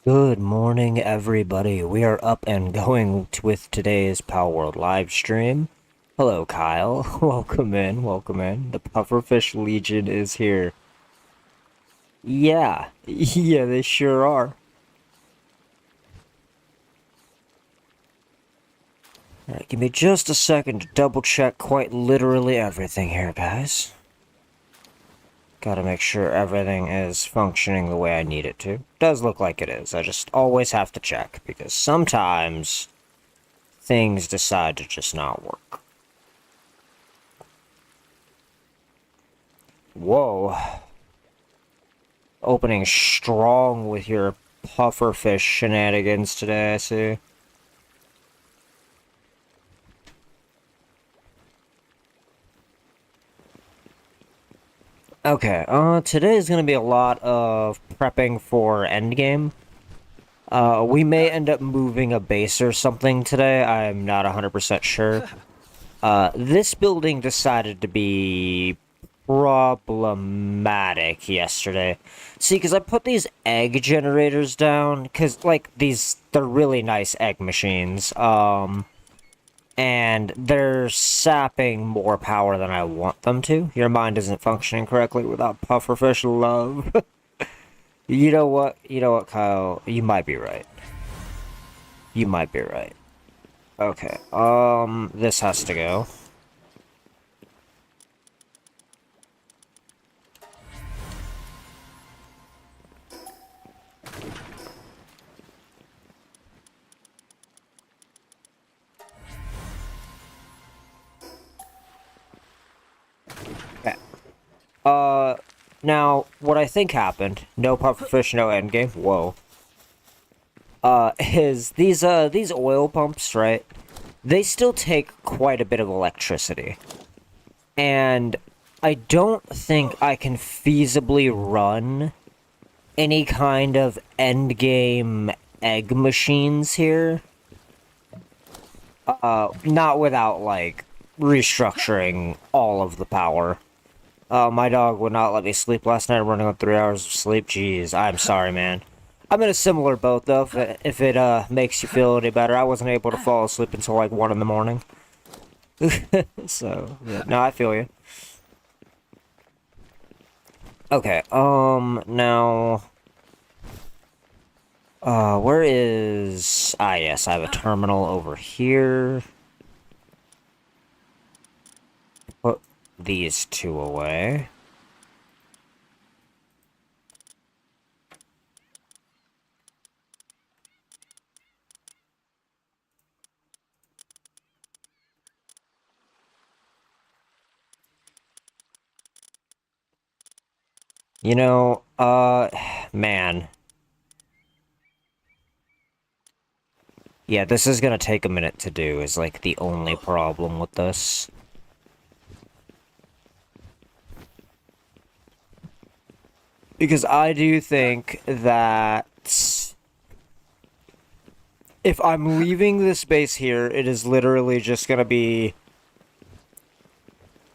Good morning, everybody. We are up and going with today's Palworld live stream. Hello, Kyle. Welcome in, welcome in. The Pufferfish Legion is here. Yeah, yeah, they sure are. Alright, give me just a second to double check quite literally everything here, guys. Gotta make sure everything is functioning the way I need it to. Does look like it is. I just always have to check, because sometimes things decide to just not work. Whoa. Opening strong with your pufferfish shenanigans today, I see. Okay, today is gonna be a lot of prepping for endgame. We may end up moving a base or something today, I'm not 100% sure. This building decided to be problematic yesterday. See, because I put these egg generators down, because, like, they're really nice egg machines, and they're sapping more power than I want them to. Your mind isn't functioning correctly without pufferfish love. You know what? You know what, Kyle? You might be right. You might be right. Okay, this has to go. Okay. Now, what I think happened, no pufferfish, no endgame, whoa, is these oil pumps, right? They still take quite a bit of electricity. And I don't think I can feasibly run any kind of endgame egg machines here. Not without, like, restructuring all of the power. My dog would not let me sleep last night. I'm running on 3 hours of sleep. Jeez, I'm sorry, man. I'm in a similar boat, though, if it makes you feel any better. I wasn't able to fall asleep until, like, 1 in the morning. So, yeah. No, I feel you. Okay, now... where is... Ah, yes, I have a terminal over here. Put these two away. You know, man. Yeah, this is gonna take a minute to do, is, like, the only problem with this. Because I do think that if I'm leaving this base here, it is literally just gonna be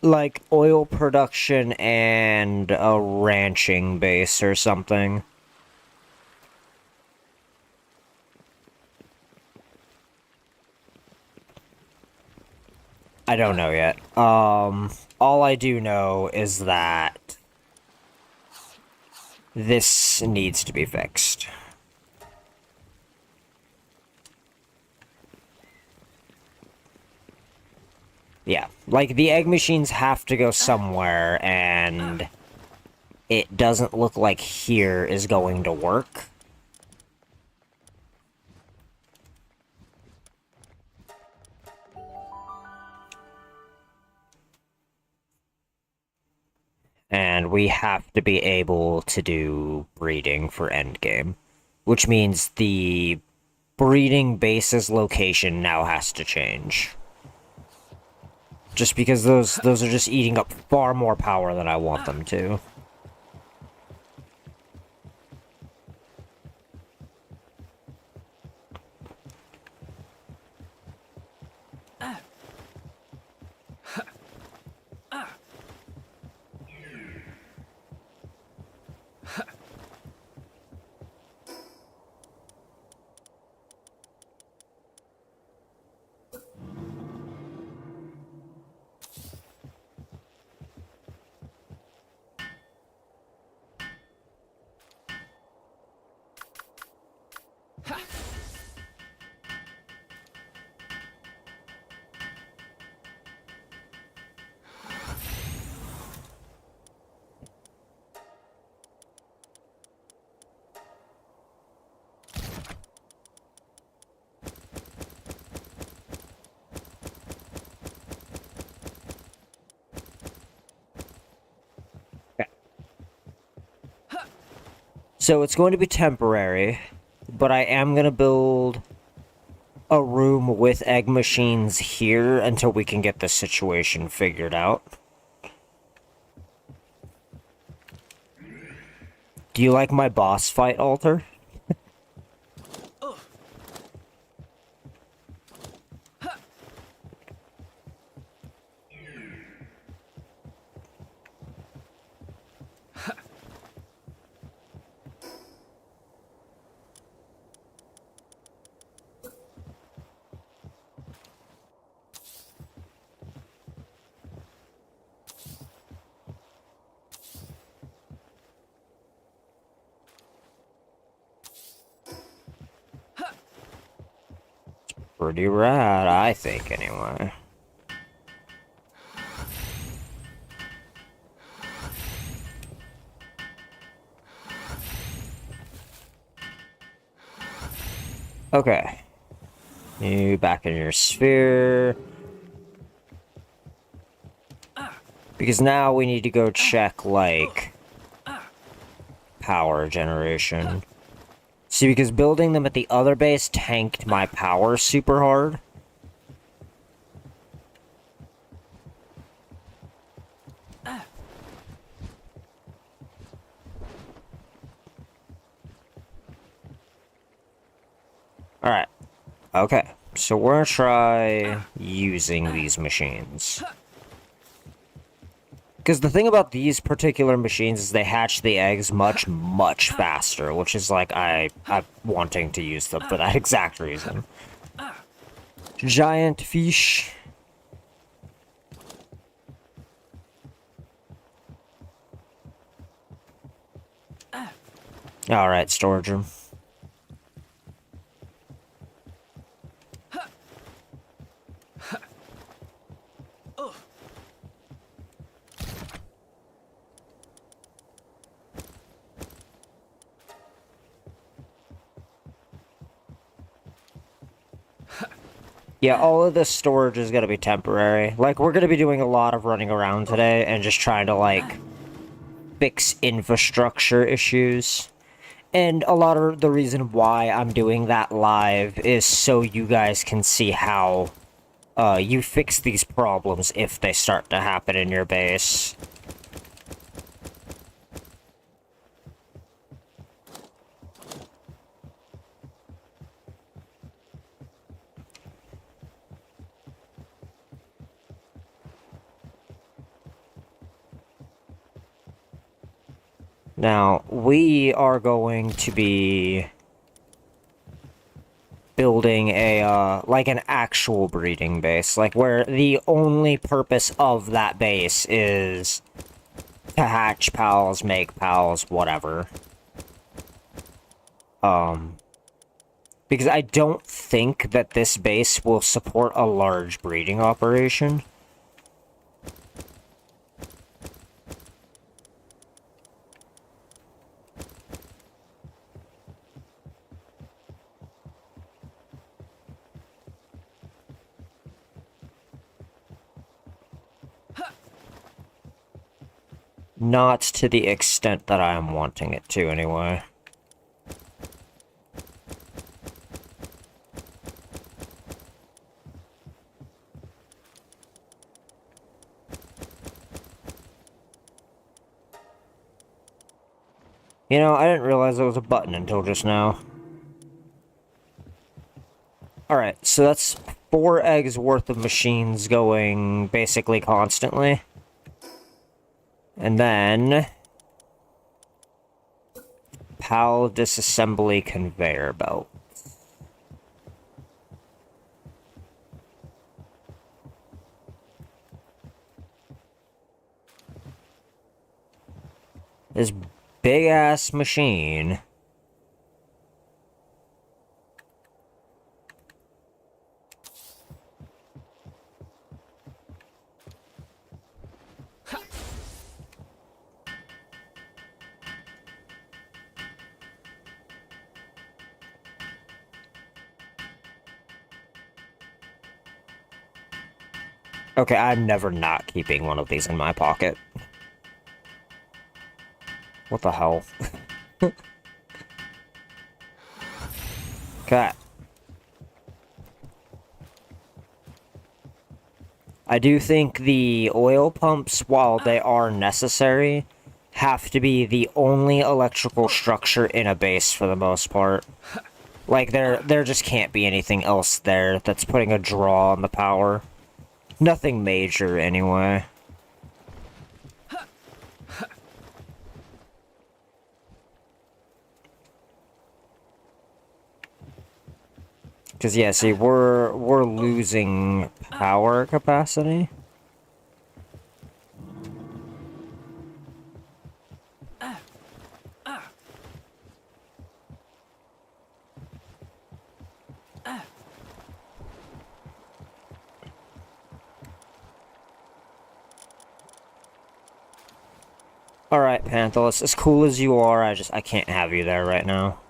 like oil production and a ranching base or something. I don't know yet. All I do know is that this needs to be fixed. Yeah, like, the egg machines have to go somewhere, and it doesn't look like here is going to work. And we have to be able to do breeding for endgame, which means the breeding base's location now has to change. Just because those are just eating up far more power than I want them to. So it's going to be temporary, but I am going to build a room with egg machines here until we can get the situation figured out. Do you like my boss fight, Alter? Pretty rad, I think, anyway. Okay. You back in your sphere. Because now we need to go check, like, power generation. See, because building them at the other base tanked my power super hard. Alright. Okay. So we're gonna try using these machines. Because the thing about these particular machines is they hatch the eggs much, much faster, which is like I'm wanting to use them for that exact reason. Giant fish. Alright, storage room. Yeah, all of this storage is gonna be temporary. Like, we're gonna be doing a lot of running around today and just trying to, like, fix infrastructure issues. And a lot of the reason why I'm doing that live is so you guys can see how you fix these problems if they start to happen in your base. Now, we are going to be building a, like an actual breeding base, like where the only purpose of that base is to hatch pals, make pals, whatever. Because I don't think that this base will support a large breeding operation. Not to the extent that I am wanting it to, anyway. You know, I didn't realize there was a button until just now. Alright, so that's 4 eggs worth of machines going basically constantly. And then PAL disassembly conveyor belt. This big-ass machine. Okay, I'm never not keeping one of these in my pocket. What the hell? Okay. I do think the oil pumps, while they are necessary, have to be the only electrical structure in a base for the most part. Like, there just can't be anything else there that's putting a draw on the power. Nothing major, anyway. Because, yeah, see, we're losing power capacity. Alright, Panthelus, as cool as you are, I can't have you there right now.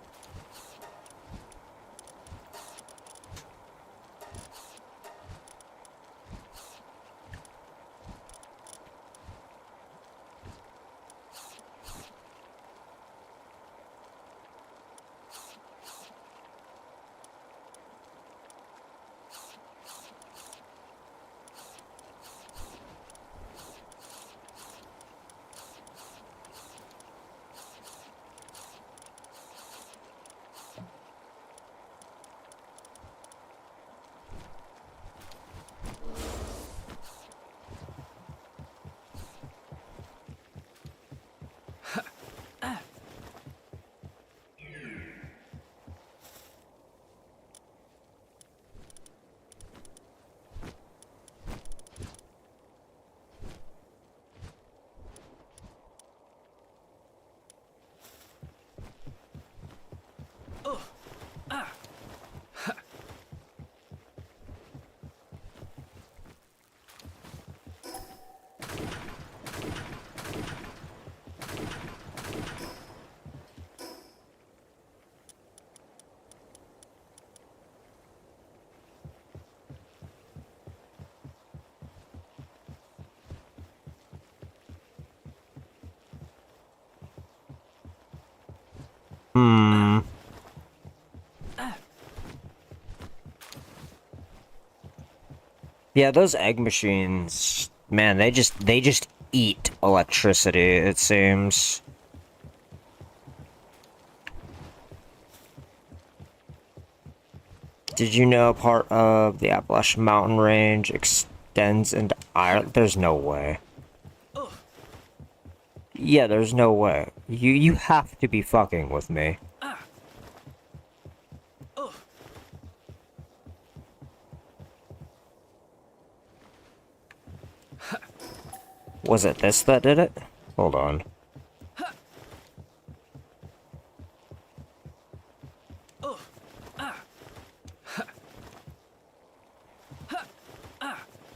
Hmm. Yeah, those egg machines, man, they just eat electricity, it seems. Did you know part of the Appalachian Mountain Range extends into Ireland? There's no way. Yeah, there's no way. You have to be fucking with me. Was it this that did it? Hold on.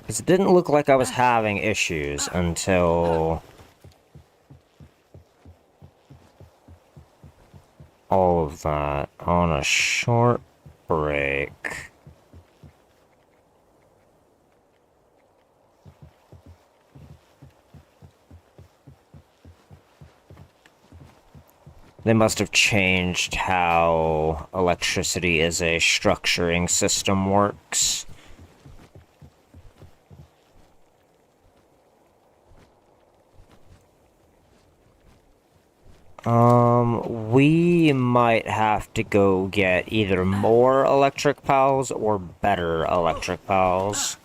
Because it didn't look like I was having issues until all of that on a short break. They must have changed how electricity as a structuring system works. We might have to go get either more electric pals or better electric pals.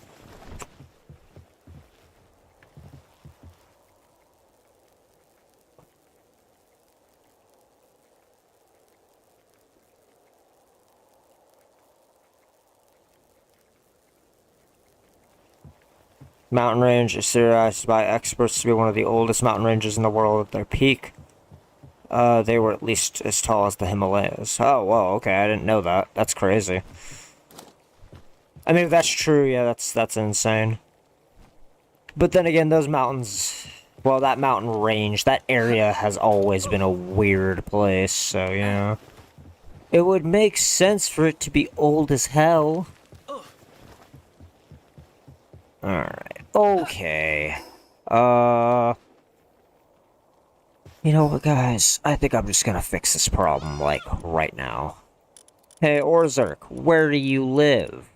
Mountain range is theorized by experts to be one of the oldest mountain ranges in the world at their peak. They were at least as tall as the Himalayas. Oh, whoa, okay, I didn't know that. That's crazy. I mean, if that's true, yeah, that's insane. But then again, those mountains... Well, that mountain range, that area has always been a weird place, so yeah. It would make sense for it to be old as hell. Alright, okay. You know what, guys? I think I'm just gonna fix this problem, like, right now. Hey, Orzerk, where do you live?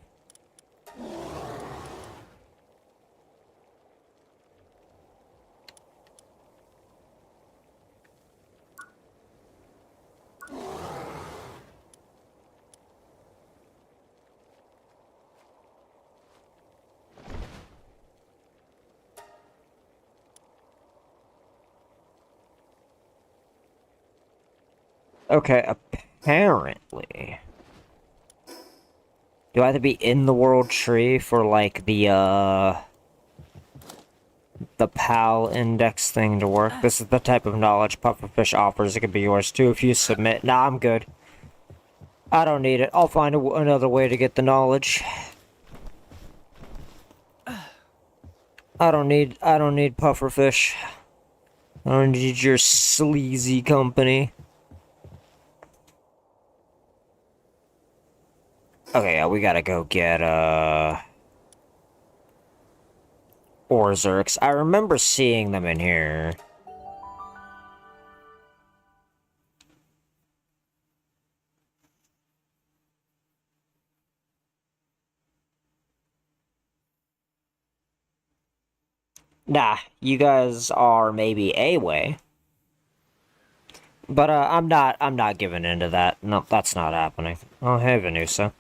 Okay, apparently. Do I have to be in the world tree for, like, the PAL index thing to work? This is the type of knowledge pufferfish offers. It could be yours, too, if you submit. Nah, I'm good. I don't need it. I'll find another way to get the knowledge. I don't need pufferfish. I don't need your sleazy company. Okay, yeah, we gotta go get, Orzerks. I remember seeing them in here. Nah, you guys are maybe a way. But, I'm not giving into that. No, that's not happening. Oh, hey, Venusa.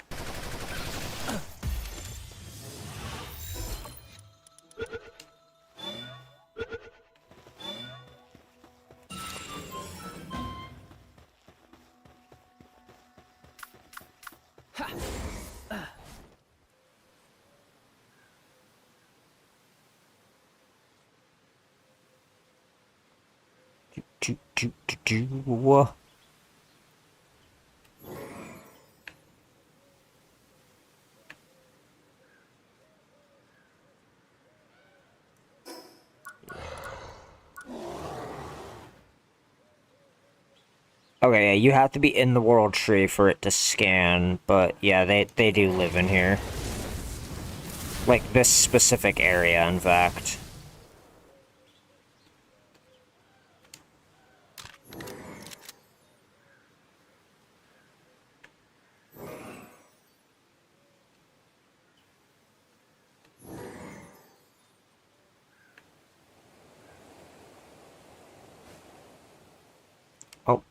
Do. Okay, yeah, you have to be in the world tree for it to scan, but yeah, they do live in here. Like, this specific area, in fact. Oh.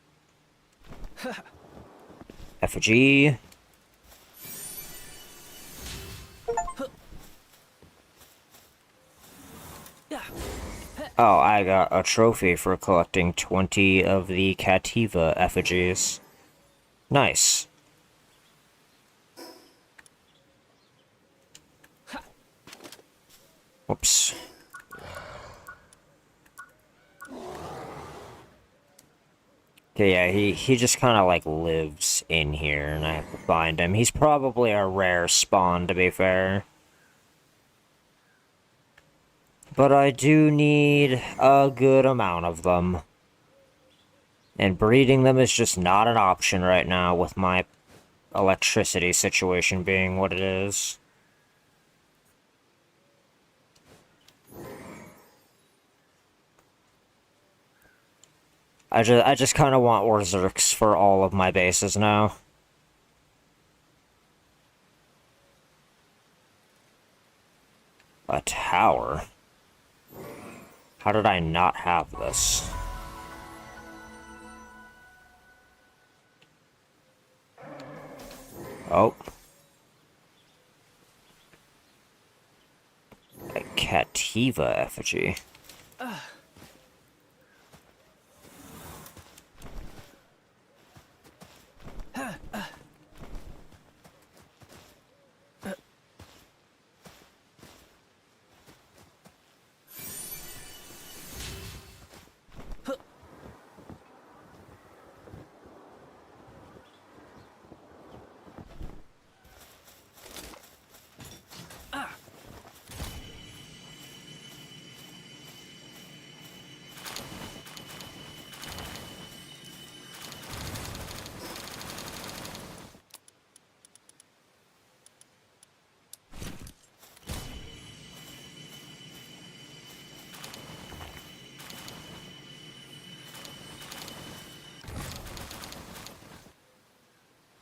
Effigy. Oh, I got a trophy for collecting 20 of the Cativa effigies. Nice. Whoops. Okay, yeah, he just kind of, like, lives in here, and I have to find him. He's probably a rare spawn, to be fair. But I do need a good amount of them. And breeding them is just not an option right now, with my electricity situation being what it is. I just kind of want Orzerks for all of my bases now. A tower? How did I not have this? Oh. A Cativa effigy.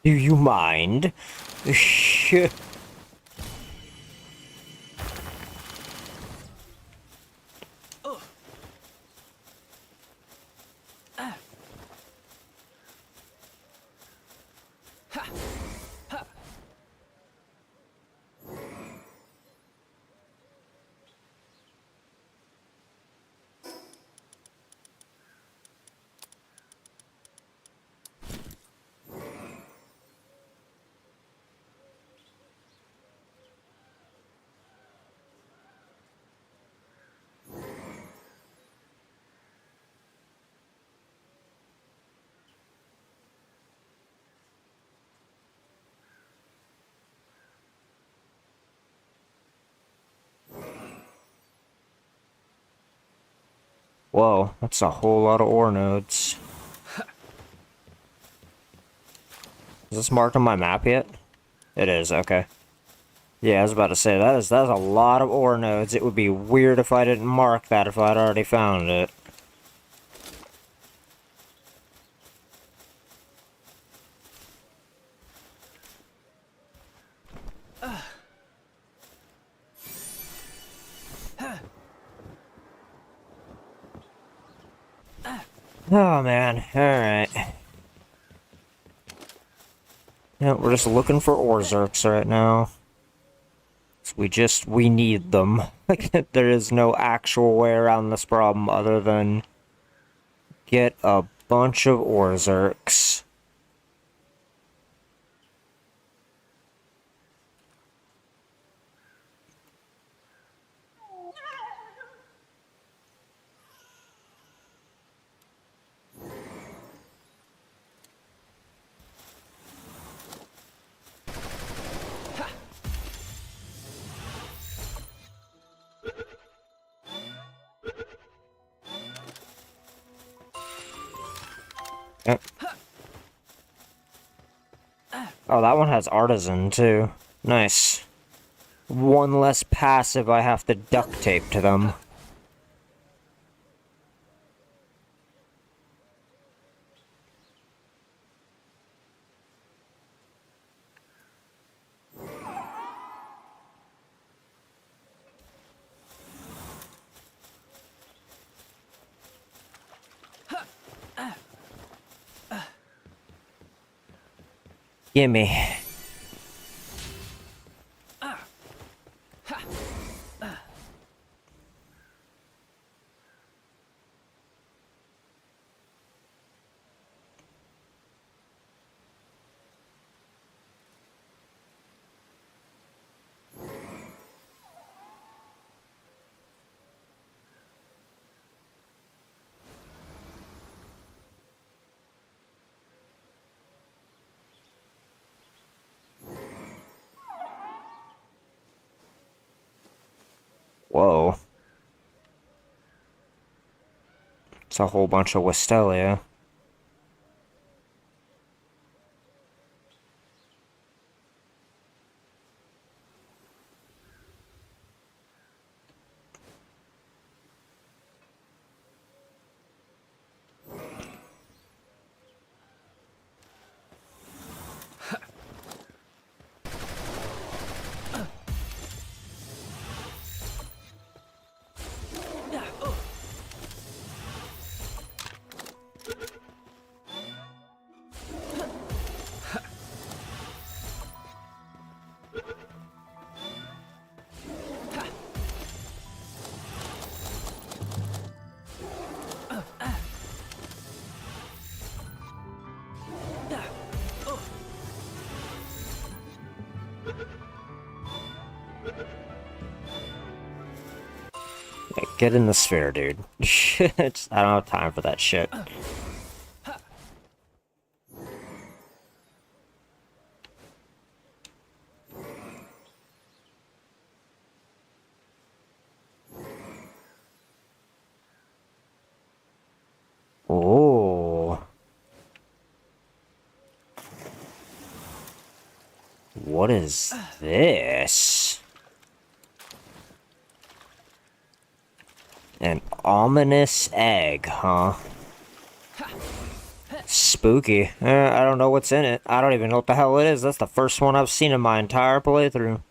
Do you mind? Whoa, that's a whole lot of ore nodes. Is this marked on my map yet? It is, okay. Yeah, I was about to say, that's a lot of ore nodes. It would be weird if I didn't mark that if I'd already found it. Oh man, alright. Yeah, we're just looking for ore zerks right now. We need them. There is no actual way around this problem other than get a bunch of ore zerks. Yep. Oh, that one has artisan, too. Nice. One less passive I have to duct tape to them. Gimme. Whoa. It's a whole bunch of Wistelia. Get in the sphere, dude. I don't have time for that shit. Oh. What is this? An ominous egg, huh? spooky. I don't know what's in it. I don't even know what the hell it is. That's the first one I've seen in my entire playthrough.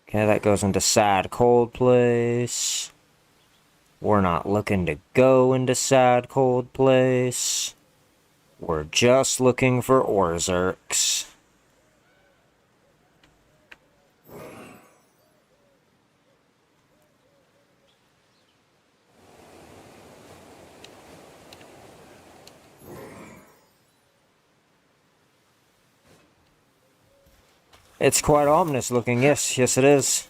Okay, that goes into sad cold place. We're not looking to go into sad cold place. We're just looking for Orzerks. It's quite ominous looking, yes, yes it is.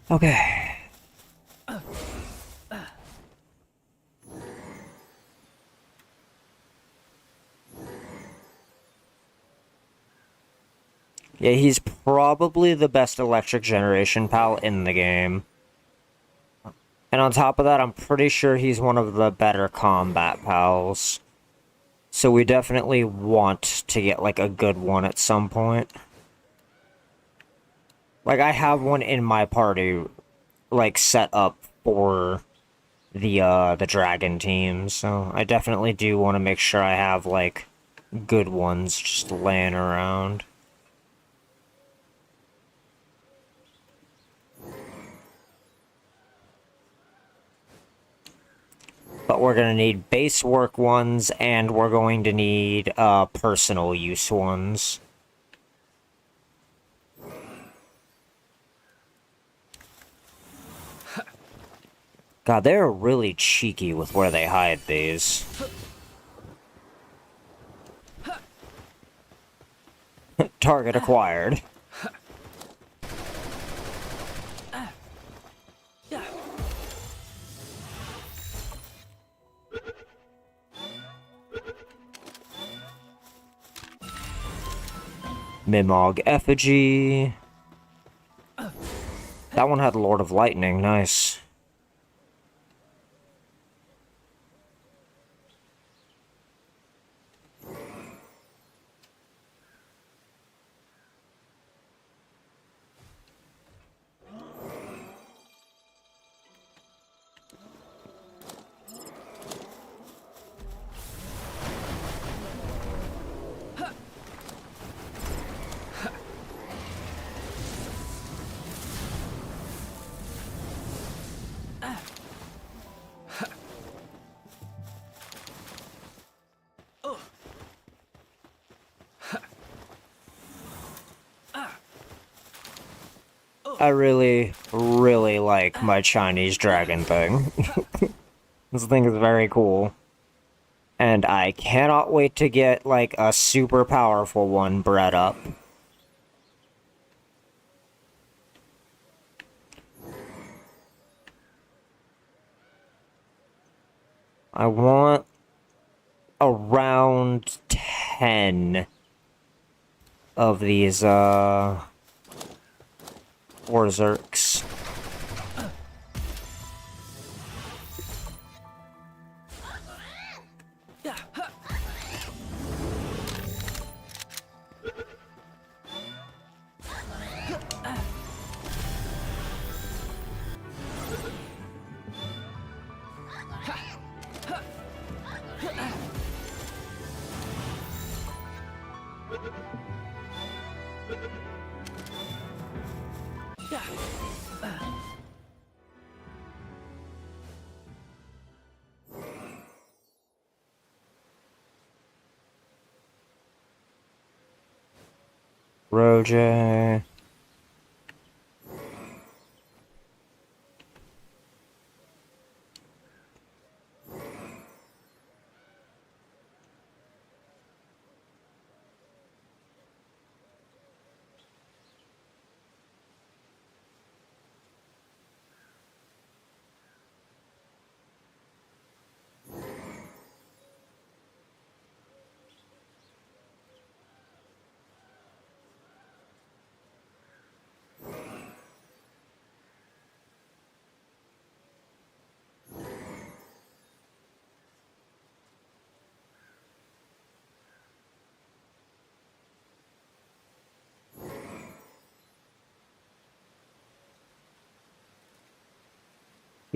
Okay. Yeah, he's probably the best electric generation pal in the game. And on top of that, I'm pretty sure he's one of the better combat pals. So we definitely want to get, like, a good one at some point. Like, I have one in my party, like, set up for the dragon team, so I definitely do want to make sure I have, like, good ones just laying around. But we're gonna need base work ones, and we're going to need, personal use ones. God, they're really cheeky with where they hide these. Target acquired. Mimog Effigy. That one had Lord of Lightning, nice. I really, really like my Chinese dragon thing. This thing is very cool. And I cannot wait to get, like, a super powerful one bred up. I want around 10 of these, Orzerks. Roger.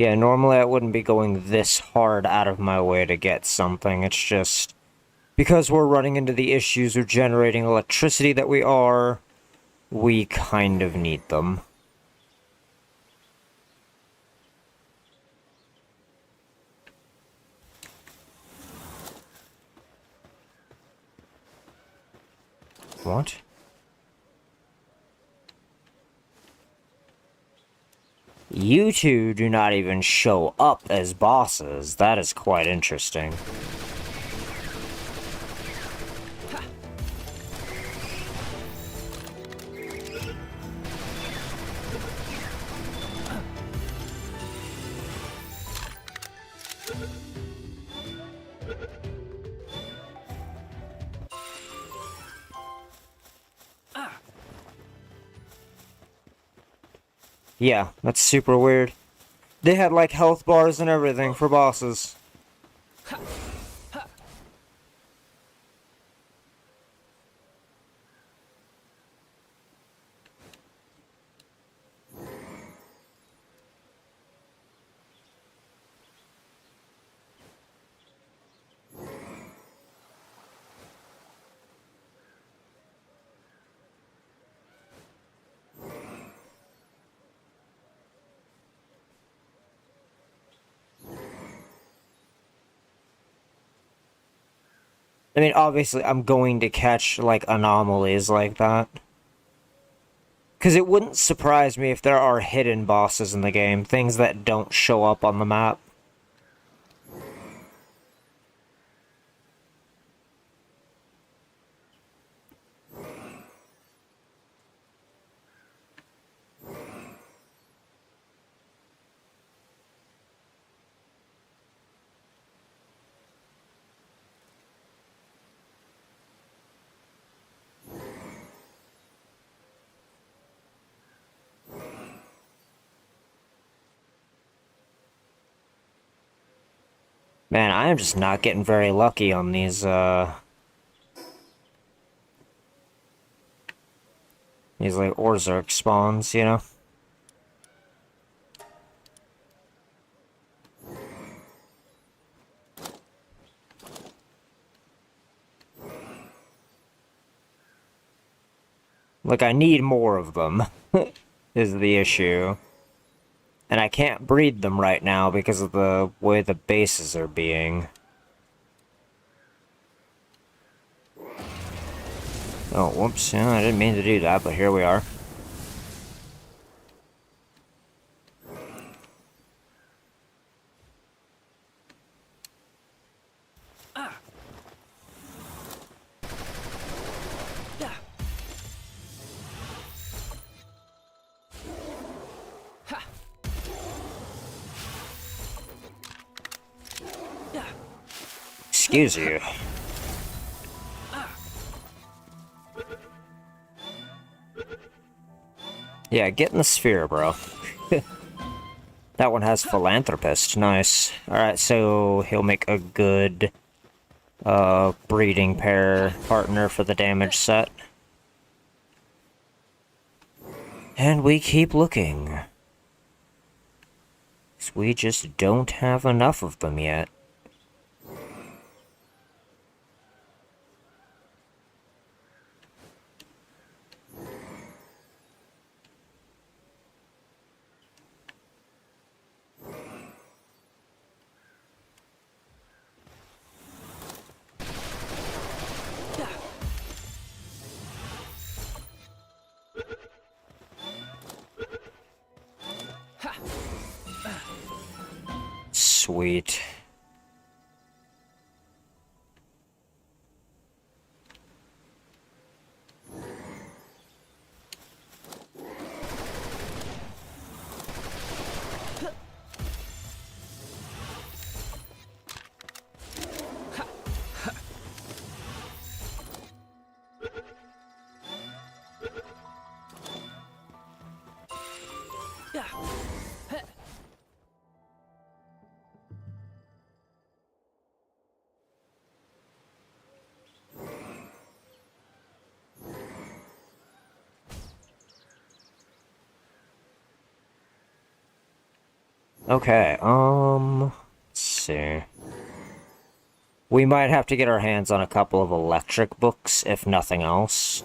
Yeah, normally I wouldn't be going this hard out of my way to get something. It's just because we're running into the issues of generating electricity that we are, we kind of need them. What? You two do not even show up as bosses. That is quite interesting. Yeah, that's super weird. They had, like, health bars and everything for bosses. I mean, obviously, I'm going to catch, like, anomalies like that. Because it wouldn't surprise me if there are hidden bosses in the game, things that don't show up on the map. Man, I am just not getting very lucky on these, these, like, Orzark spawns, you know? Like, I need more of them, is the issue. And I can't breed them right now because of the way the bases are being. Oh, whoops, yeah, I didn't mean to do that, but here we are. Excuse you. Yeah, get in the sphere, bro. That one has philanthropist. Nice. Alright, so he'll make a good breeding pair partner for the damage set. And we keep looking. 'Cause we just don't have enough of them yet. Sweet. Okay, let's see. We might have to get our hands on a couple of electric books, if nothing else.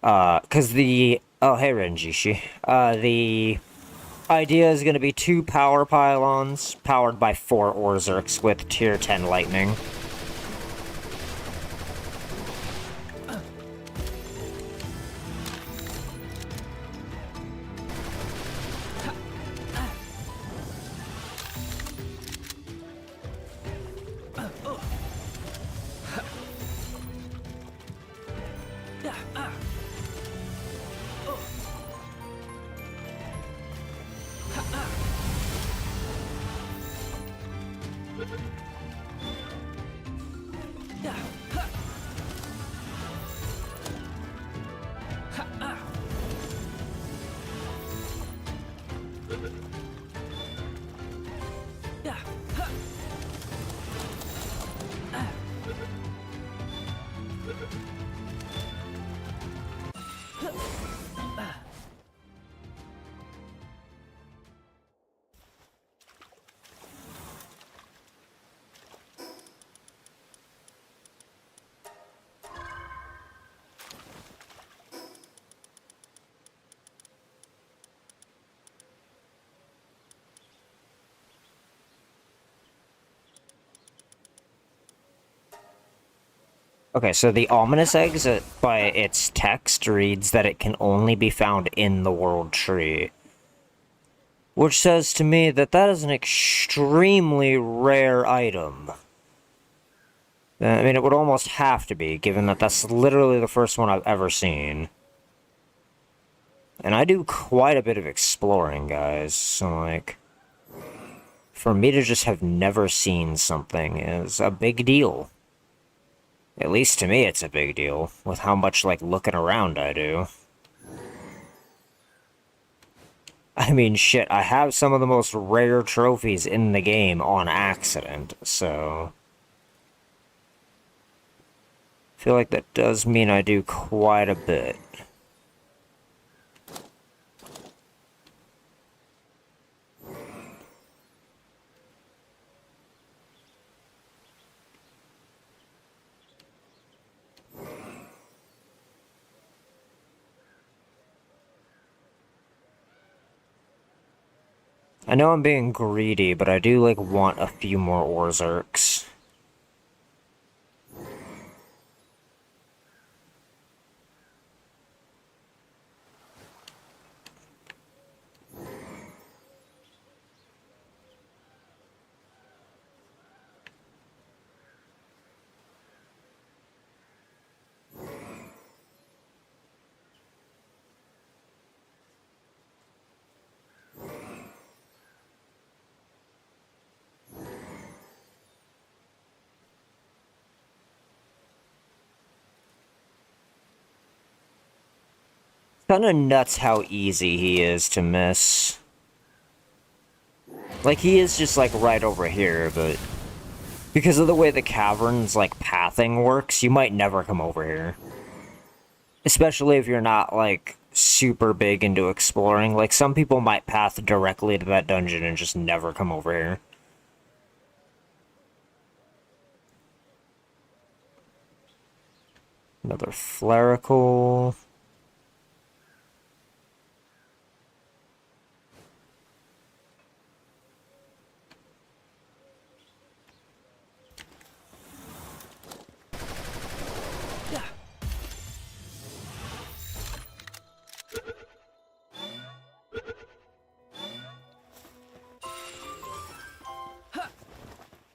Cause the... Oh, hey, Renjishi. The idea is gonna be 2 power pylons, powered by 4 Orzerks with tier 10 lightning. Okay, so the ominous eggs, by its text, reads that it can only be found in the world tree. Which says to me that that is an extremely rare item. I mean, it would almost have to be, given that that's literally the first one I've ever seen. And I do quite a bit of exploring, guys, so, like... For me to just have never seen something is a big deal. At least to me it's a big deal, with how much, like, looking around I do. I mean, shit, I have some of the most rare trophies in the game on accident, so... I feel like that does mean I do quite a bit. I know I'm being greedy, but I do, like, want a few more Orzerks. Kinda nuts how easy he is to miss. Like, he is just, like, right over here, but... Because of the way the cavern's, like, pathing works, you might never come over here. Especially if you're not, like, super big into exploring. Like, some people might path directly to that dungeon and just never come over here. Another Flerical.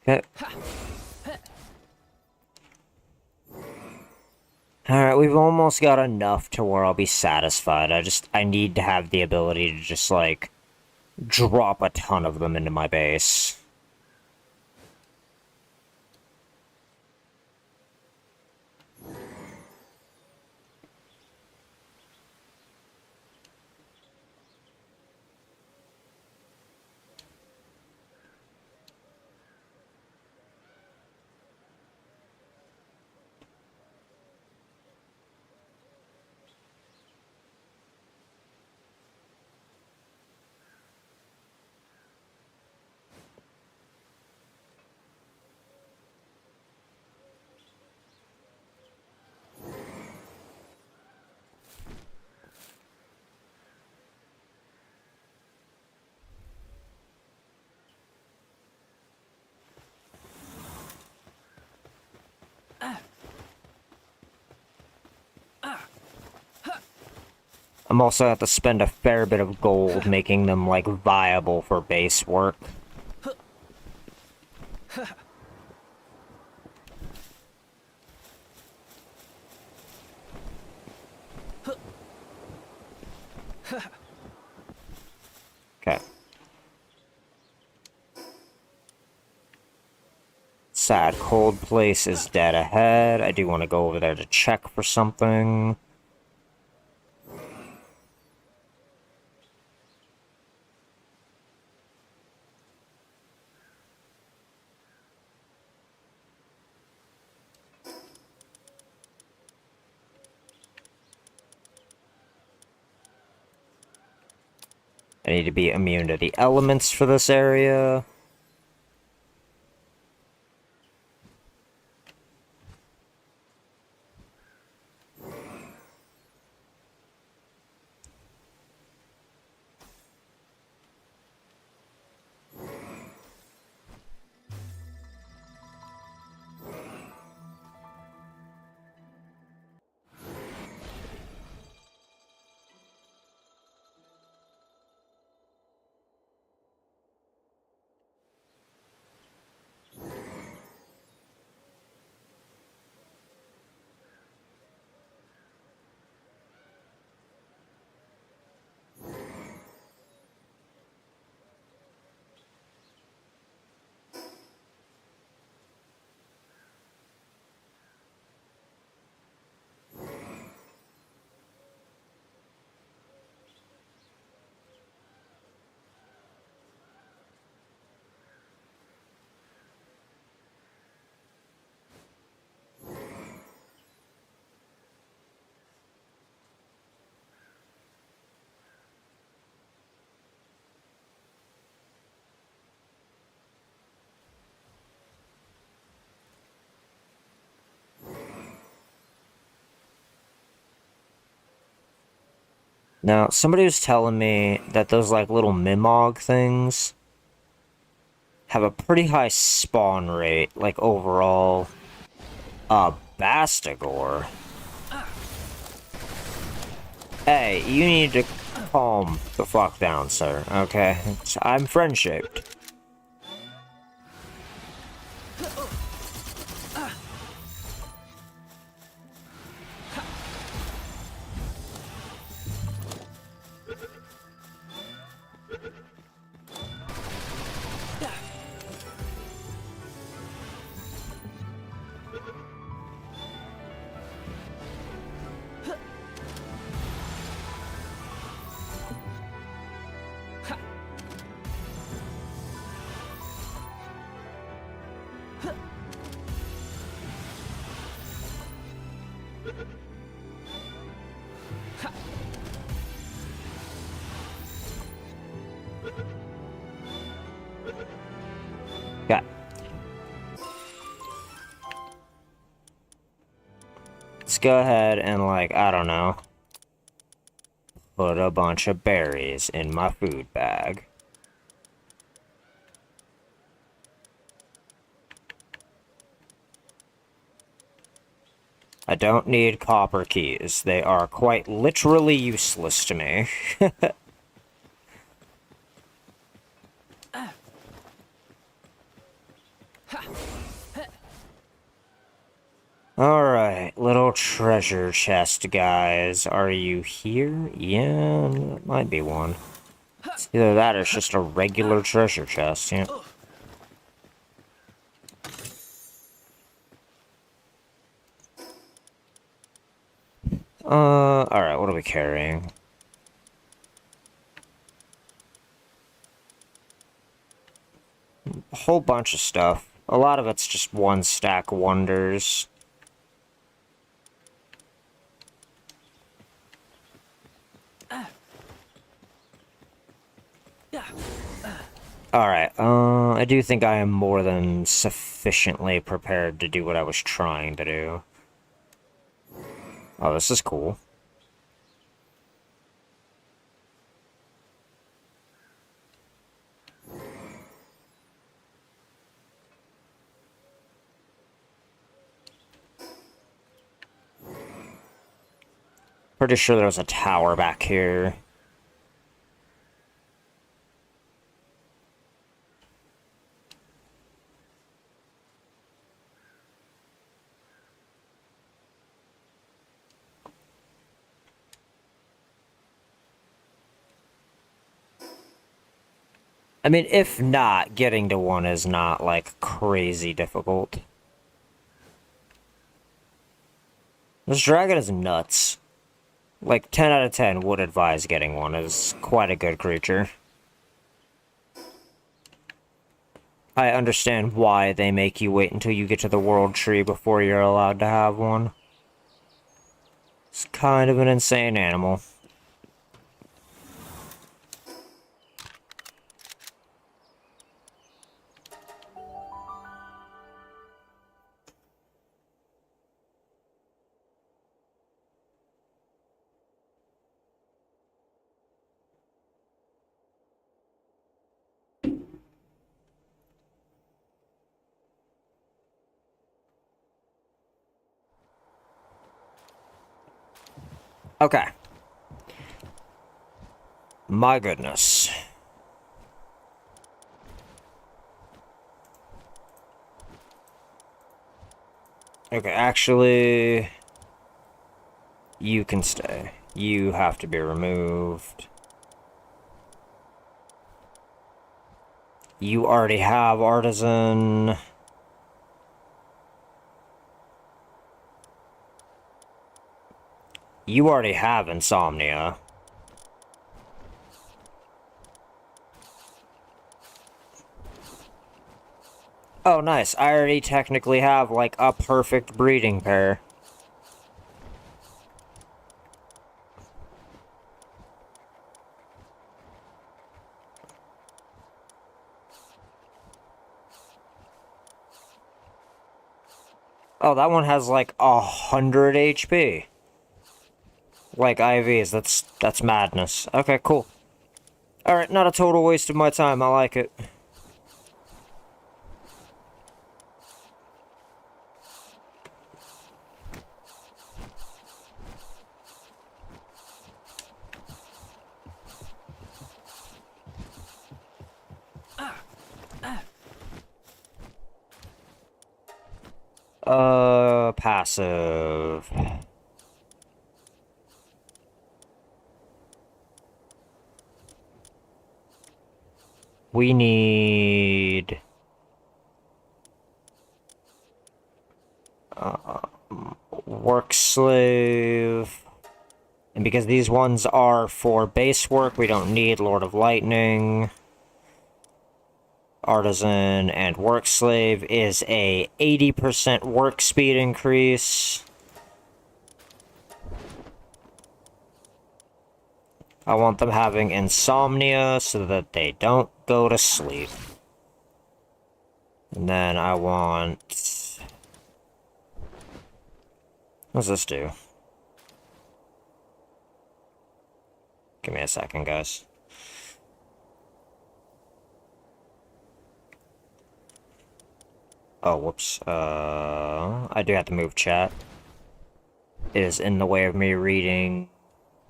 Okay. Alright, we've almost got enough to where I'll be satisfied. I need to have the ability to just, like, drop a ton of them into my base. I'm also have to spend a fair bit of gold making them, like, viable for base work. Okay. Sad cold place is dead ahead. I do want to go over there to check for something. I need to be immune to the elements for this area. Now, somebody was telling me that those, like, little Mimog things have a pretty high spawn rate, like, overall. Bastigor? Hey, you need to calm the fuck down, sir, okay? I'm friend-shaped. Yeah. Let's go ahead and, like, I don't know, put a bunch of berries in my food bag. I don't need copper keys. They are quite literally useless to me. Alright, little treasure chest, guys. Are you here? Yeah, that might be one. It's either that or it's just a regular treasure chest, yeah. Alright, what are we carrying? A whole bunch of stuff. A lot of it's just one stack wonders. Alright, I do think I am more than sufficiently prepared to do what I was trying to do. Oh, this is cool. Pretty sure there was a tower back here. I mean, if not, getting to one is not, like, crazy difficult. This dragon is nuts. Like, 10 out of 10 would advise getting one. Is quite a good creature. I understand why they make you wait until you get to the world tree before you're allowed to have one. It's kind of an insane animal. Okay. My goodness. Okay, actually... You can stay. You have to be removed. You already have Artisan. You already have Insomnia. Oh, nice. I already technically have, like, a perfect breeding pair. Oh, that one has, like, 100 HP. Like IVs, that's madness. Okay, cool. Alright, not a total waste of my time, I like it. Passive. We need... work slave. And because these ones are for base work, we don't need Lord of Lightning. Artisan and work slave is a 80% work speed increase. I want them having insomnia so that they don't go to sleep. And then I want... What's this do? Give me a second, guys. Oh, whoops. I do have to move chat. It is in the way of me reading,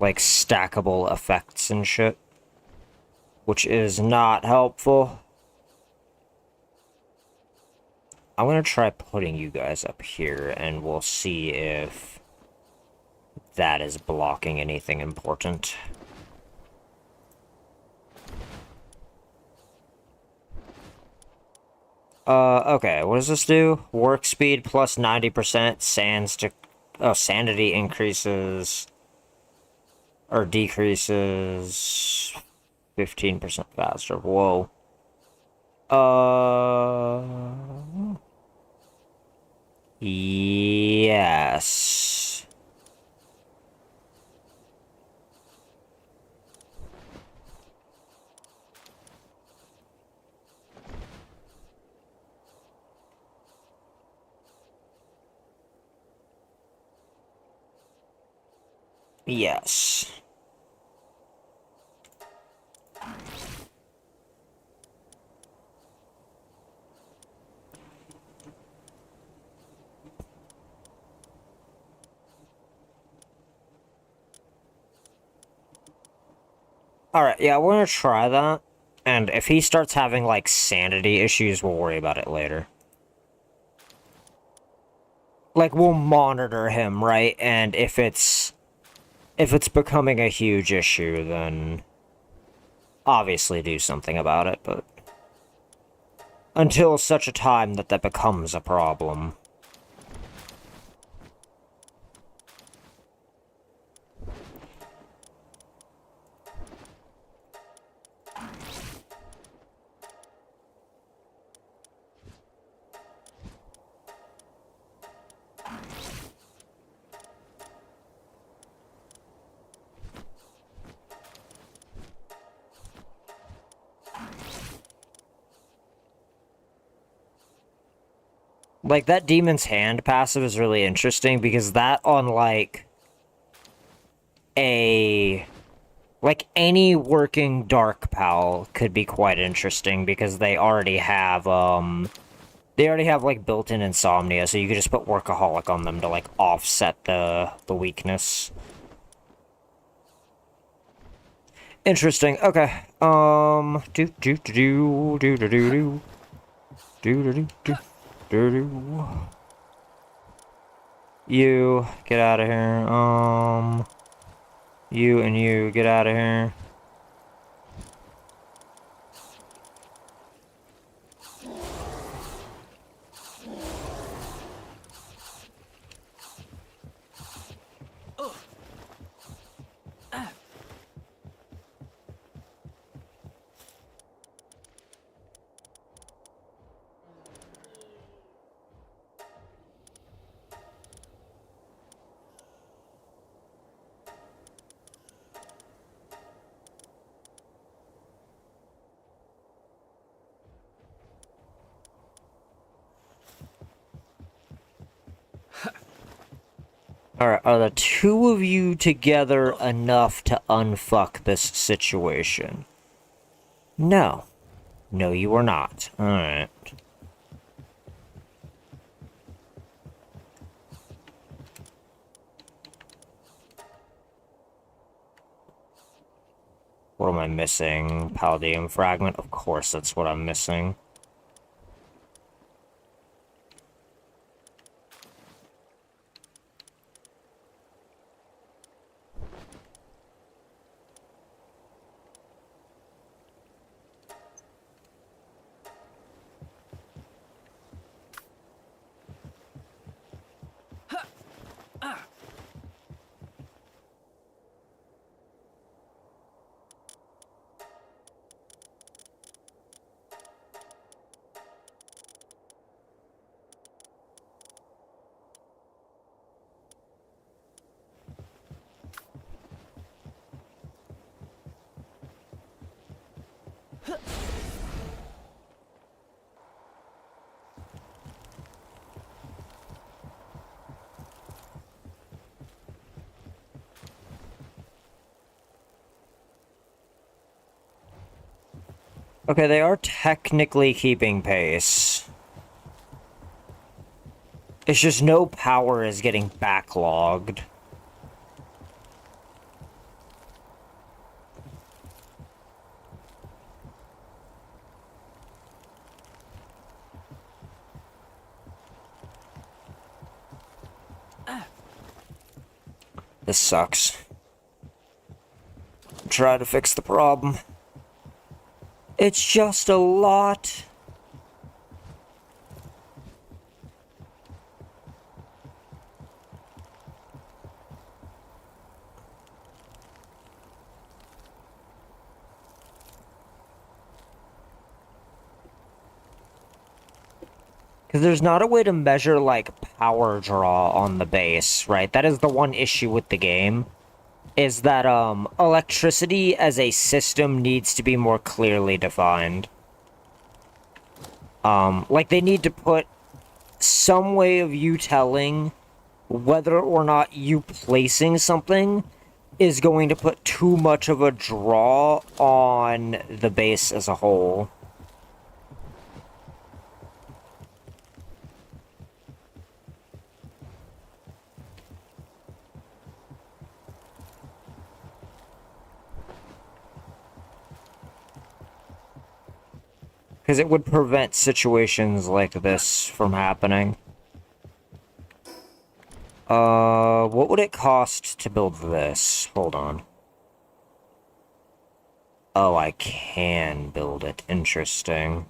like, stackable effects and shit. Which is not helpful. I'm gonna try putting you guys up here, and we'll see if that is blocking anything important. Okay, what does this do? Work speed plus 90%, sanity increases, or decreases 15% faster, whoa. Yes. Yes. Alright, yeah, we're gonna try that. And if he starts having, like, sanity issues, we'll worry about it later. Like, we'll monitor him, right? And if it's becoming a huge issue, then obviously do something about it, but until such a time that that becomes a problem. Like, that Demon's Hand passive is really interesting, because that on, like, like, any working Dark Pal could be quite interesting, because they already have, like, built-in Insomnia, so you could just put Workaholic on them to, like, offset the weakness. Interesting, okay. You, get out of here. You and you, get out of here. Alright, are the two of you together enough to unfuck this situation? No. No, you are not. Alright. What am I missing? Palladium fragment? Of course that's what I'm missing. Okay, they are technically keeping pace. It's just no power is getting backlogged. This sucks. Try to fix the problem. It's just a lot. Because there's not a way to measure, like, power draw on the base, right? That is the one issue with the game. Is that, electricity as a system needs to be more clearly defined. Like, they need to put some way of you telling whether or not you placing something is going to put too much of a draw on the base as a whole. Because it would prevent situations like this from happening. What would it cost to build this? Hold on. Oh, I can build it. Interesting.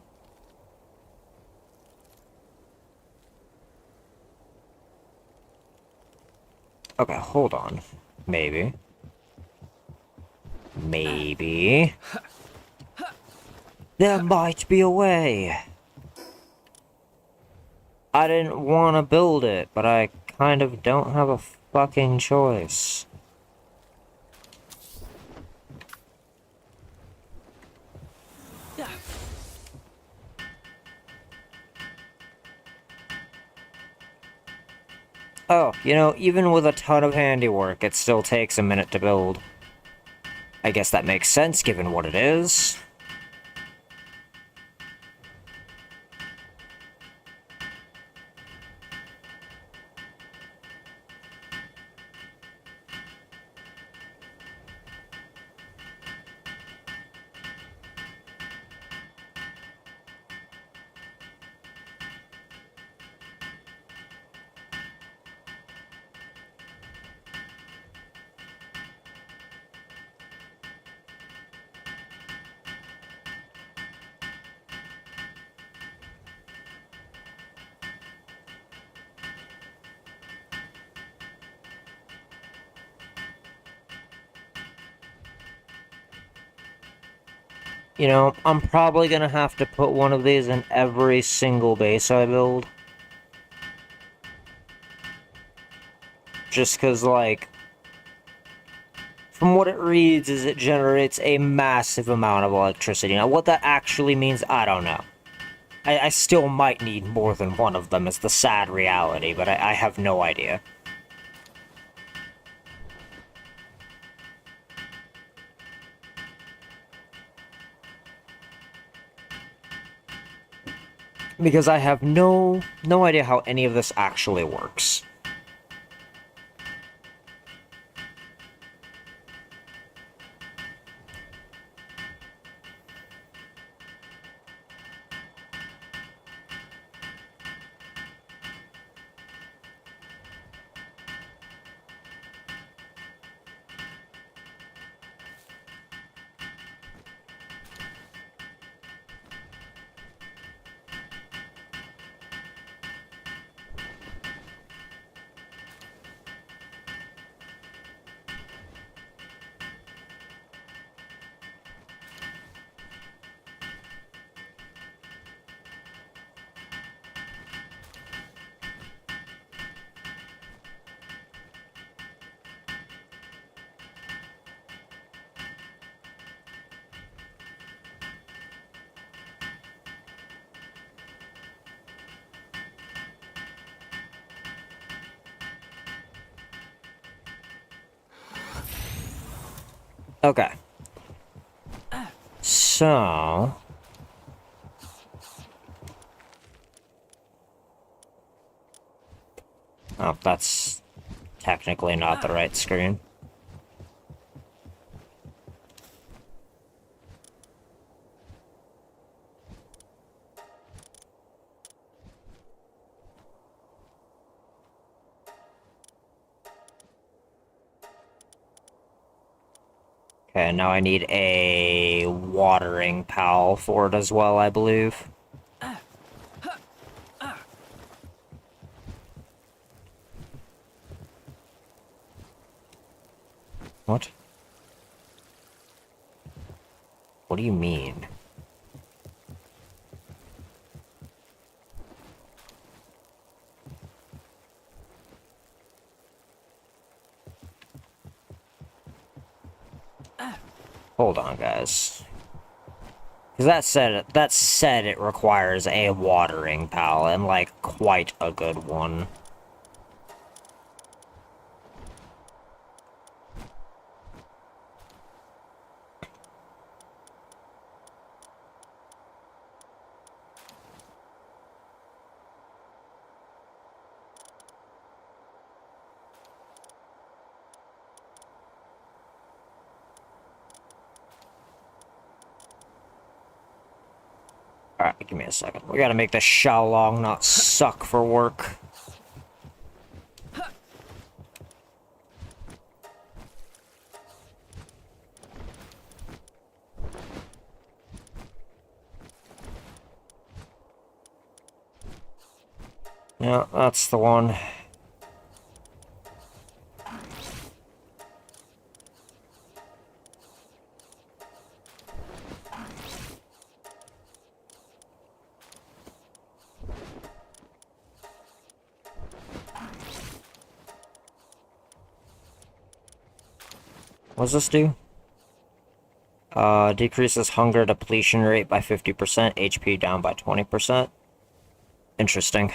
Okay, hold on. Maybe. Maybe. There might be a way. I didn't want to build it, but I kind of don't have a fucking choice. Oh, you know, even with a ton of handiwork, it still takes a minute to build. I guess that makes sense given what it is. You know, I'm probably gonna have to put one of these in every single base I build. Just cause, like, from what it reads is it generates a massive amount of electricity. Now, what that actually means, I don't know. I still might need more than one of them, is the sad reality, but I have no idea. Because I have no idea how any of this actually works. Okay. So... Oh, that's technically not the right screen. Okay, now I need a watering pal for it as well, I believe. What? What do you mean? Hold on, guys. Because that said it requires a watering pal, and, like, quite a good one. Alright, give me a second. We gotta make this Xiaolong not suck for work. Yeah, that's the one. What's this do? Decreases hunger depletion rate by 50%, HP down by 20%. Interesting.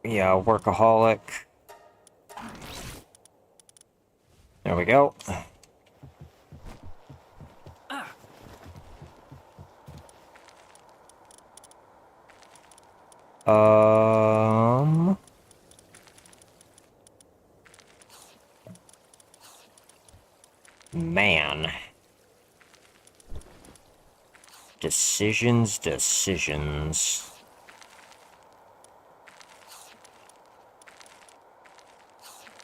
Yeah, workaholic. There we go. Man. Decisions.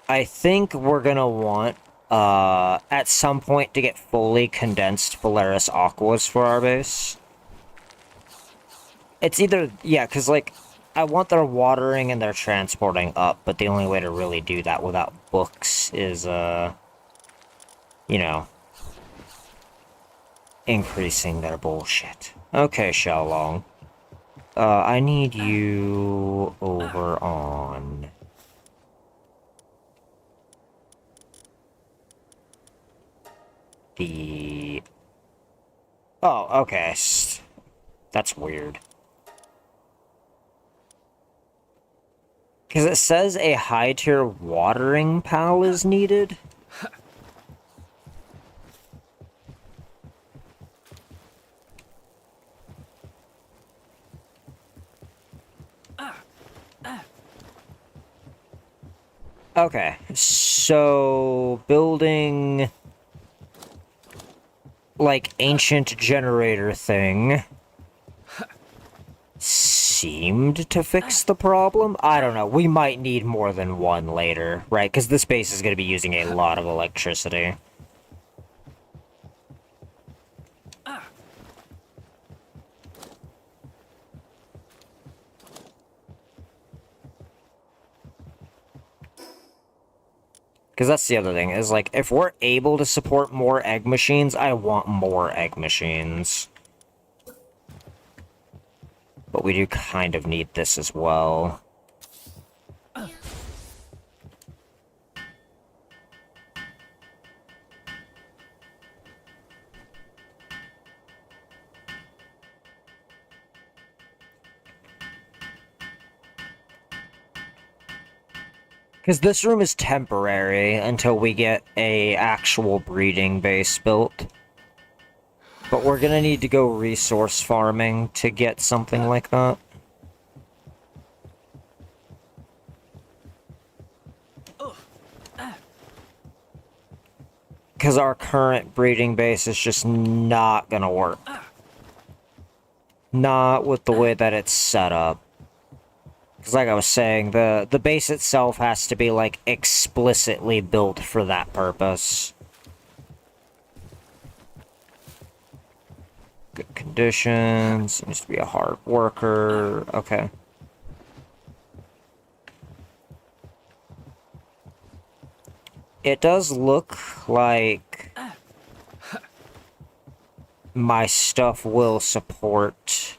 I think we're gonna want, at some point to get fully condensed Polaris Aquas for our base. It's either, yeah, because, like, I want their watering and their transporting up, but the only way to really do that without books is, you know, increasing their bullshit. Okay, Xiaolong. I need you over on... the... Oh, okay. That's weird. Because it says a high-tier watering pal is needed. Okay, so building like ancient generator thing seemed to fix the problem. I don't know, we might need more than one later, right? Because this base is going to be using a lot of electricity. Because that's the other thing, is like, if we're able to support more egg machines, I want more egg machines. But we do kind of need this as well. Because this room is temporary until we get a actual breeding base built. But we're gonna need to go resource farming to get something like that. Because our current breeding base is just not gonna work. Not with the way that it's set up. Because like I was saying, the base itself has to be, like, explicitly built for that purpose. Good conditions, seems to be a hard worker, okay. It does look like my stuff will support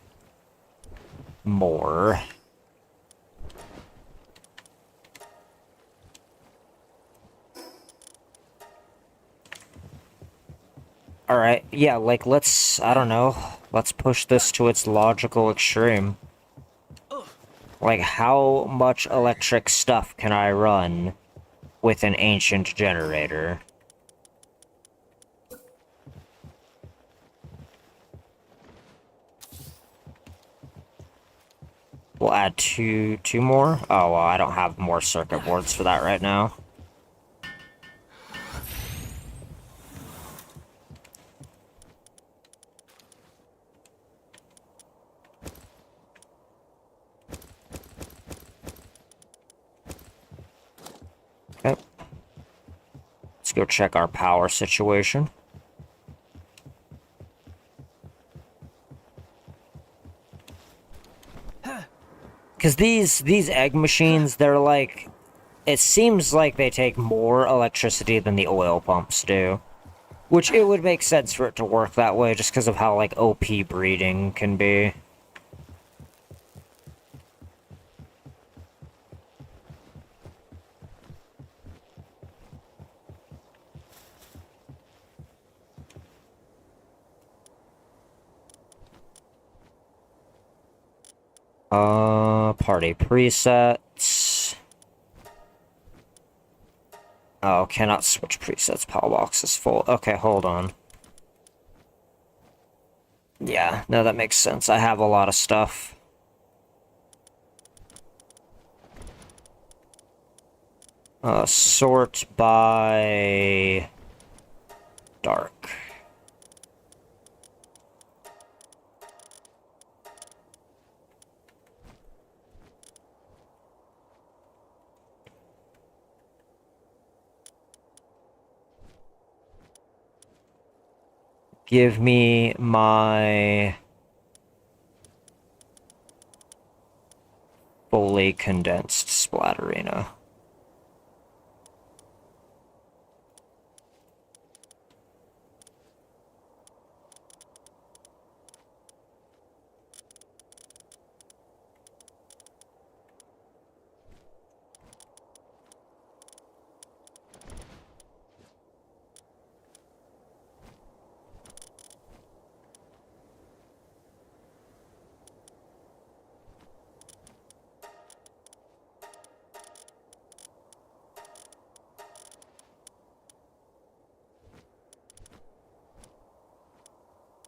more. Alright, yeah, like, let's, I don't know, let's push this to its logical extreme. Like, how much electric stuff can I run with an ancient generator? We'll add two more. Oh, well, I don't have more circuit boards for that right now. Okay. Let's go check our power situation. Because these egg machines, they're like... It seems like they take more electricity than the oil pumps do. Which it would make sense for it to work that way, just because of how, like, OP breeding can be. Party presets. Oh, cannot switch presets. Power box is full. Okay, hold on. Yeah, no, that makes sense. I have a lot of stuff. Sort by... dark. Give me my... fully condensed splatterina.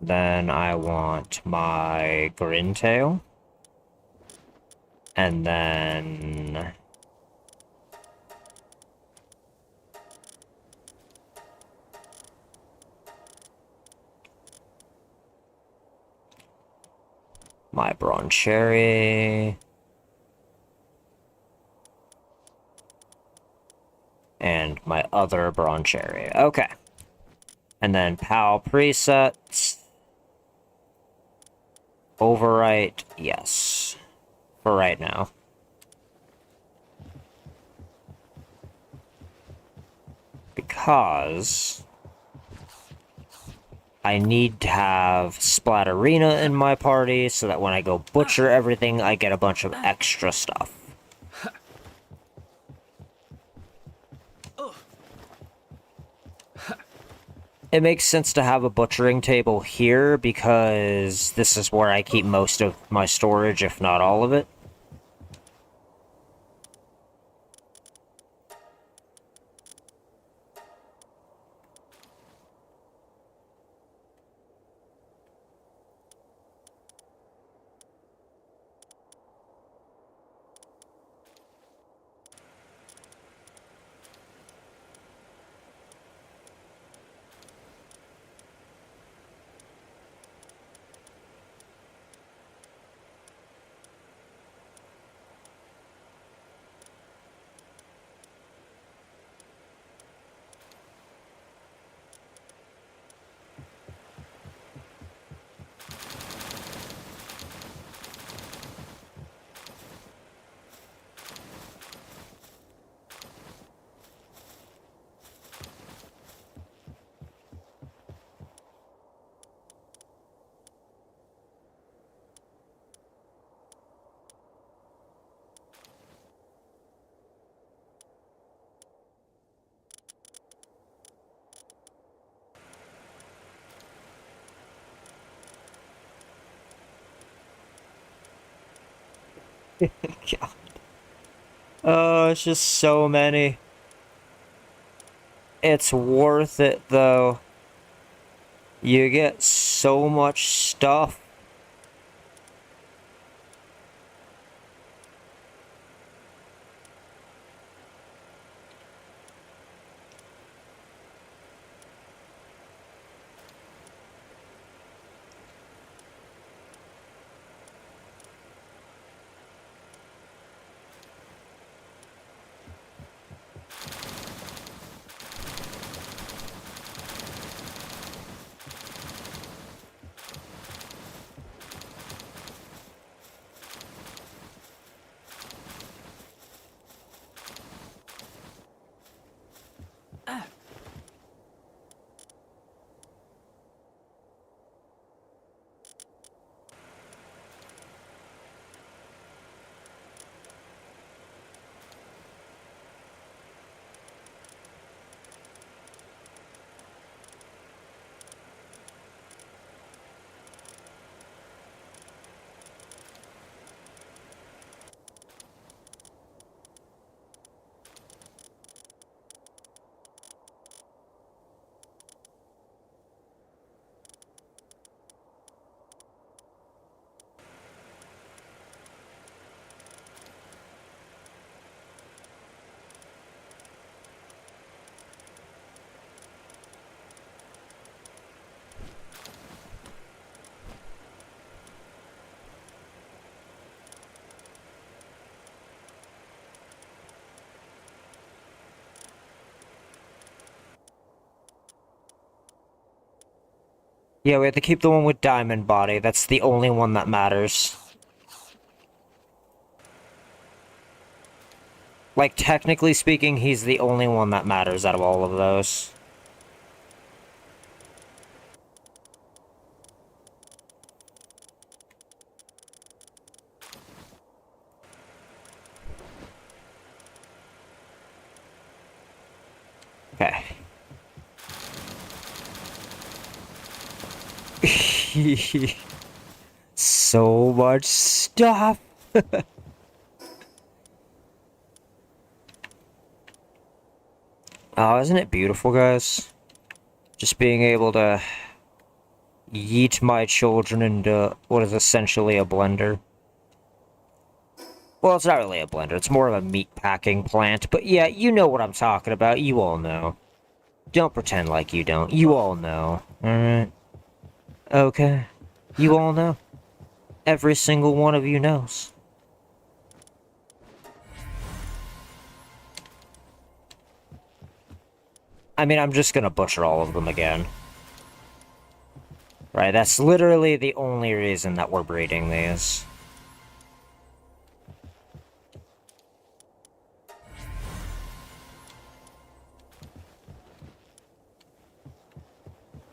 Then I want my Grintail. And then... my Broncherry. And my other Broncherry. Okay. And then PAL presets. Overwrite, yes. For right now. Because... I need to have Splatterina in my party so that when I go butcher everything, I get a bunch of extra stuff. It makes sense to have a butchering table here because this is where I keep most of my storage, if not all of it. God. Oh, it's just so many. It's worth it, though. You get so much stuff. Yeah, we have to keep the one with diamond body. That's the only one that matters. Like, technically speaking, he's the only one that matters out of all of those. Okay. So much stuff! Oh, isn't it beautiful, guys? Just being able to yeet my children into what is essentially a blender. Well, it's not really a blender, it's more of a meat packing plant, but yeah, you know what I'm talking about, you all know. Don't pretend like you don't, you all know, alright? Okay. You all know. Every single one of you knows. I mean, I'm just gonna butcher all of them again. Right, that's literally the only reason that we're breeding these.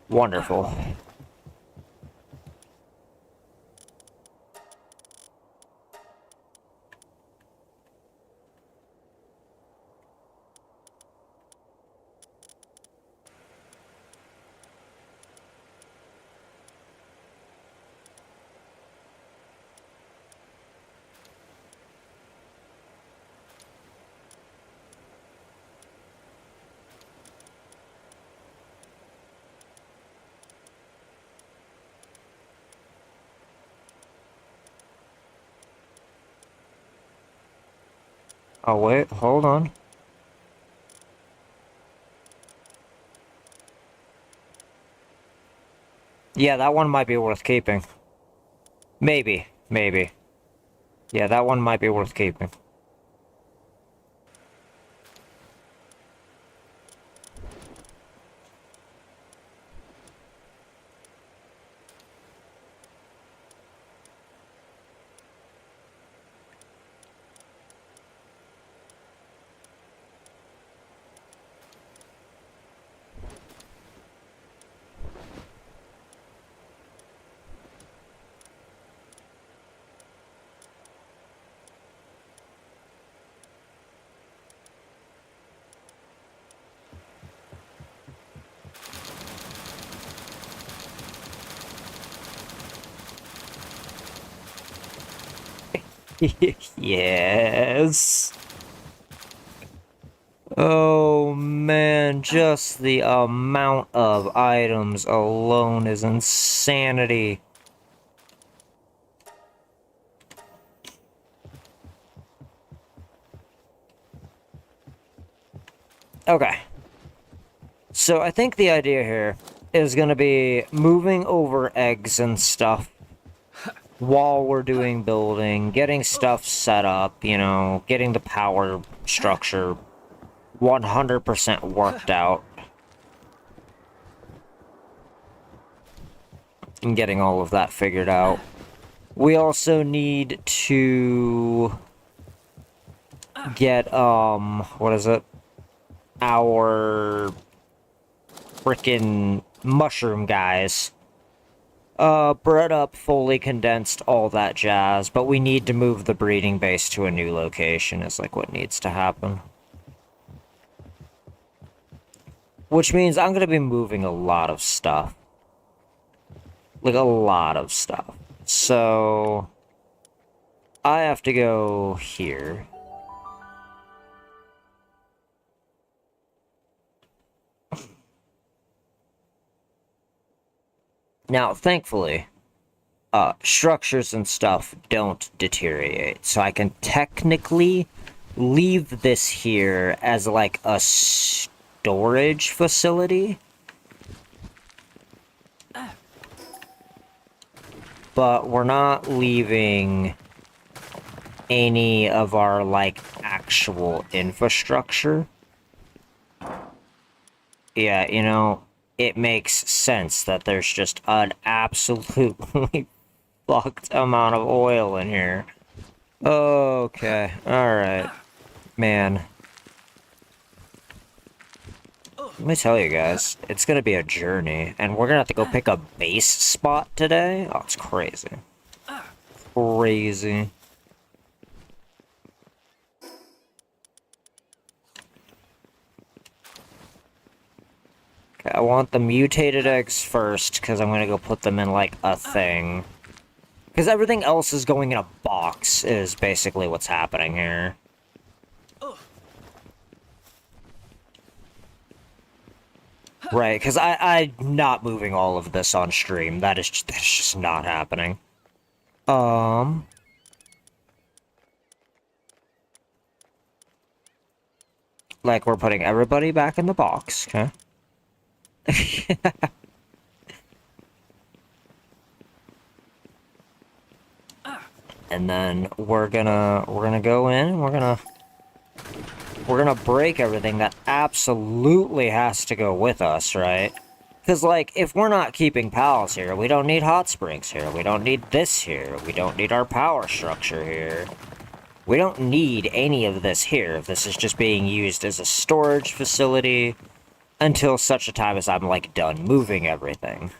Wonderful. Oh wait, hold on. Yeah, that one might be worth keeping. Maybe, maybe. Yeah, that one might be worth keeping. Yes. Oh man, just the amount of items alone is insanity. Okay. So I think the idea here is gonna be moving over eggs and stuff while we're doing building, getting stuff set up, you know, getting the power structure 100% worked out. And getting all of that figured out. We also need to get, what is it? Our frickin' mushroom guys. Bred up, fully condensed, all that jazz, but we need to move the breeding base to a new location is like what needs to happen. Which means I'm gonna be moving a lot of stuff. Like, a lot of stuff. So I have to go here. Now, thankfully, structures and stuff don't deteriorate, so I can technically leave this here as, like, a storage facility. But we're not leaving any of our, like, actual infrastructure. Yeah, you know, it makes sense that there's just an absolutely fucked amount of oil in here. Okay, alright. Man. Let me tell you guys, it's gonna be a journey, and we're gonna have to go pick a base spot today? Oh, it's crazy. Crazy. Okay, I want the mutated eggs first, because I'm gonna go put them in, like, a thing. Because everything else is going in a box, is basically what's happening here. Right, because I'm not moving all of this on stream. That's just not happening. Like, we're putting everybody back in the box, okay? And then we're gonna go in, and we're gonna break everything that absolutely has to go with us, right? Because, like, if we're not keeping pals here, we don't need hot springs here, we don't need this here, we don't need our power structure here. We don't need any of this here. This is just being used as a storage facility until such a time as I'm, like, done moving everything.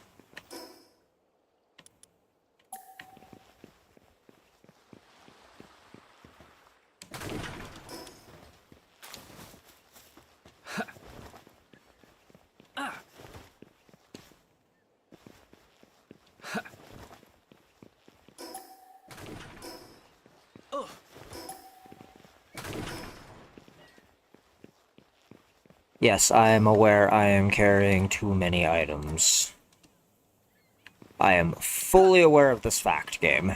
Yes, I am aware I am carrying too many items. I am fully aware of this fact, game.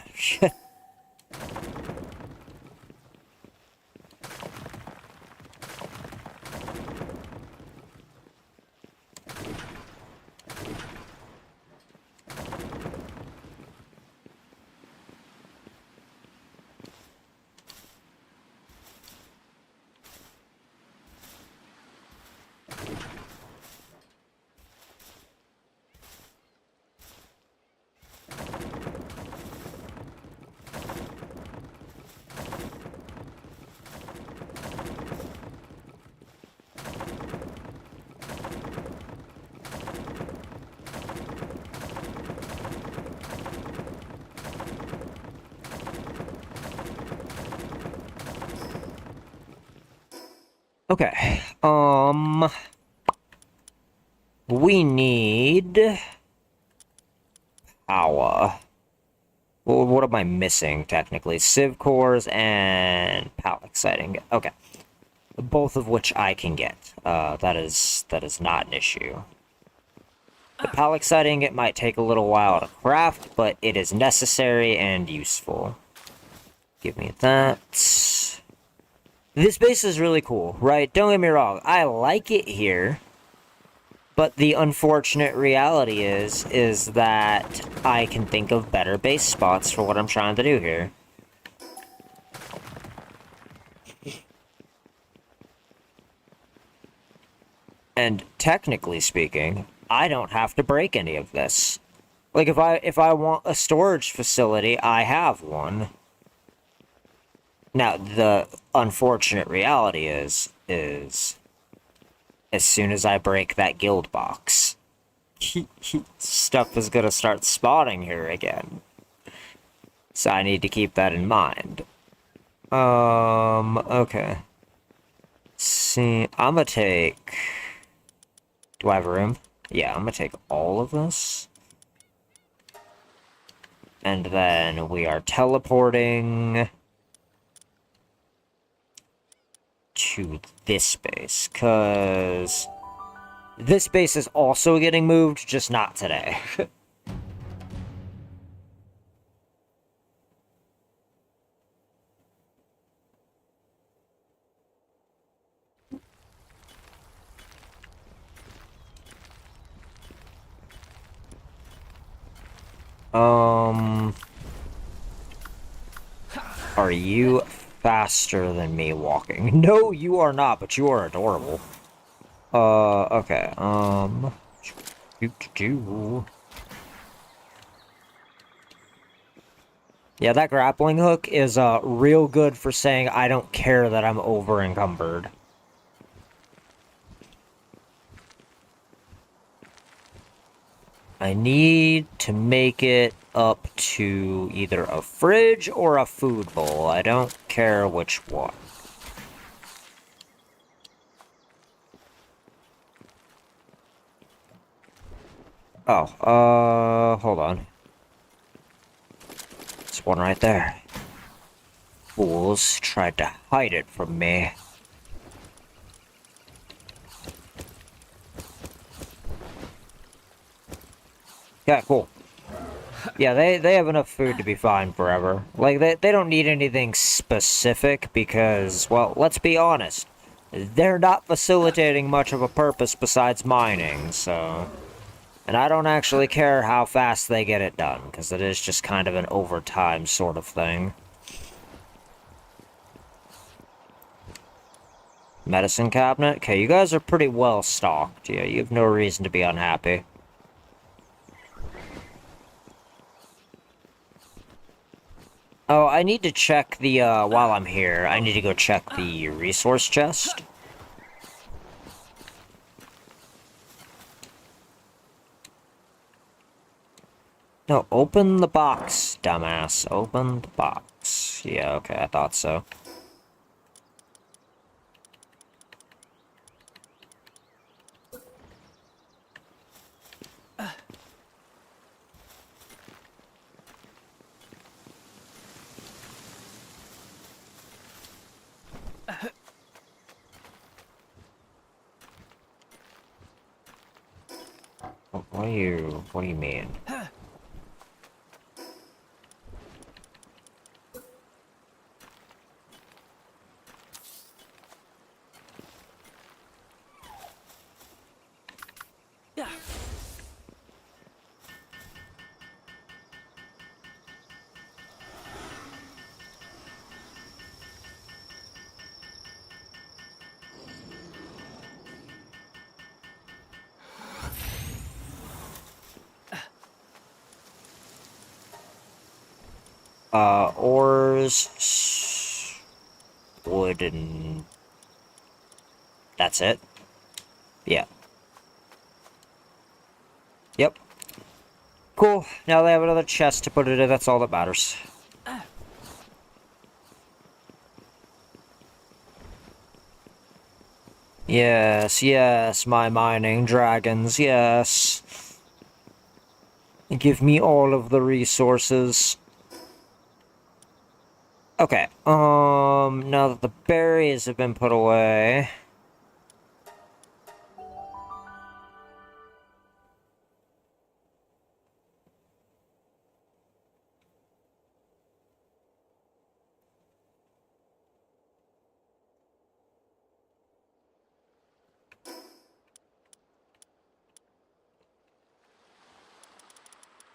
Okay, we need power. Well, what am I missing, technically? Civ cores and PAL exciting. Okay. Both of which I can get. That is not an issue. The PAL exciting, it might take a little while to craft, but it is necessary and useful. Give me that. This base is really cool, right? Don't get me wrong, I like it here. But the unfortunate reality is that I can think of better base spots for what I'm trying to do here. And technically speaking, I don't have to break any of this. Like, if I want a storage facility, I have one. Now, the unfortunate reality is as soon as I break that guild box, stuff is gonna start spawning here again. So I need to keep that in mind. Okay. See, I'm gonna take... Do I have room? Yeah, I'm gonna take all of this. And then we are teleporting to this base, because this base is also getting moved, just not today. Are you faster than me walking? No, you are not, but you are adorable. Okay, Do-do-do. Yeah, that grappling hook is real good for saying I don't care that I'm over encumbered. I need to make it up to either a fridge or a food bowl. I don't care which one. Oh, hold on. There's one right there. Fools tried to hide it from me. Yeah, cool. Yeah, they have enough food to be fine forever. Like, they don't need anything specific because, well, let's be honest. They're not facilitating much of a purpose besides mining, so... And I don't actually care how fast they get it done, because it is just kind of an overtime sort of thing. Medicine cabinet? Okay, you guys are pretty well stocked. Yeah, you have no reason to be unhappy. Oh, I need to check the, while I'm here, I need to go check the resource chest. No, open the box, dumbass. Open the box. Yeah, okay, I thought so. What do you mean? Ores, wood, and that's it? Yeah. Yep. Cool. Now they have another chest to put it in, that's all that matters. Yes, yes, my mining dragons, yes. Give me all of the resources. Okay, now that the berries have been put away...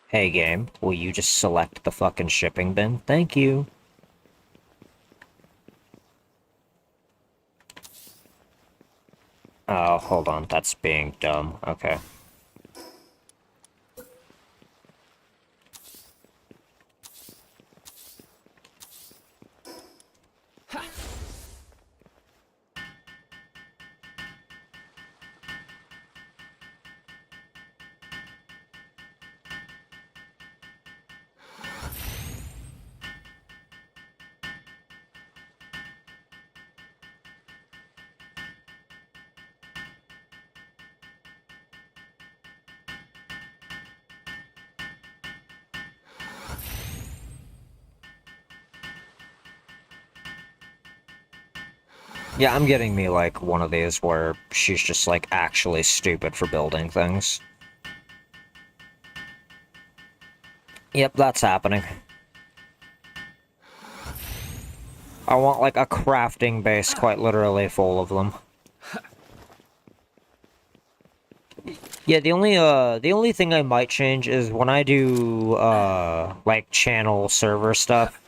Hey game, will you just select the fucking shipping bin? Thank you. Oh, hold on, that's being dumb. Okay. Yeah, I'm getting me, like, one of these where she's just, like, actually stupid for building things. Yep, that's happening. I want, like, a crafting base quite literally full of them. Yeah, the only thing I might change is when I do, like, channel server stuff,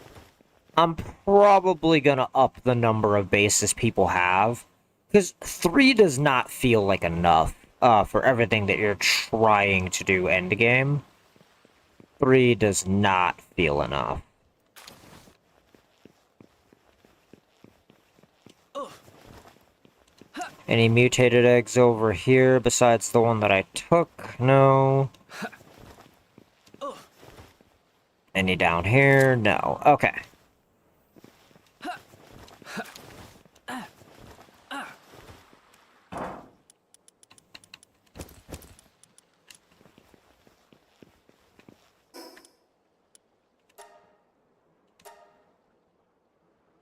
I'm probably gonna up the number of bases people have. Because 3 does not feel like enough. for everything that you're trying to do endgame. 3 does not feel enough. Any mutated eggs over here besides the one that I took? No. Any down here? No. Okay.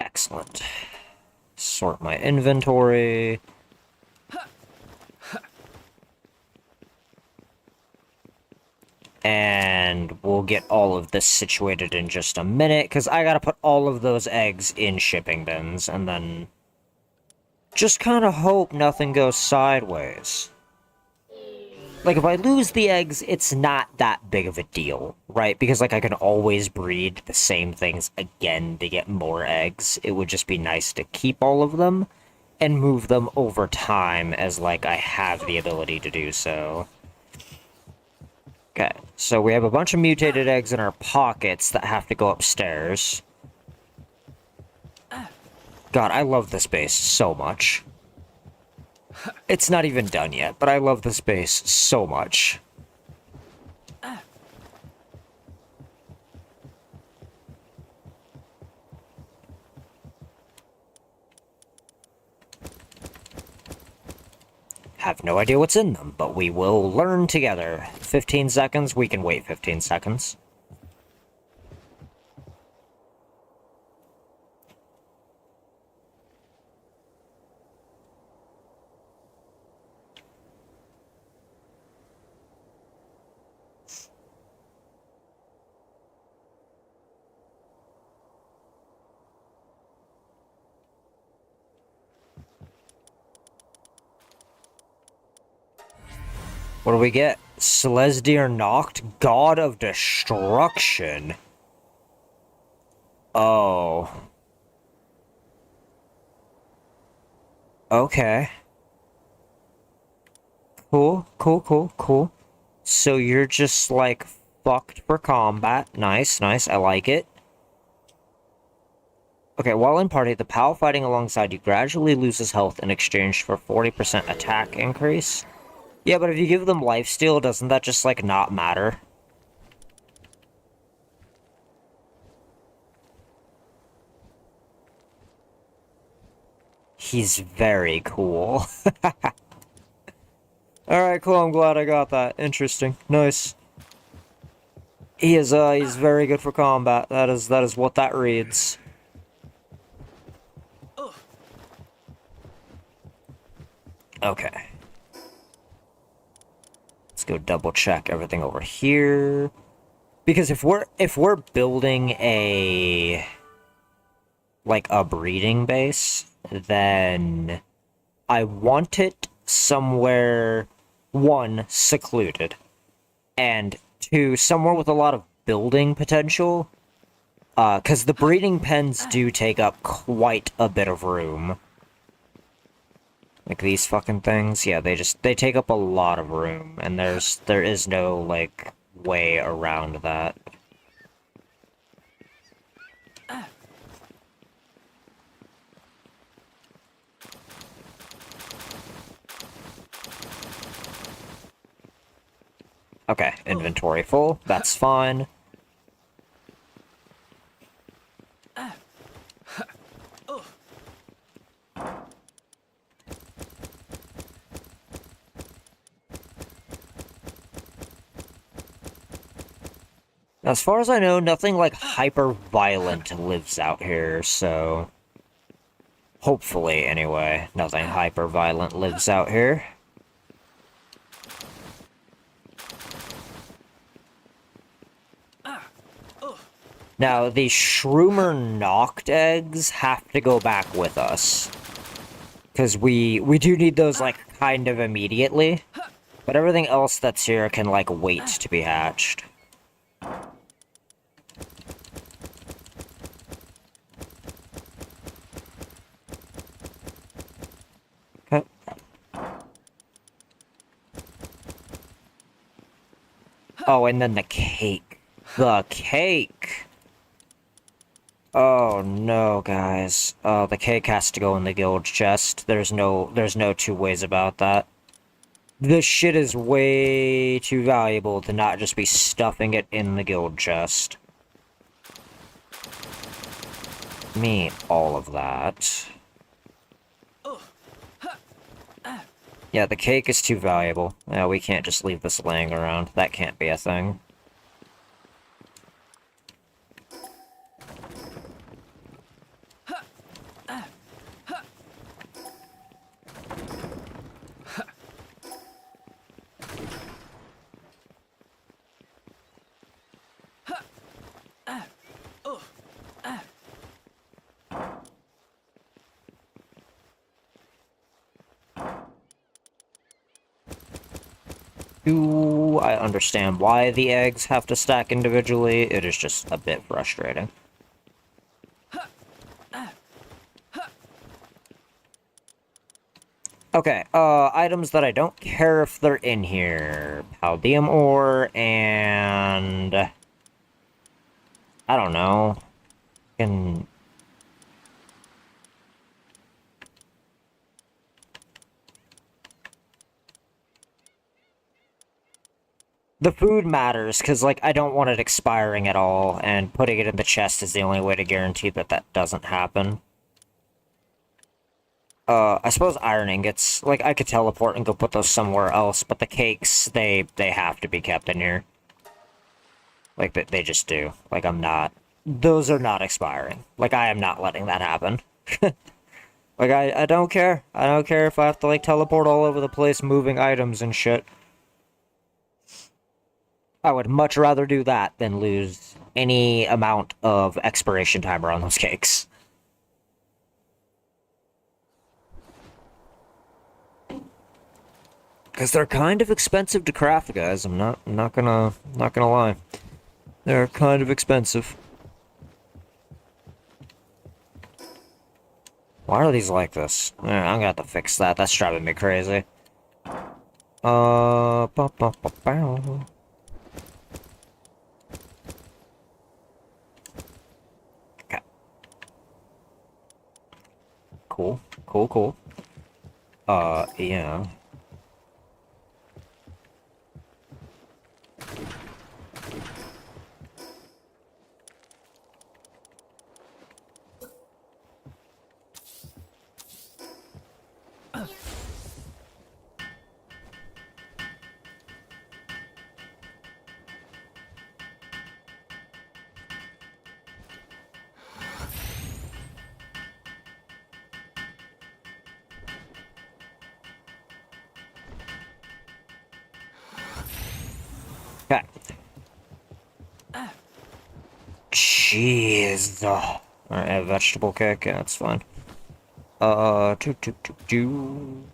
Excellent. Sort my inventory. And we'll get all of this situated in just a minute, because I gotta put all of those eggs in shipping bins, and then just kind of hope nothing goes sideways. Like, if I lose the eggs, it's not that big of a deal, right? Because, like, I can always breed the same things again to get more eggs. It would just be nice to keep all of them and move them over time as, like, I have the ability to do so. Okay, so we have a bunch of mutated eggs in our pockets that have to go upstairs. God, I love this base so much. It's not even done yet, but I love this base so much. Have no idea what's in them, but we will learn together. 15 seconds, we can wait 15 seconds. What do we get? Celestir Noct, God of Destruction. Oh. Okay. Cool, cool, cool, cool. So you're just, like, fucked for combat. Nice, nice, I like it. Okay, while in party, the pal fighting alongside you gradually loses health in exchange for 40% attack increase. Yeah, but if you give them lifesteal, doesn't that just, like, not matter? He's very cool. Alright, cool, I'm glad I got that. Interesting. Nice. He's very good for combat. That is what that reads. Okay. Let's go double check everything over here. Because if we're building like a breeding base, then I want it somewhere, 1, secluded, and 2, somewhere with a lot of building potential. Because the breeding pens do take up quite a bit of room. Like these fucking things, yeah, they take up a lot of room, and there is no, like, way around that. Okay, inventory full, that's fine. As far as I know, nothing, like, hyper-violent lives out here, so... Hopefully, anyway, nothing hyper-violent lives out here. Now, the Shroomer Noct eggs have to go back with us. Because we do need those, like, kind of immediately. But everything else that's here can, like, wait to be hatched. Okay. Oh, and then the cake. The cake! Oh no, guys. The cake has to go in the guild chest. There's no two ways about that. This shit is way too valuable to not just be stuffing it in the guild chest. Me, all of that. Yeah, the cake is too valuable. Yeah, we can't just leave this laying around. That can't be a thing. Do I understand why the eggs have to stack individually? It is just a bit frustrating. Okay, items that I don't care if they're in here. Paldium ore, and... I don't know. And... The food matters, because, like, I don't want it expiring at all, and putting it in the chest is the only way to guarantee that that doesn't happen. I suppose iron ingots, like, I could teleport and go put those somewhere else, but the cakes, they have to be kept in here. Like, they just do. Like, I'm not... Those are not expiring. Like, I am not letting that happen. Like, I don't care. I don't care if I have to, like, teleport all over the place moving items and shit. I would much rather do that than lose any amount of expiration timer on those cakes. Because they're kind of expensive to craft, guys. I'm not gonna lie. They're kind of expensive. Why are these like this? I'm gonna have to fix that. That's driving me crazy. Ba, ba, ba, bow. Okay. Cool. Cool, cool. Yeah. Okay. Jeez. Alright, a vegetable cake. Yeah, that's fine. Do.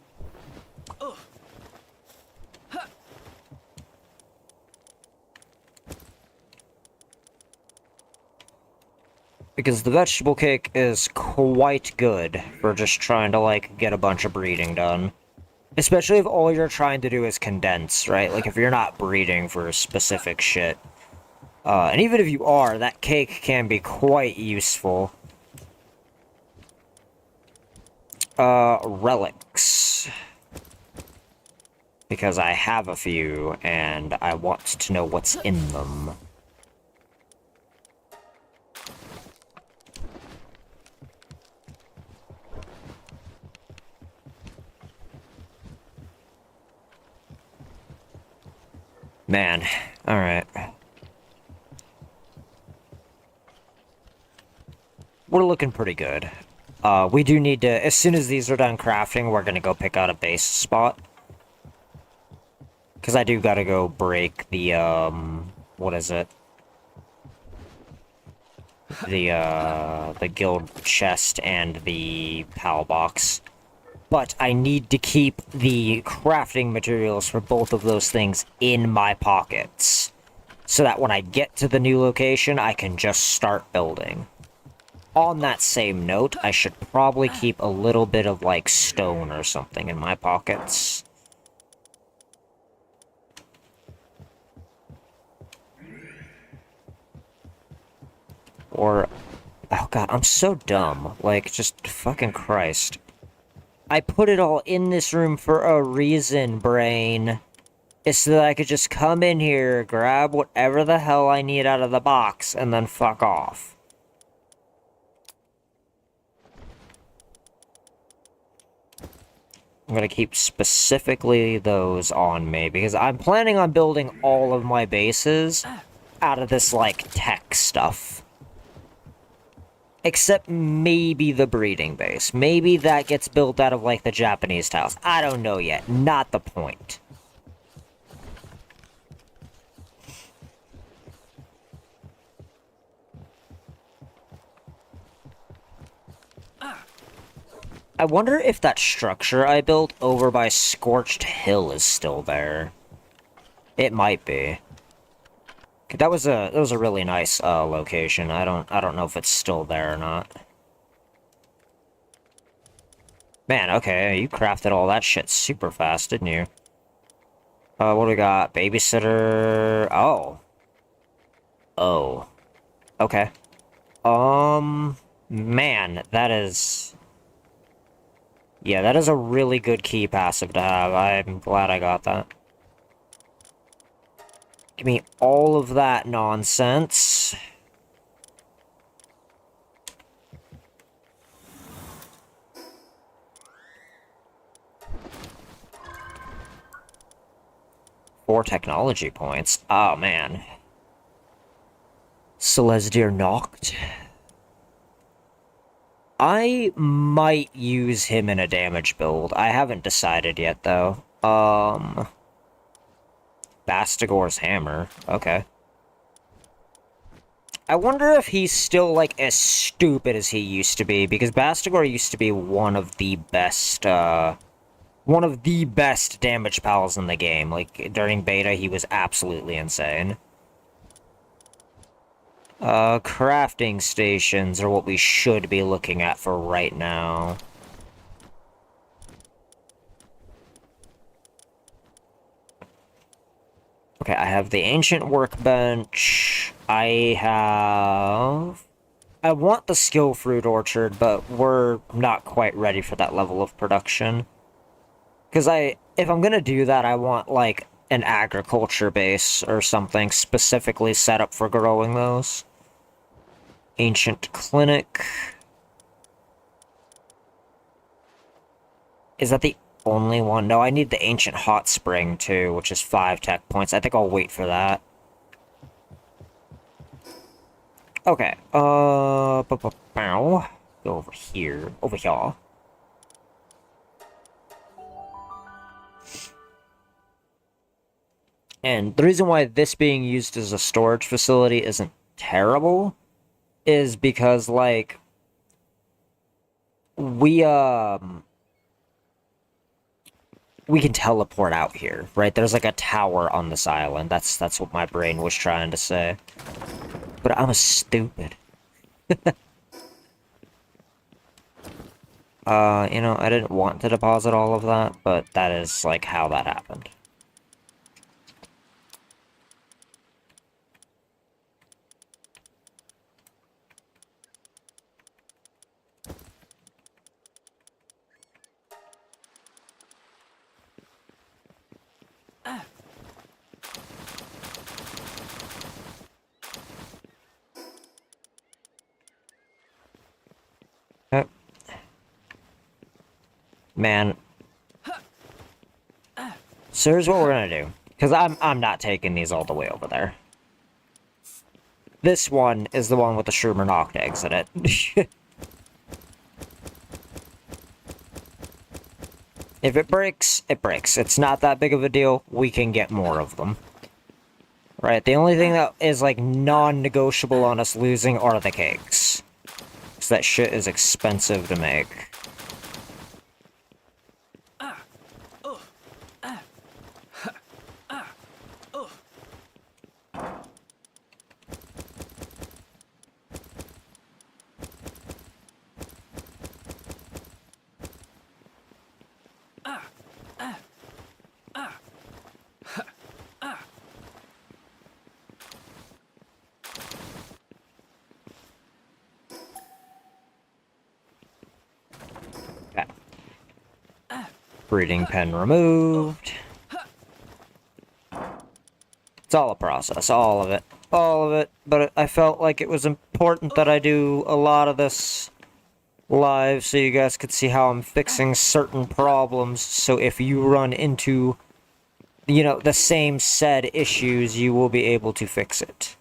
Because the vegetable cake is quite good for just trying to, like, get a bunch of breeding done. Especially if all you're trying to do is condense, right? Like, if you're not breeding for specific shit. And even if you are, that cake can be quite useful. Relics. Because I have a few, and I want to know what's in them. Man, alright. We're looking pretty good. We do need to, as soon as these are done crafting, we're gonna go pick out a base spot. Because I do gotta go break the, what is it? The guild chest and the PAL box. But I need to keep the crafting materials for both of those things in my pockets. So that when I get to the new location, I can just start building. On that same note, I should probably keep a little bit of, like, stone or something in my pockets. or... Oh god, I'm so dumb. Like, just fucking Christ. I put it all in this room for a reason, brain. It's so that I could just come in here, grab whatever the hell I need out of the box, and then fuck off. I'm gonna keep specifically those on me, because I'm planning on building all of my bases out of this, like, tech stuff. Except maybe the breeding base. Maybe that gets built out of, like, the Japanese tiles. I don't know yet. Not the point. I wonder if that structure I built over by Scorched Hill is still there. It might be. That was a really nice location. I don't know if it's still there or not. Man, okay, you crafted all that shit super fast, didn't you? What do we got? Babysitter. Oh. Oh. Okay. Man, that is... Yeah, that is a really good key passive to have. I'm glad I got that. Give me all of that nonsense. Four technology points. Oh, man. Celestia knocked. I might use him in a damage build. I haven't decided yet, though. Bastigor's hammer. Okay. I wonder if he's still, like, as stupid as he used to be, because Bastigor used to be one of the best damage pals in the game. Like, during beta, he was absolutely insane. Crafting stations are what we should be looking at for right now. Okay, I have the ancient workbench. I want the skill fruit orchard, but we're not quite ready for that level of production. Because if I'm gonna do that, I want, like, an agriculture base or something specifically set up for growing those. Ancient clinic. Is that the only one? No, I need the ancient hot spring too, which is 5 tech points. I think I'll wait for that. Okay, go over here, over here. And the reason why this being used as a storage facility isn't terrible is because, like, we can teleport out here, right? There's, like, a tower on this island. That's what my brain was trying to say. But I'm stupid. You know, I didn't want to deposit all of that, but that is, like, how that happened. Yep. Man. So here's what we're gonna do. Because I'm not taking these all the way over there. This one is the one with the Shroomer knocked eggs in it. If it breaks, it breaks. It's not that big of a deal. We can get more of them. Right, the only thing that is, like, non-negotiable on us losing are the cakes. Because that shit is expensive to make. Breeding pen removed. It's all a process, all of it. All of it, but I felt like it was important that I do a lot of this live so you guys could see how I'm fixing certain problems, so if you run into, you know, the same said issues, you will be able to fix it.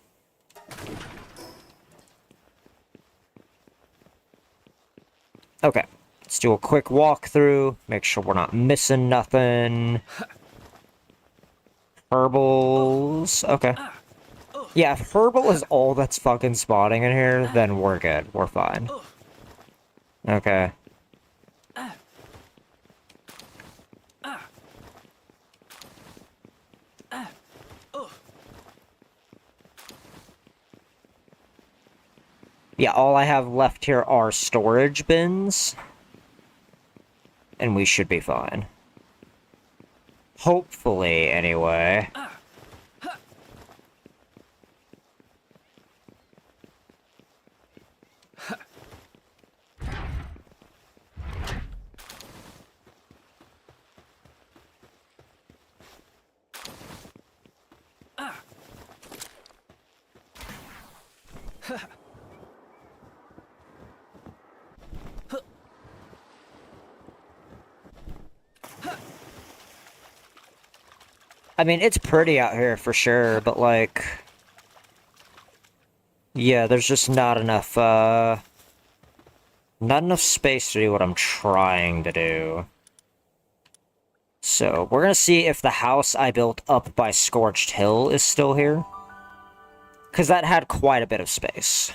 Okay, let's do a quick walkthrough, make sure we're not missing nothing. Herbals, okay. Yeah, if herbal is all that's fucking spawning in here, then we're good, we're fine. Okay. Yeah, all I have left here are storage bins. And we should be fine. Hopefully, anyway. I mean, it's pretty out here for sure, but like... yeah, there's just not enough, not enough space to do what I'm trying to do. So, we're gonna see if the house I built up by Scorched Hill is still here. Because that had quite a bit of space.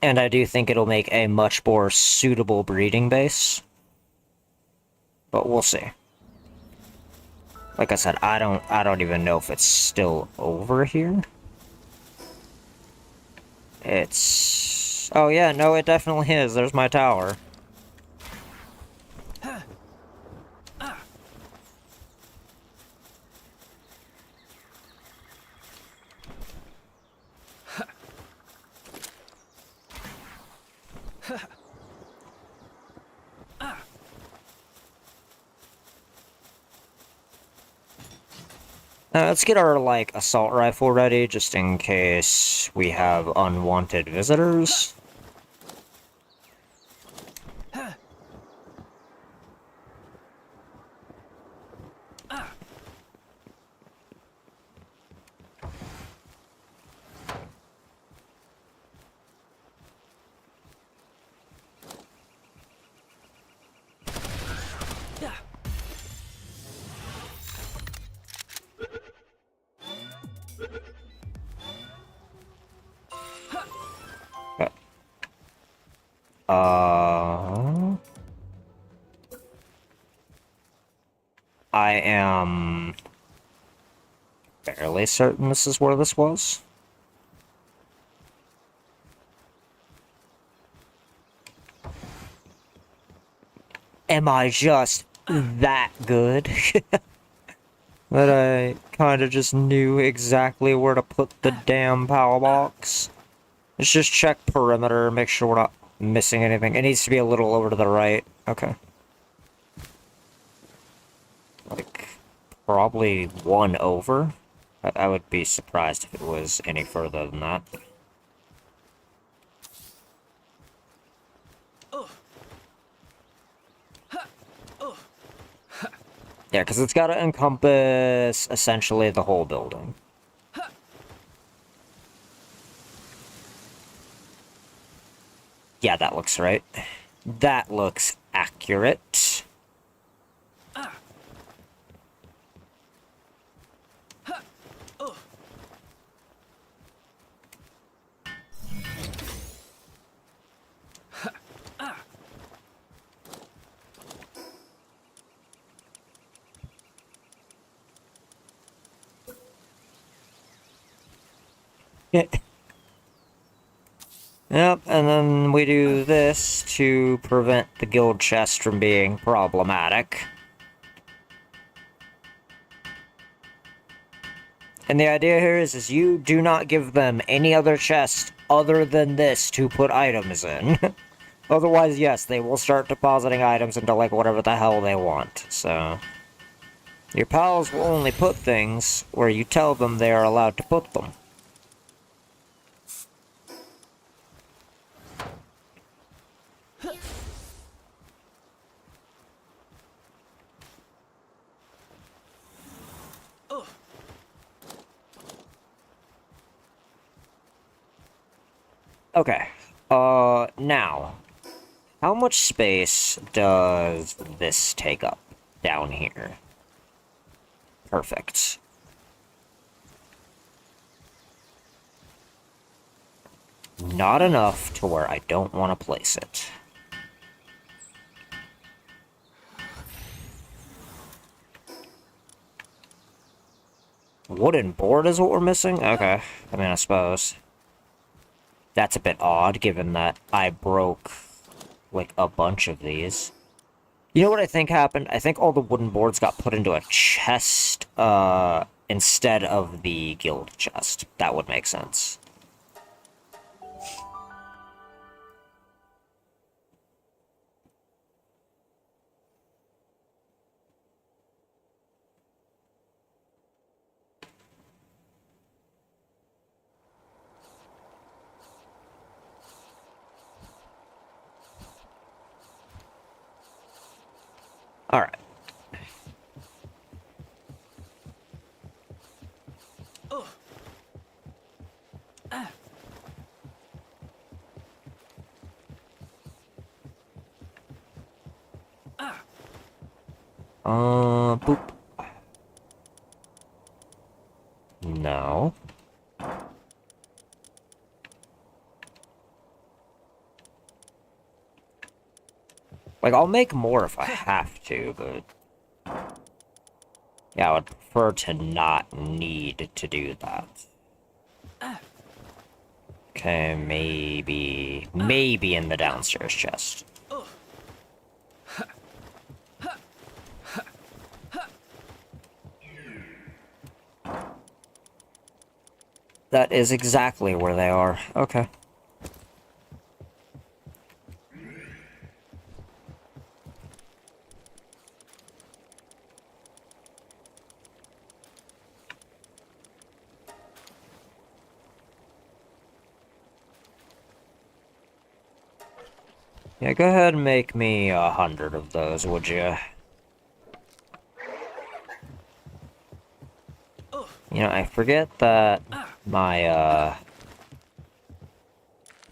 And I do think it'll make a much more suitable breeding base. But we'll see. Like I said, I don't even know if it's still over here. It's... oh yeah, no, it definitely is. There's my tower. Let's get our, like, assault rifle ready, just in case we have unwanted visitors. I am fairly certain this is where this was. Am I just that good? That I kind of just knew exactly where to put the damn power box. Let's just check perimeter, make sure we're not missing anything. It needs to be a little over to the right. Okay. Like, probably one over. I would be surprised if it was any further than that. Yeah, because it's got to encompass essentially the whole building. Yeah, that looks right. That looks accurate. Yep, and then we do this to prevent the guild chest from being problematic. And the idea here is you do not give them any other chest other than this to put items in. Otherwise, yes, they will start depositing items into, like, whatever the hell they want, so... Your pals will only put things where you tell them they are allowed to put them. Okay, now, how much space does this take up down here? Perfect. Not enough to where I don't want to place it. Wooden board is what we're missing? Okay, I mean, I suppose. That's a bit odd, given that I broke, like, a bunch of these. You know what I think happened? I think all the wooden boards got put into a chest, instead of the guild chest. That would make sense. Alright. Boop. No. Like, I'll make more if I have to, but... Yeah, I would prefer to not need to do that. Okay, maybe in the downstairs chest. That is exactly where they are. Okay. Yeah, go ahead and make me 100 of those, would you? You know, I forget that my,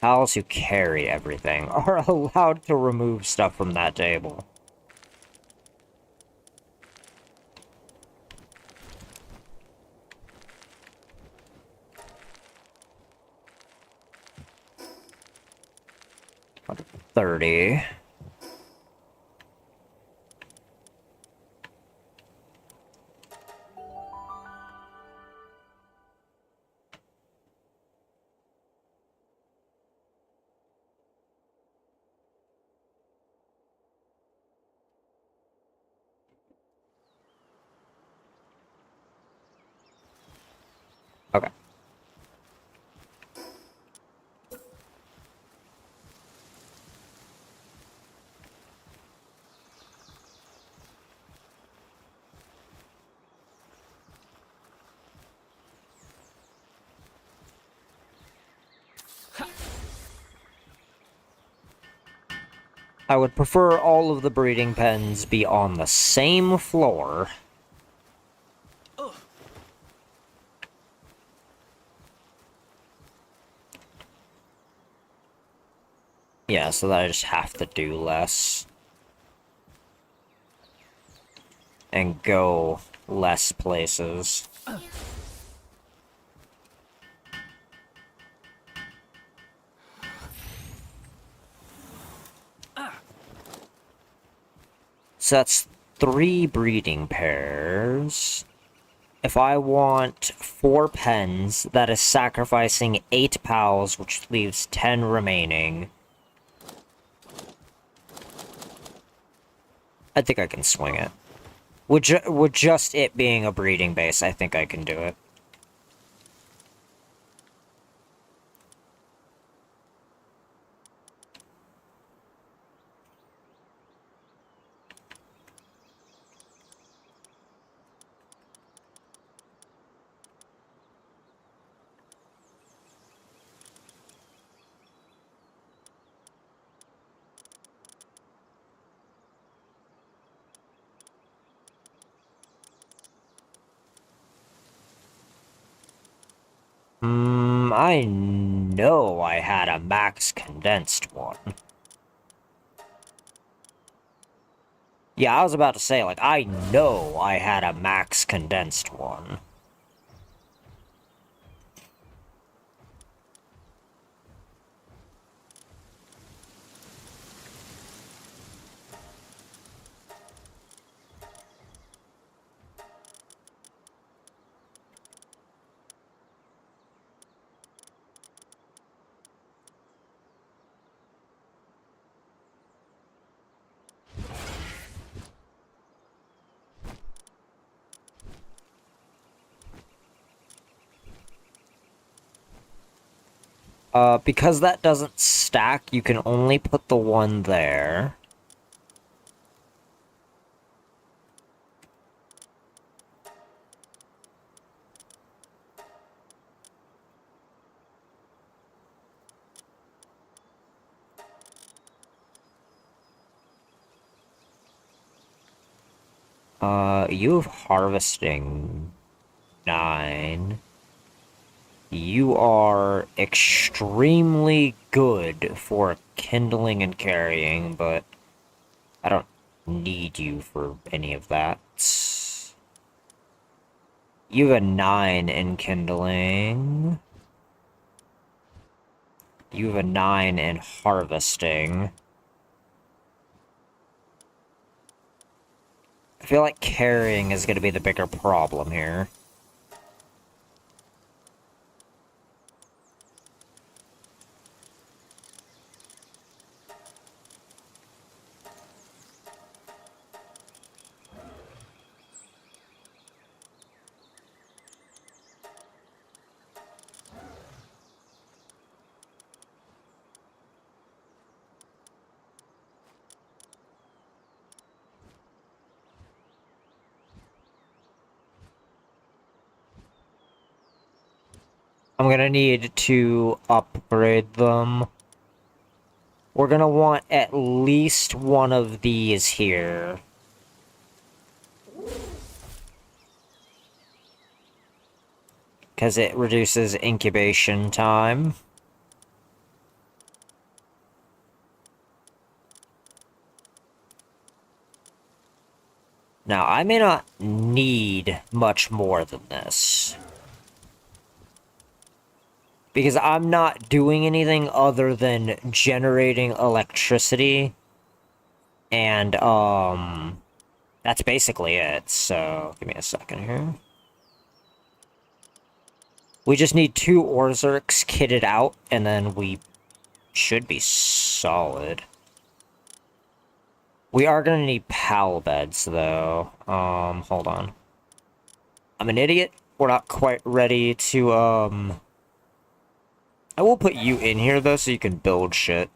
pals who carry everything are allowed to remove stuff from that table. $30. Okay. I would prefer all of the breeding pens be on the same floor. Yeah, so that I just have to do less. And go less places. So that's 3 breeding pairs. If I want 4 pens, that is sacrificing 8 pals, which leaves 10 remaining. I think I can swing it. With just it being a breeding base, I think I can do it. I know I had a max condensed one. Yeah, I was about to say, like, I know I had a max condensed one. Because that doesn't stack, you can only put the one there. You have harvesting 9. You are extremely good for kindling and carrying, but I don't need you for any of that. You have a 9 in kindling. You have a 9 in harvesting. I feel like carrying is going to be the bigger problem here. I'm gonna need to upgrade them. We're gonna want at least one of these here. Because it reduces incubation time. Now, I may not need much more than this. Because I'm not doing anything other than generating electricity. And, that's basically it. So, give me a second here. We just need 2 Orzerks kitted out, and then we should be solid. We are gonna need pal beds, though. Hold on. I'm an idiot. We're not quite ready to, I will put you in here, though, so you can build shit.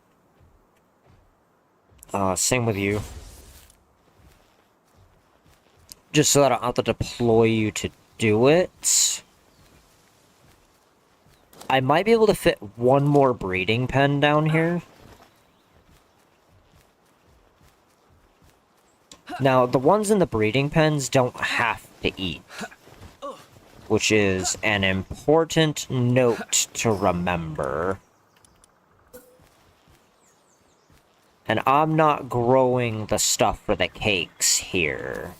Same with you. Just so that I don't have to deploy you to do it. I might be able to fit one more breeding pen down here. Now, the ones in the breeding pens don't have to eat, which is an important note to remember. And I'm not growing the stuff for the cakes here.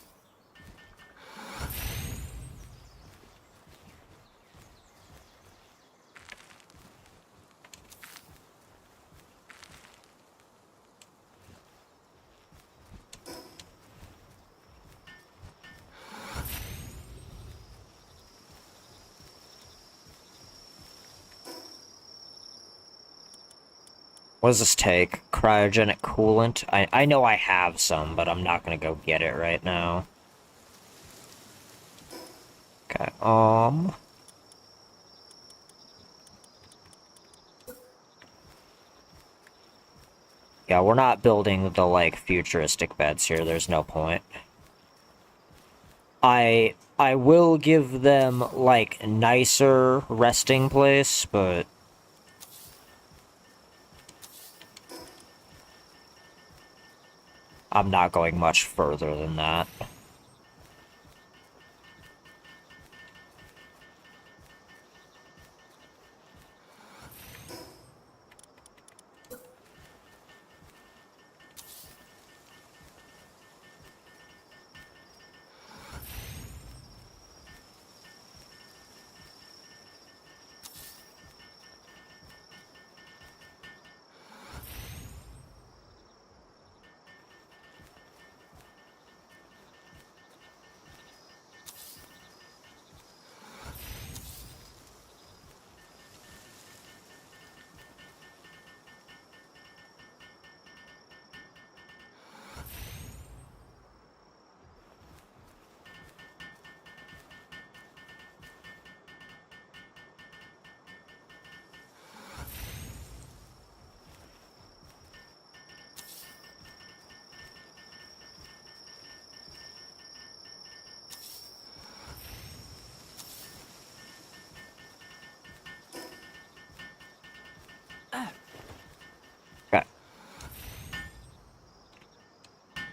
What does this take? Cryogenic coolant? I know I have some, but I'm not gonna go get it right now. Okay, yeah, we're not building the, like, futuristic beds here. There's no point. I will give them, like, nicer resting place, but I'm not going much further than that.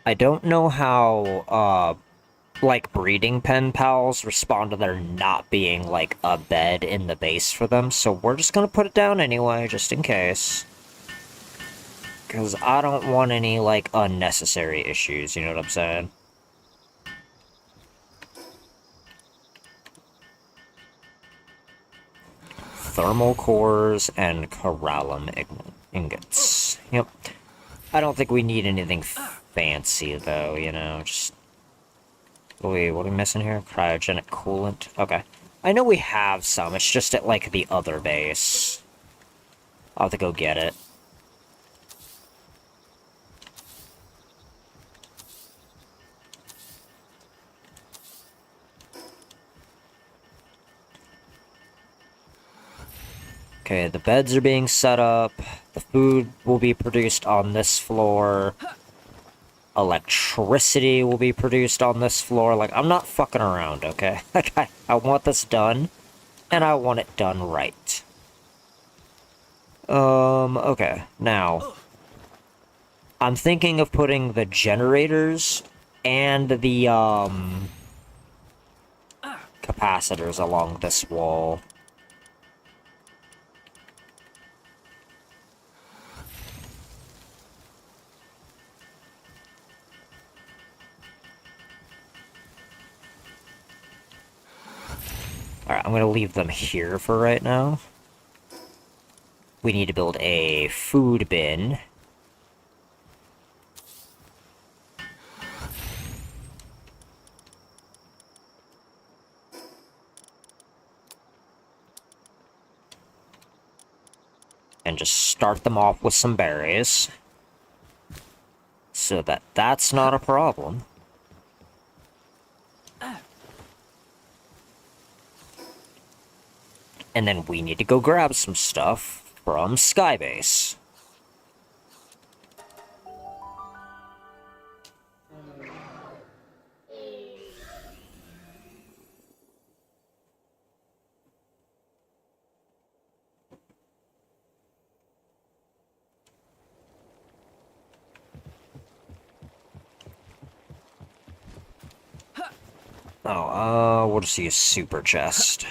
I don't know how, like, breeding pen pals respond to there not being, like, a bed in the base for them, so we're just gonna put it down anyway, just in case. Because I don't want any, like, unnecessary issues, you know what I'm saying? Thermal cores and corallium ingots. Yep. I don't think we need anything fancy, though, you know, just... Wait, what are we missing here? Cryogenic coolant? Okay. I know we have some, it's just at, like, the other base. I'll have to go get it. Okay, the beds are being set up. The food will be produced on this floor. Electricity will be produced on this floor. Like, I'm not fucking around, okay? Like, I want this done, and I want it done right. Okay. Now, I'm thinking of putting the generators and the, capacitors along this wall. Alright, I'm gonna leave them here for right now. We need to build a food bin. And just start them off with some berries. So that that's not a problem. And then we need to go grab some stuff from Skybase. Oh, we'll just use super chest.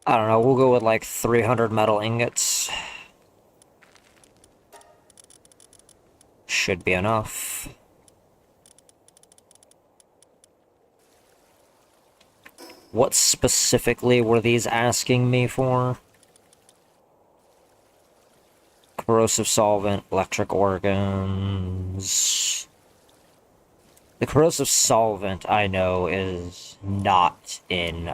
I don't know, we'll go with like 300 metal ingots. Should be enough. What specifically were these asking me for? Corrosive solvent, electric organs... The corrosive solvent, I know, is not in,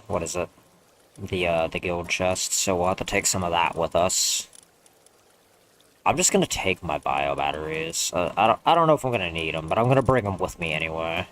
what is it? The guild chest, so we'll have to take some of that with us. I'm just gonna take my bio batteries. I don't know if I'm gonna need them, but I'm gonna bring them with me anyway.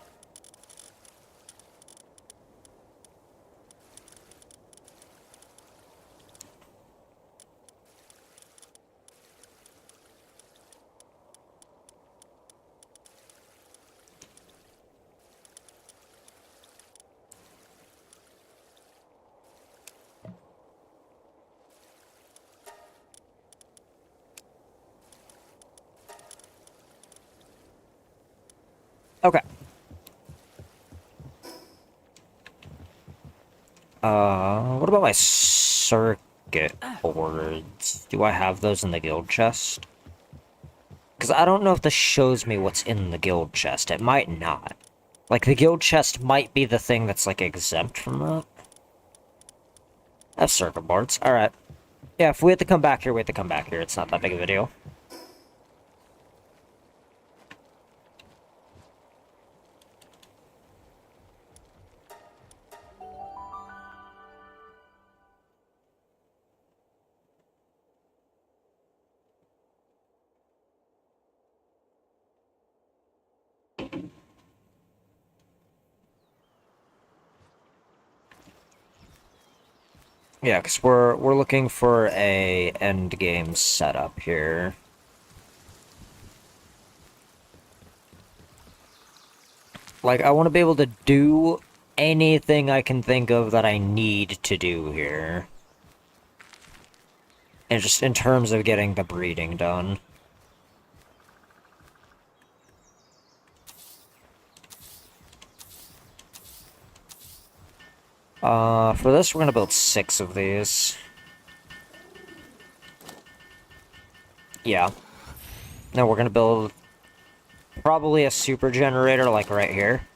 Okay. What about my circuit boards? Do I have those in the guild chest? Because I don't know if this shows me what's in the guild chest. It might not. Like, the guild chest might be the thing that's, like, exempt from that. I have circuit boards. Alright. Yeah, if we have to come back here, we have to come back here. It's not that big of a deal. Yeah, because we're looking for a end game setup here. Like, I want to be able to do anything I can think of that I need to do here. And just in terms of getting the breeding done. For this, we're gonna build 6 of these. Yeah. Now we're gonna build probably a super generator, like right here.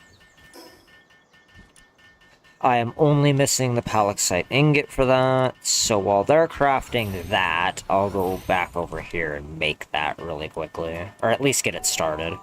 I am only missing the palaxite ingot for that, so while they're crafting that, I'll go back over here and make that really quickly. Or at least get it started.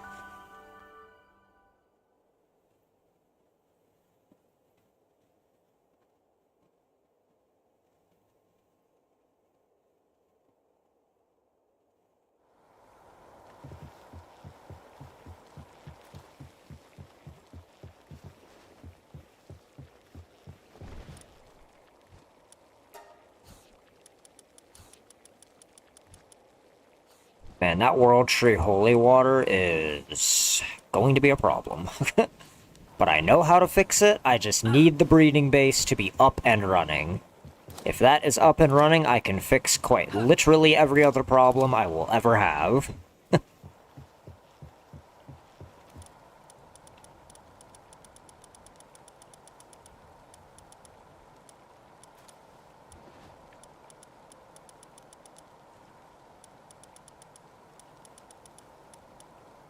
Man, that World Tree Holy Water is going to be a problem. But I know how to fix it, I just need the breeding base to be up and running. If that is up and running, I can fix quite literally every other problem I will ever have.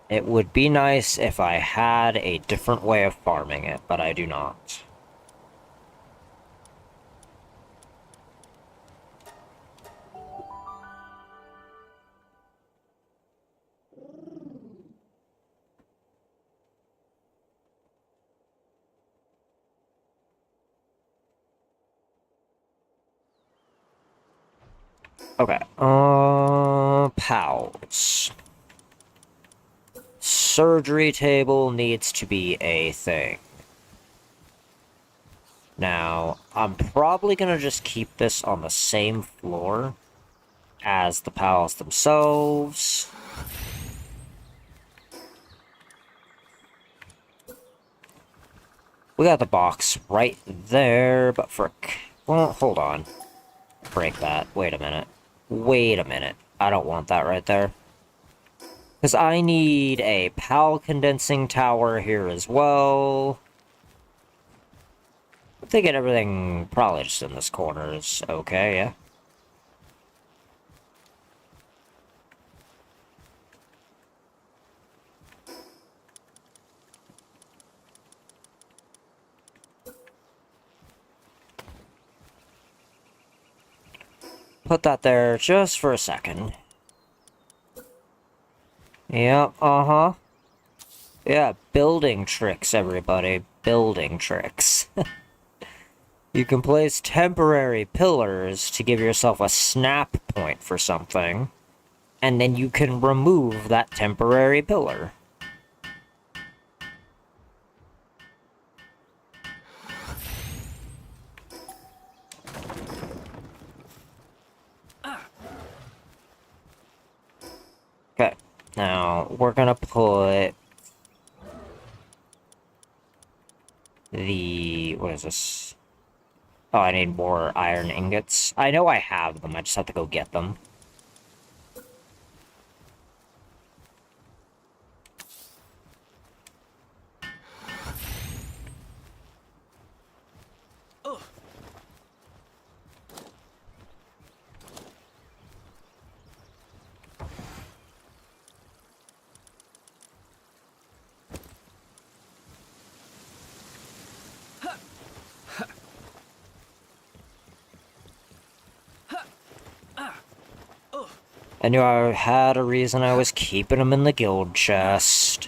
It would be nice if I had a different way of farming it, but I do not. Okay, pals. Surgery table needs to be a thing. Now, I'm probably gonna just keep this on the same floor as the pals themselves. We got the box right there, but for... Well, hold on. Break that. Wait a minute. Wait a minute. I don't want that right there. Because I need a PAL condensing tower here as well. I'm thinking everything probably just in this corner is okay, yeah? Put that there just for a second. Yep, uh-huh. Yeah, building tricks, everybody. Building tricks. You can place temporary pillars to give yourself a snap point for something, and then you can remove that temporary pillar. Okay, now we're gonna put the... what is this? Oh, I need more iron ingots. I know I have them, I just have to go get them. I knew I had a reason I was keeping them in the guild chest.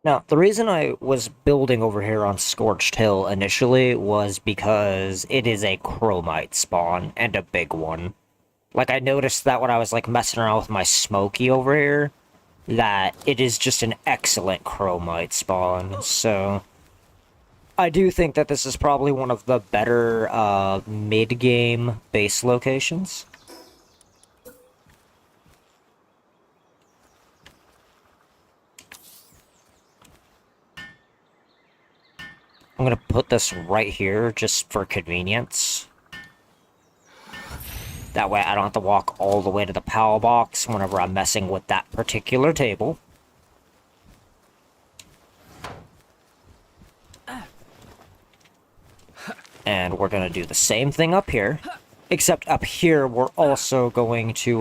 Now, the reason I was building over here on Scorched Hill initially was because it is a chromite spawn, and a big one. Like, I noticed that when I was, like, messing around with my Smoky over here, that it is just an excellent chromite spawn, so... I do think that this is probably one of the better, mid-game base locations. I'm gonna put this right here, just for convenience. That way I don't have to walk all the way to the PAL box whenever I'm messing with that particular table. And we're gonna do the same thing up here. Except up here, we're also going to,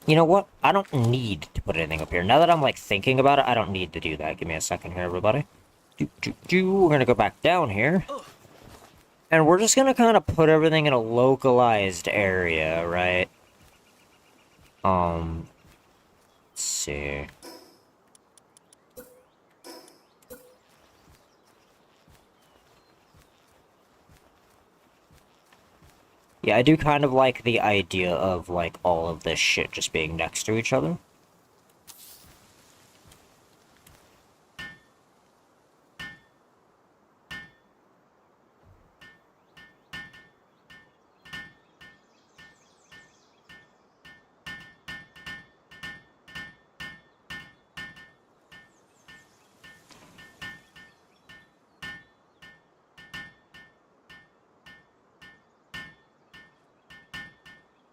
You know what? I don't need to put anything up here. Now that I'm, like, thinking about it, I don't need to do that. Give me a second here, everybody. We're gonna go back down here. And we're just gonna kind of put everything in a localized area, right? Let's see. Yeah, I do kind of like the idea of, like, all of this shit just being next to each other.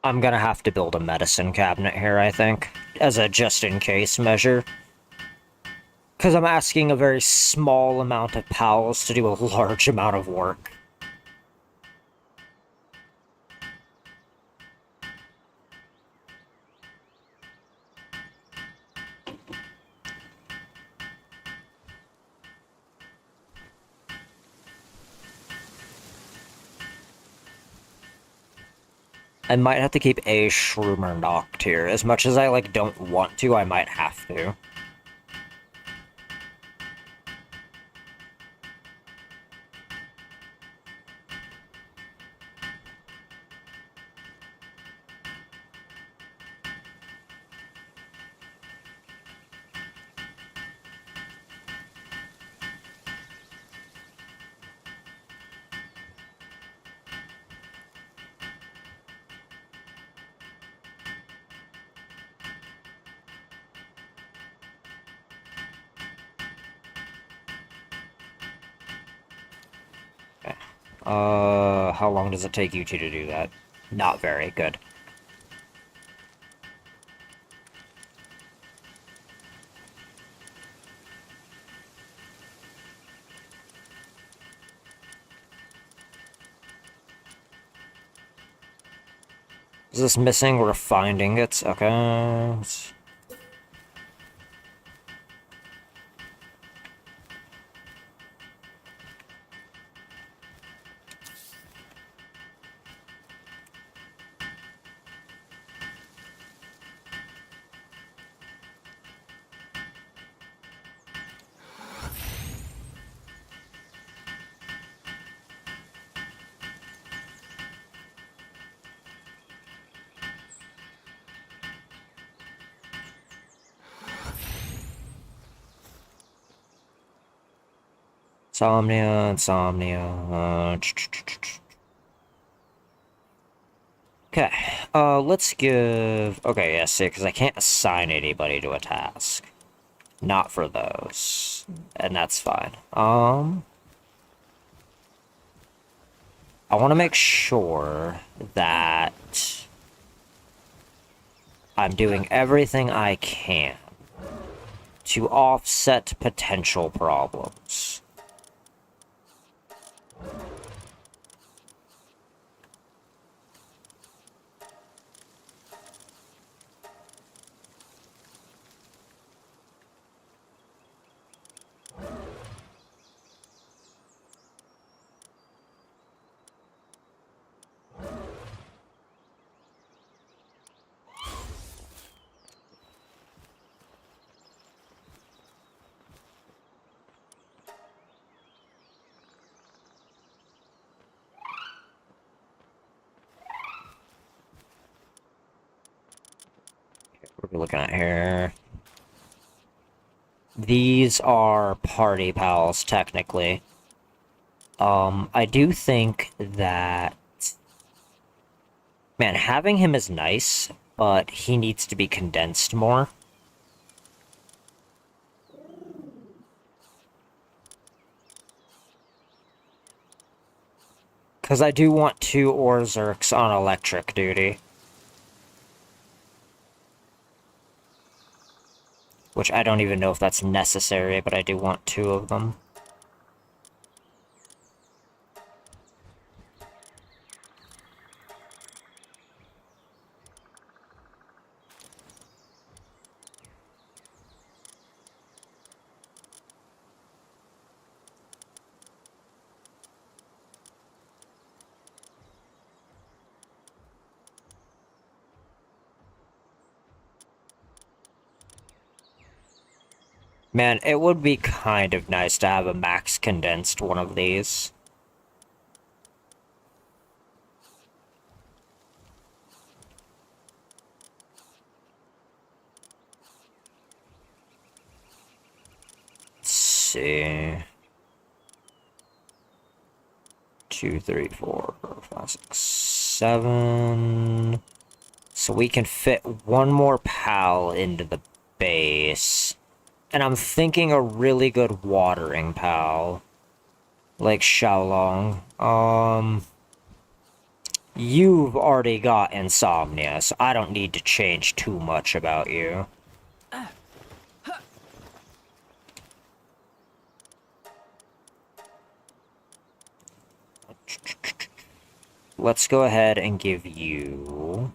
I'm gonna have to build a medicine cabinet here, I think, as a just-in-case measure. Because I'm asking a very small amount of pals to do a large amount of work. I might have to keep a Shroomer knocked here. As much as I, like, don't want to, I might have to. How long does it take you two to do that? Not very good. Is this missing refined ingots? Okay. Insomnia. Okay, let's give... Okay, yeah, see, because I can't assign anybody to a task. Not for those. And that's fine. I want to make sure that I'm doing everything I can to offset potential problems. What are we looking at here? These are party pals, technically. I do think that... Man, having him is nice, but he needs to be condensed more. Because I do want 2 Orzerks on electric duty. Which I don't even know if that's necessary, but I do want 2 of them. Man, it would be kind of nice to have a max condensed one of these. Let's see. 2, 3, 4, 5, 6, 7. So we can fit 1 more pal into the base. And I'm thinking a really good watering pal. Like Xiaolong. You've already got insomnia, so I don't need to change too much about you. Let's go ahead and give you...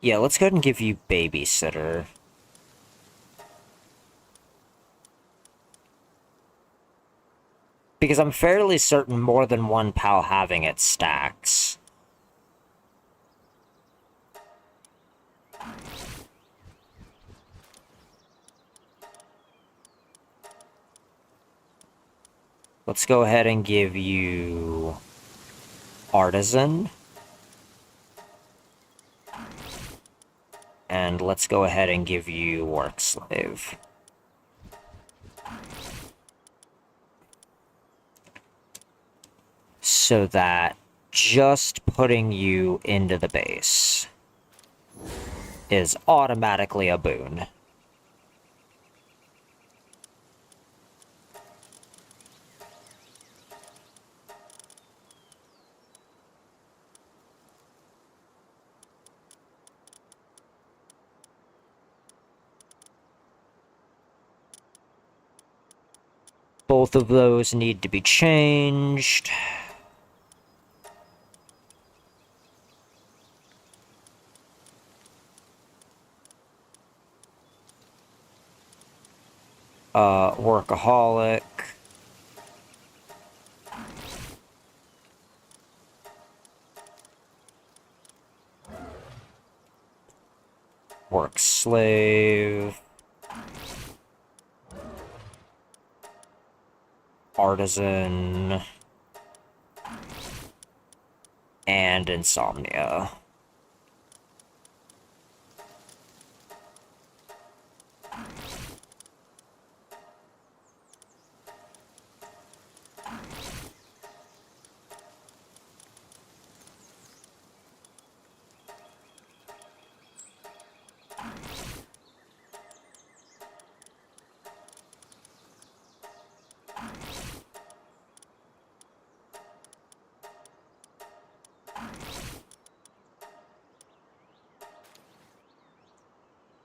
Yeah, let's go ahead and give you babysitter. Because I'm fairly certain more than 1 pal having it stacks. Let's go ahead and give you... Artisan. And let's go ahead and give you Work Slave. So that just putting you into the base is automatically a boon. Both of those need to be changed. Workaholic. Work slave. Artisan. And insomnia.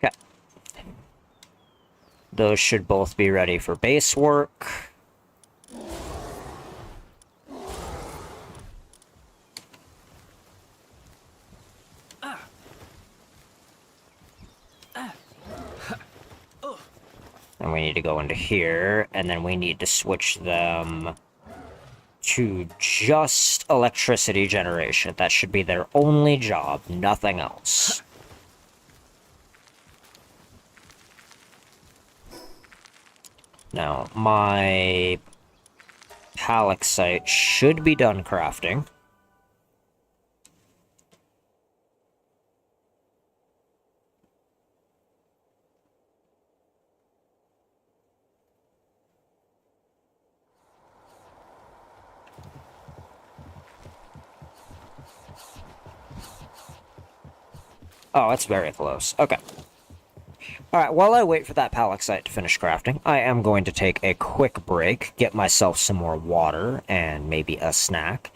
Okay. Those should both be ready for base work. And we need to go into here, and then we need to switch them to just electricity generation. That should be their only job, nothing else. Now, my Palexite should be done crafting. Oh, it's very close. Okay. Alright, while I wait for that palaxite to finish crafting, I am going to take a quick break, get myself some more water, and maybe a snack.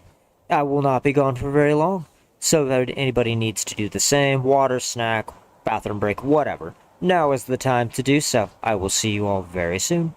I will not be gone for very long, so if anybody needs to do the same, water, snack, bathroom break, whatever, now is the time to do so. I will see you all very soon.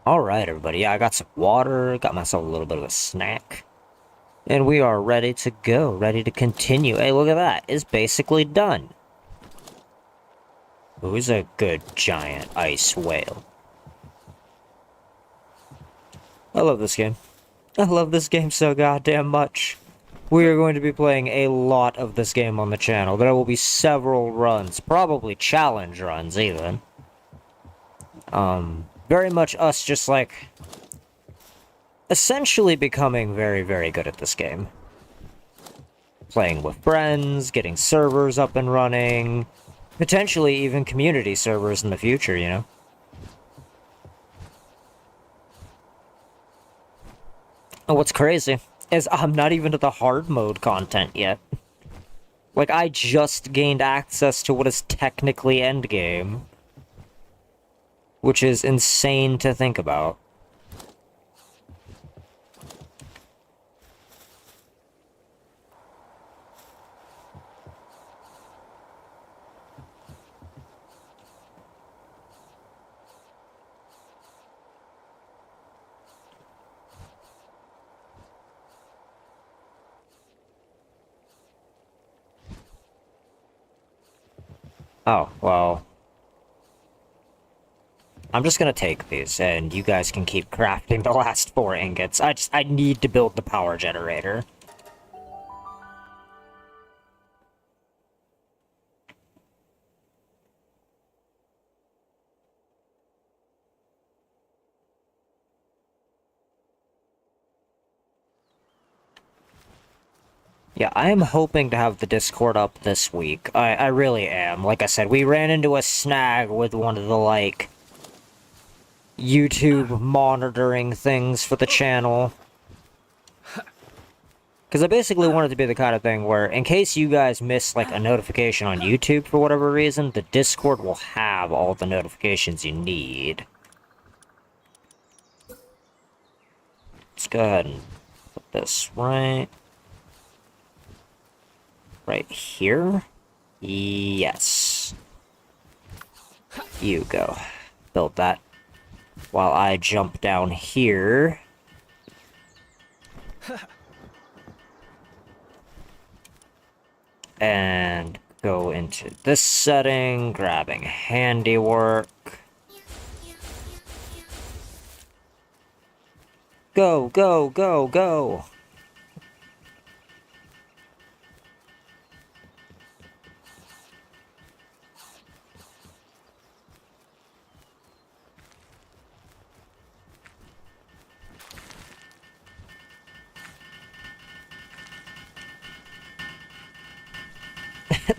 Alright, everybody, yeah, I got some water, got myself a little bit of a snack, and we are ready to go, ready to continue. Hey, look at that, it's basically done. Who's a good giant ice whale? I love this game. I love this game so goddamn much. We are going to be playing a lot of this game on the channel. There will be several runs, probably challenge runs even. Very much us just like essentially becoming very, very good at this game. Playing with friends, getting servers up and running, potentially even community servers in the future, you know? And what's crazy is I'm not even to the hard mode content yet. Like, I just gained access to what is technically endgame. Which is insane to think about. Oh, well. I'm just gonna take these, and you guys can keep crafting the last 4 ingots. I need to build the power generator. Yeah, I am hoping to have the Discord up this week. I really am. Like I said, we ran into a snag with one of the, like, YouTube monitoring things for the channel. Because I basically wanted to be the kind of thing where, in case you guys miss, like, a notification on YouTube for whatever reason, the Discord will have all the notifications you need. Let's go ahead and put this right here. Yes. You go. Build that. while I jump down here. And go into this setting, grabbing handiwork. Go, go, go, go!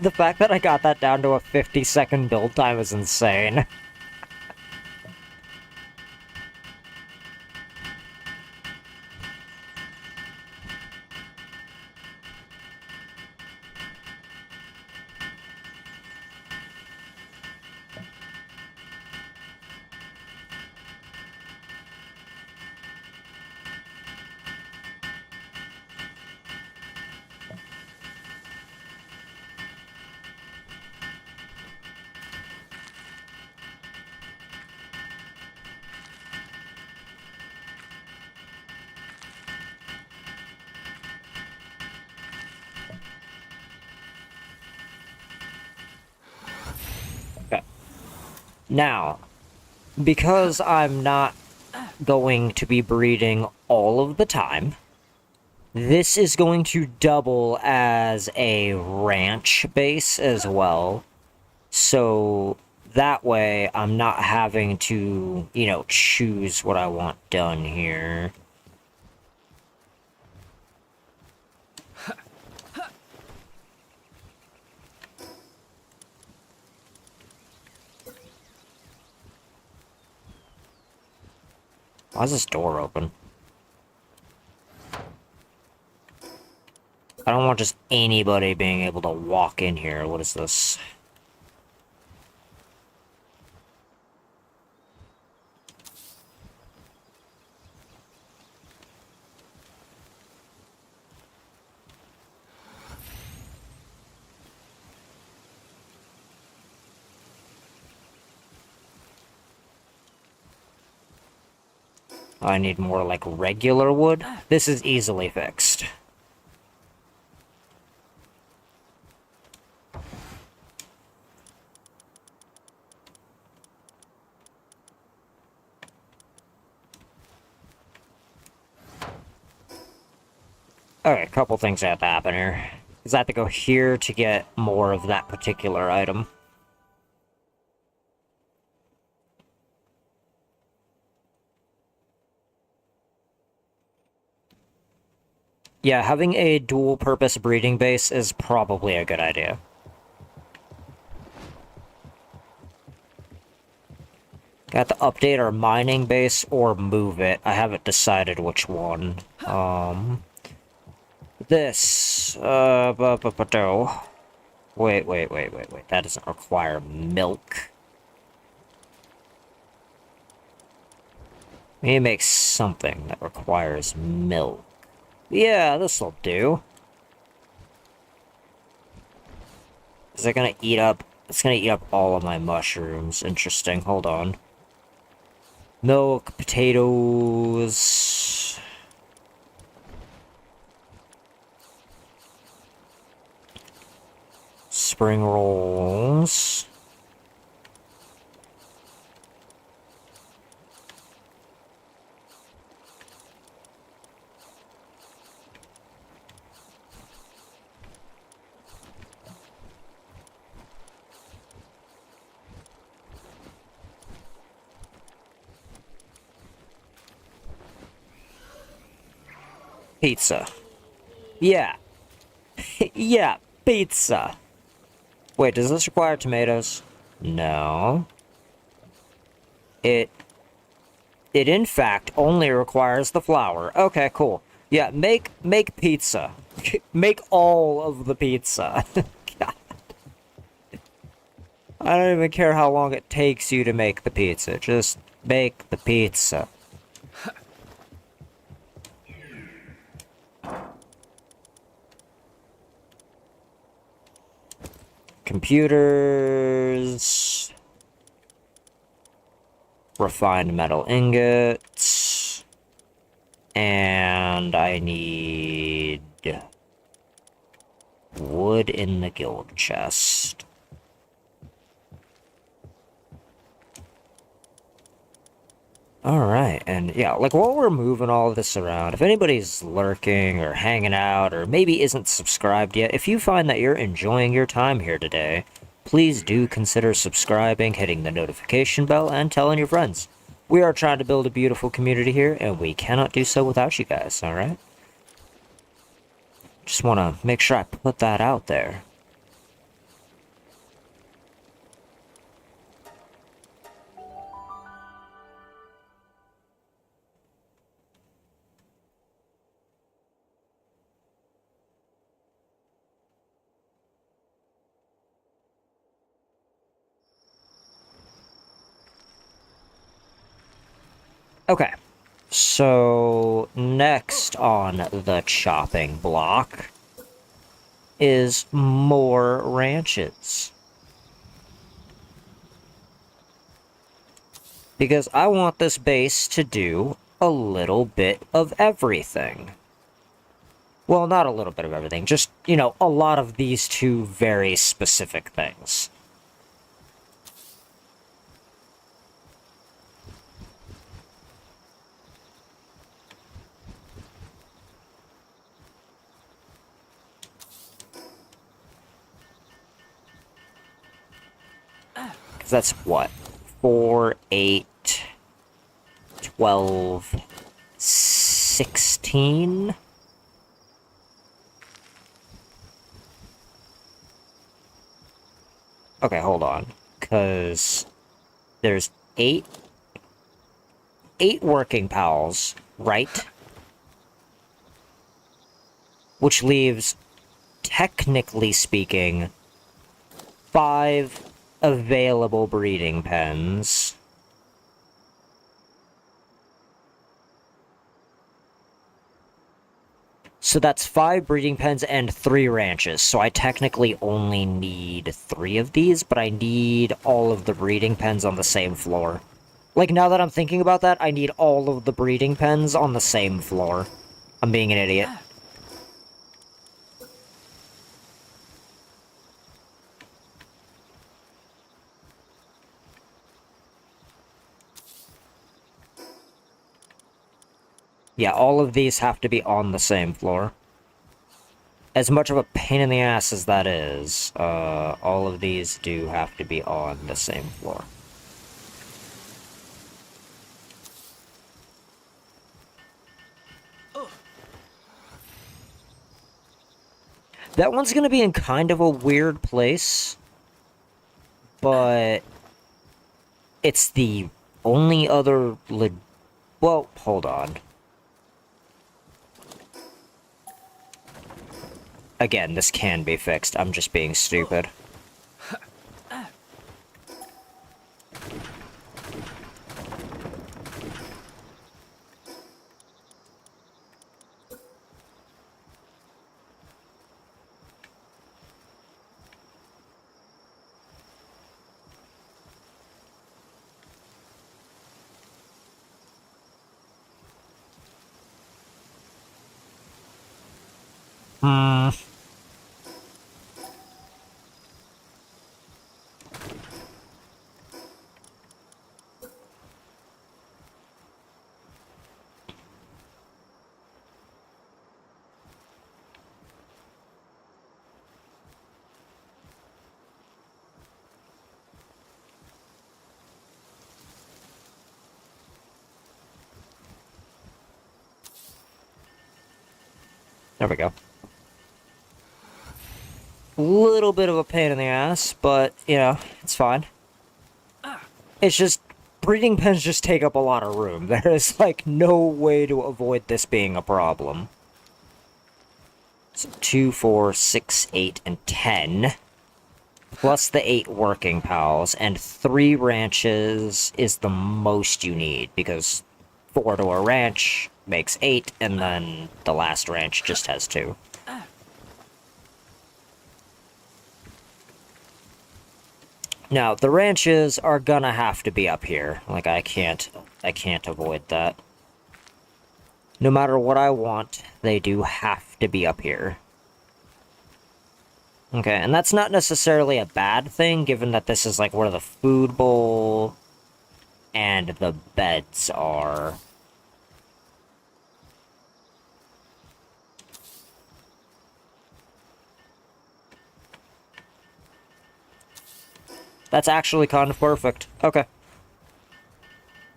The fact that I got that down to a 50-second build time is insane. Okay. Now, because I'm not going to be breeding all of the time, this is going to double as a ranch base as well. So that way I'm not having to, you know, choose what I want done here. Why is this door open? I don't want just anybody being able to walk in here. What is this? I need more, like, regular wood. This is easily fixed. Okay, a couple things have to happen here. Because I have to go here to get more of that particular item. Yeah, having a dual-purpose breeding base is probably a good idea. Got to update our mining base or move it. I haven't decided which one. This, wait. That doesn't require milk. We need to make something that requires milk. Yeah, this'll do. Is it gonna eat up? It's gonna eat up all of my mushrooms. Interesting, hold on. Milk, potatoes... Spring rolls... Pizza. Yeah. Yeah, pizza. Wait, does this require tomatoes? No. It in fact only requires the flour. Okay, cool. Yeah, make pizza. Make all of the pizza. God. I don't even care how long it takes you to make the pizza. Just make the pizza. Computers... refined metal ingots. And I need wood in the guild chest. Alright, and yeah, like while we're moving all of this around, if anybody's lurking or hanging out or maybe isn't subscribed yet, if you find that you're enjoying your time here today, please do consider subscribing, hitting the notification bell, and telling your friends. We are trying to build a beautiful community here, and we cannot do so without you guys, alright? Just want to make sure I put that out there. Okay, so next on the chopping block is more ranches. Because I want this base to do a little bit of everything. Well, not a little bit of everything, just, you know, a lot of these two very specific things. Because that's what? 4, 8, 12, 16? Okay, hold on. Because there's 8 working pals, right? Which leaves, technically speaking, 5 available breeding pens. So that's 5 breeding pens and 3 ranches, so I technically only need 3 of these, but I need all of the breeding pens on the same floor. Like, now that I'm thinking about that, I need all of the breeding pens on the same floor. I'm being an idiot. Yeah, all of these have to be on the same floor. As much of a pain in the ass as that is, all of these do have to be on the same floor. That one's gonna be in kind of a weird place, but it's the only other well, hold on. Again, this can be fixed. I'm just being stupid. Hmm. There we go. Little bit of a pain in the ass, but, you know, it's fine. It's just, breeding pens just take up a lot of room. There is, like, no way to avoid this being a problem. So 2, 4, 6, 8, and 10. Plus the 8 working pals, and 3 ranches is the most you need, because 4 to a ranch makes 8, and then the last ranch just has 2. Now, the ranches are gonna have to be up here. Like, I can't avoid that. No matter what I want, they do have to be up here. Okay, and that's not necessarily a bad thing, given that this is, like, where the food bowl and the beds are. That's actually kind of perfect. Okay.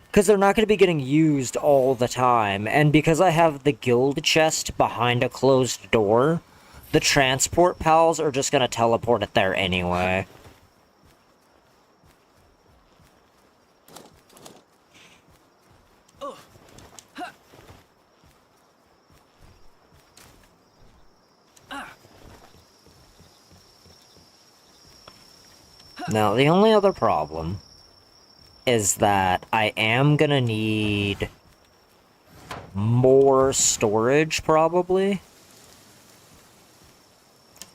Because they're not going to be getting used all the time, and because I have the guild chest behind a closed door, the transport pals are just going to teleport it there anyway. Now, the only other problem is that I am gonna need more storage, probably.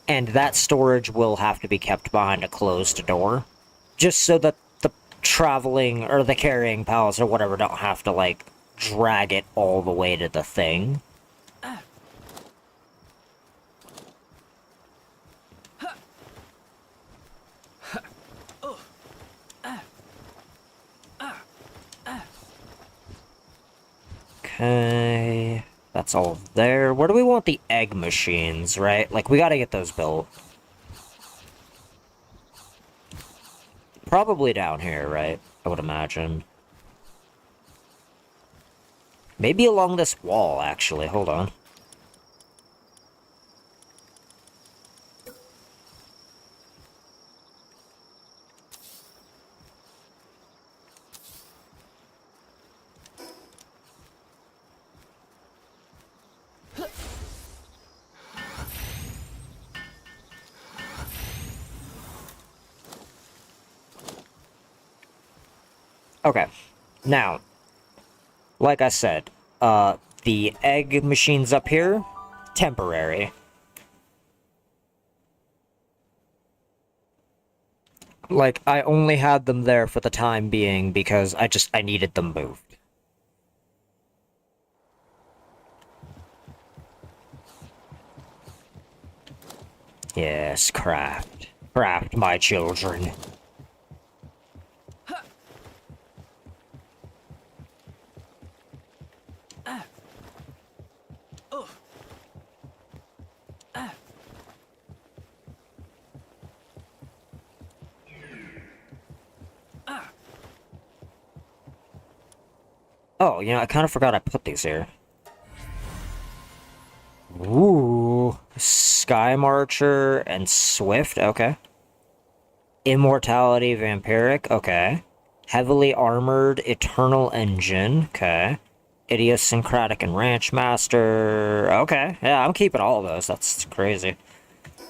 And that storage will have to be kept behind a closed door. Just so that the traveling, or the carrying pals or whatever don't have to, like, drag it all the way to the thing. Okay, that's all there. Where do we want the egg machines, right? Like, we gotta get those built. Probably down here, right? I would imagine. Maybe along this wall, actually. Hold on. Okay. Now, like I said, the egg machines up here, temporary. Like, I only had them there for the time being because I needed them moved. Yes, craft. Craft, my children. Oh, you know, I kind of forgot I put these here. Ooh. Sky Marcher and Swift, okay. Immortality Vampiric, okay. Heavily Armored Eternal Engine, okay. Idiosyncratic and Ranch Master, okay. Yeah, I'm keeping all of those, that's crazy.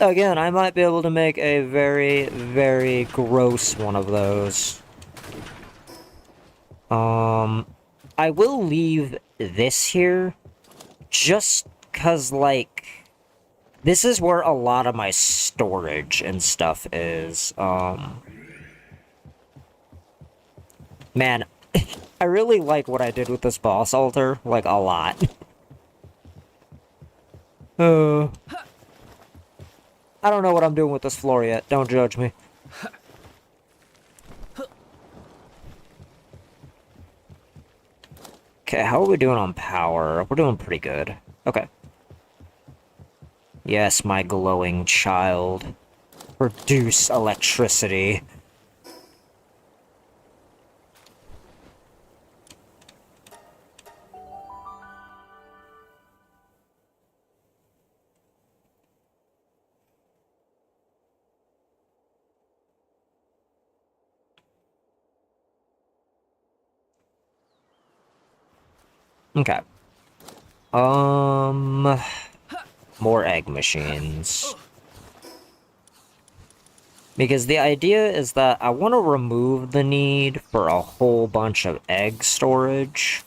Again, I might be able to make a very, very gross one of those. I will leave this here, just cause, like, this is where a lot of my storage and stuff is, Man, I really like what I did with this boss altar, like, a lot. I don't know what I'm doing with this floor yet, don't judge me. Okay, how are we doing on power? We're doing pretty good. Okay. Yes, my glowing child. Produce electricity. Okay. More egg machines. Because the idea is that I want to remove the need for a whole bunch of egg storage.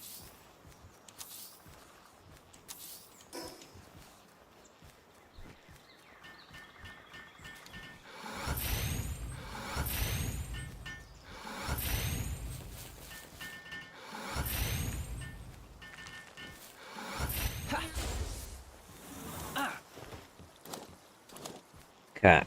Okay.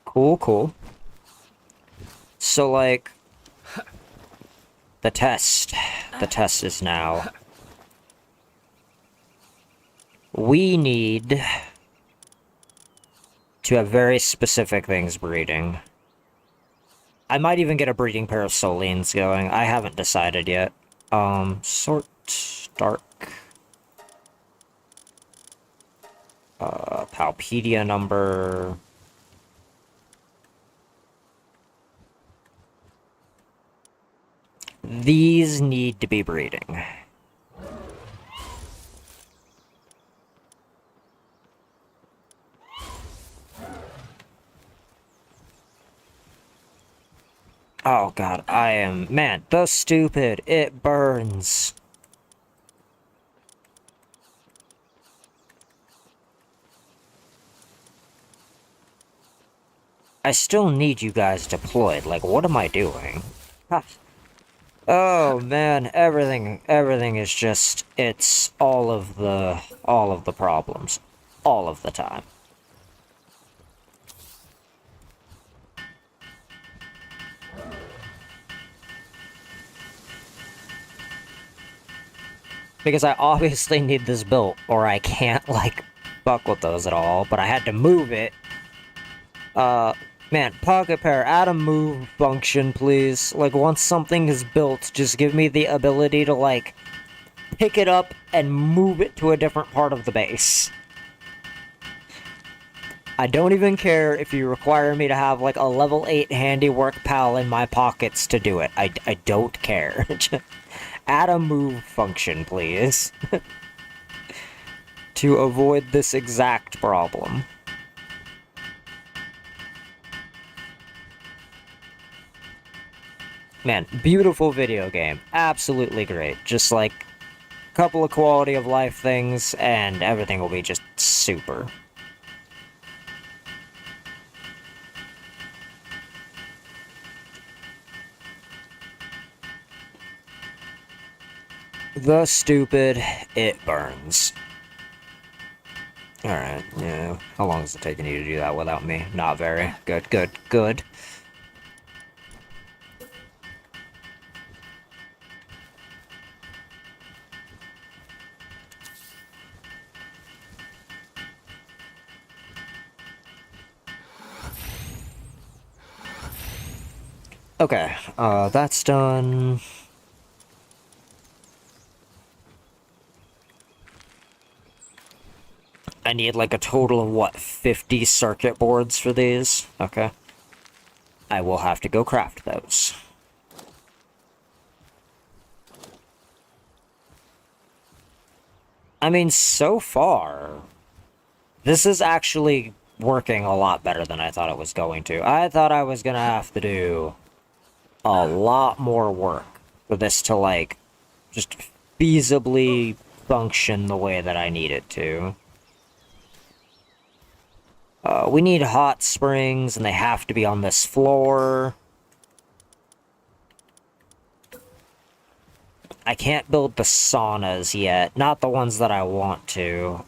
Cool, cool. So, like, the test. The test is now. We need to have very specific things breeding. I might even get a breeding pair of Solines going. I haven't decided yet. Sort dark. Palpedia number. These need to be breeding. Oh god, I am... Man, the stupid, it burns. I still need you guys deployed, like, what am I doing? Huh. Oh man, everything is just... It's all of the problems. All of the time. Because I obviously need this built, or I can't, like, fuck with those at all, but I had to move it. Man, Pocket Pair, add a move function, please. Like, once something is built, just give me the ability to, like, pick it up and move it to a different part of the base. I don't even care if you require me to have, like, a level 8 handiwork pal in my pockets to do it. I don't care. Add a move function, please. To avoid this exact problem. Man, beautiful video game. Absolutely great. Just like a couple of quality of life things, and everything will be just super. The stupid, it burns. Alright, yeah. How long is it taking you to do that without me? Not very. Good, good, good. Okay, that's done. I need like a total of, what, 50 circuit boards for these? Okay. I will have to go craft those. I mean, so far, this is actually working a lot better than I thought it was going to. I thought I was gonna have to do a lot more work for this to, like, just feasibly function the way that I need it to. We need hot springs, and they have to be on this floor. I can't build the saunas yet. Not the ones that I want to.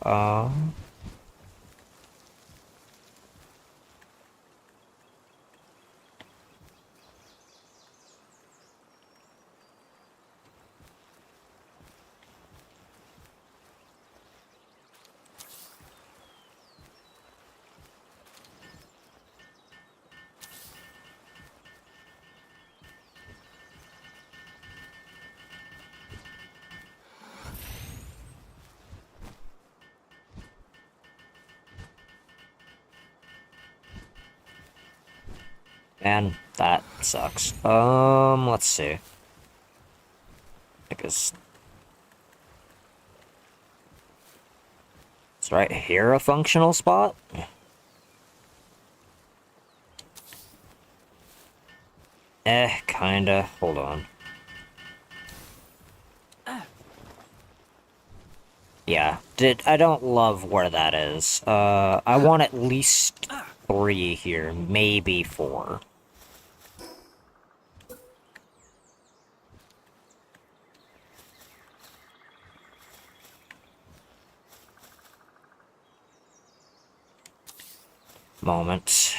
Man, that sucks. Let's see. Because... Is right here a functional spot? Kinda. Hold on. Yeah, I don't love where that is. I want at least 3 here, maybe 4. moment.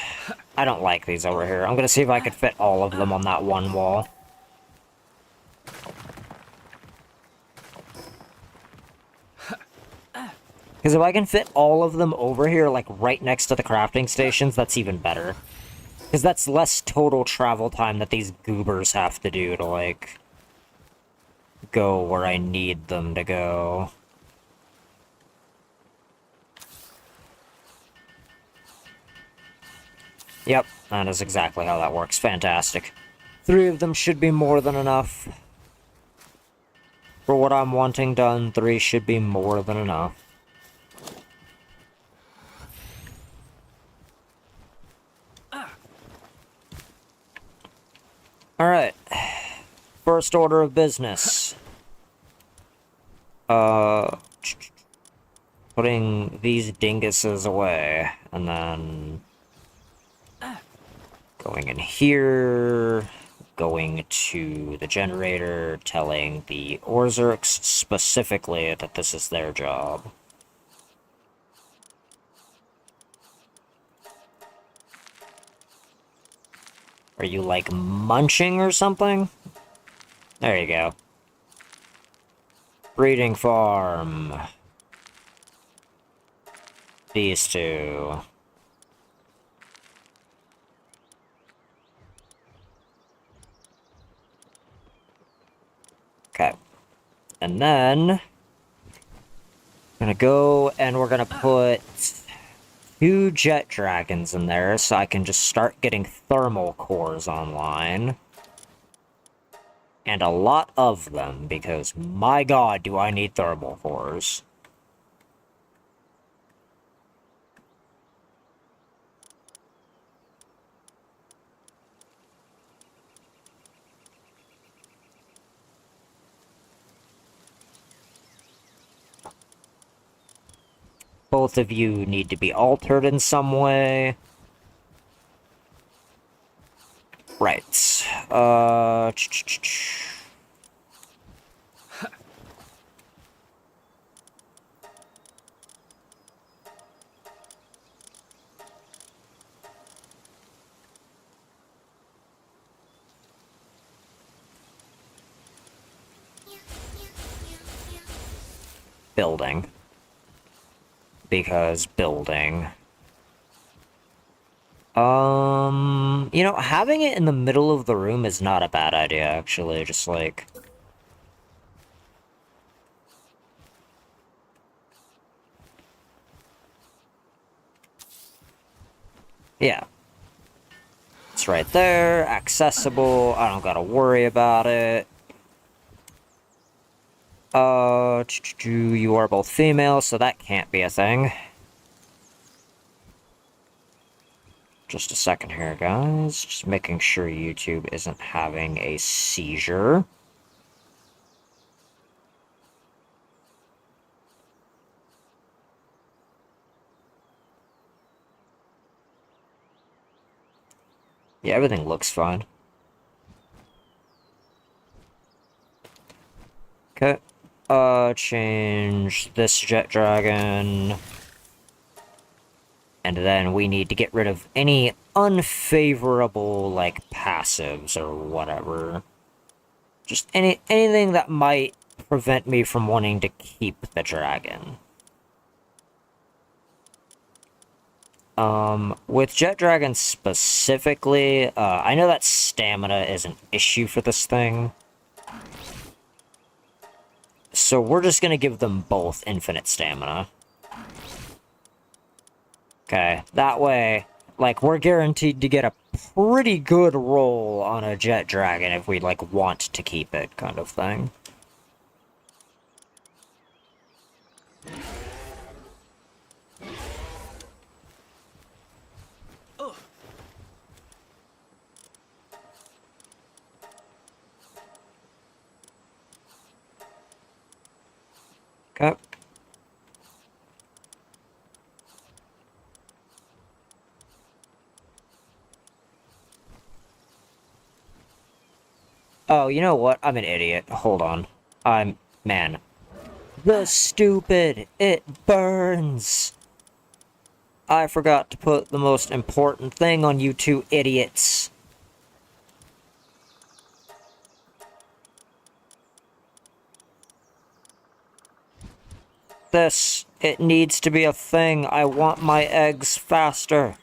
I don't like these over here. I'm gonna see if I can fit all of them on that one wall. Because if I can fit all of them over here, like, right next to the crafting stations, that's even better. Because that's less total travel time that these goobers have to do to, like, go where I need them to go. Yep, that is exactly how that works. Fantastic. 3 of them should be more than enough. For what I'm wanting done, 3 should be more than enough. Alright. First order of business. Putting these dinguses away, and then going in here, going to the generator, telling the Orzerks specifically that this is their job. Are you, like, munching or something? There you go. Breeding farm. These 2. Okay. And then... I'm gonna go and we're gonna put 2 jet dragons in there so I can just start getting thermal cores online. And a lot of them, because my god do I need thermal cores. Both of you need to be altered in some way. Right. Building. Because building. You know, having it in the middle of the room is not a bad idea, actually. Just, like... yeah. It's right there, accessible, I don't gotta worry about it. You are both female, so that can't be a thing. Just a second here, guys. Just making sure YouTube isn't having a seizure. Yeah, everything looks fine. Okay. Change this jet dragon. And then we need to get rid of any unfavorable, like, passives or whatever. Just anything that might prevent me from wanting to keep the dragon. With jet dragons specifically, I know that stamina is an issue for this thing. So we're just gonna give them both infinite stamina. Okay, that way, like, we're guaranteed to get a pretty good roll on a jet dragon if we, like, want to keep it, kind of thing. Okay. Oh, you know what? I'm an idiot. Hold on. Man. The stupid! It burns! I forgot to put the most important thing on you two idiots. This, it needs to be a thing. I want my eggs faster.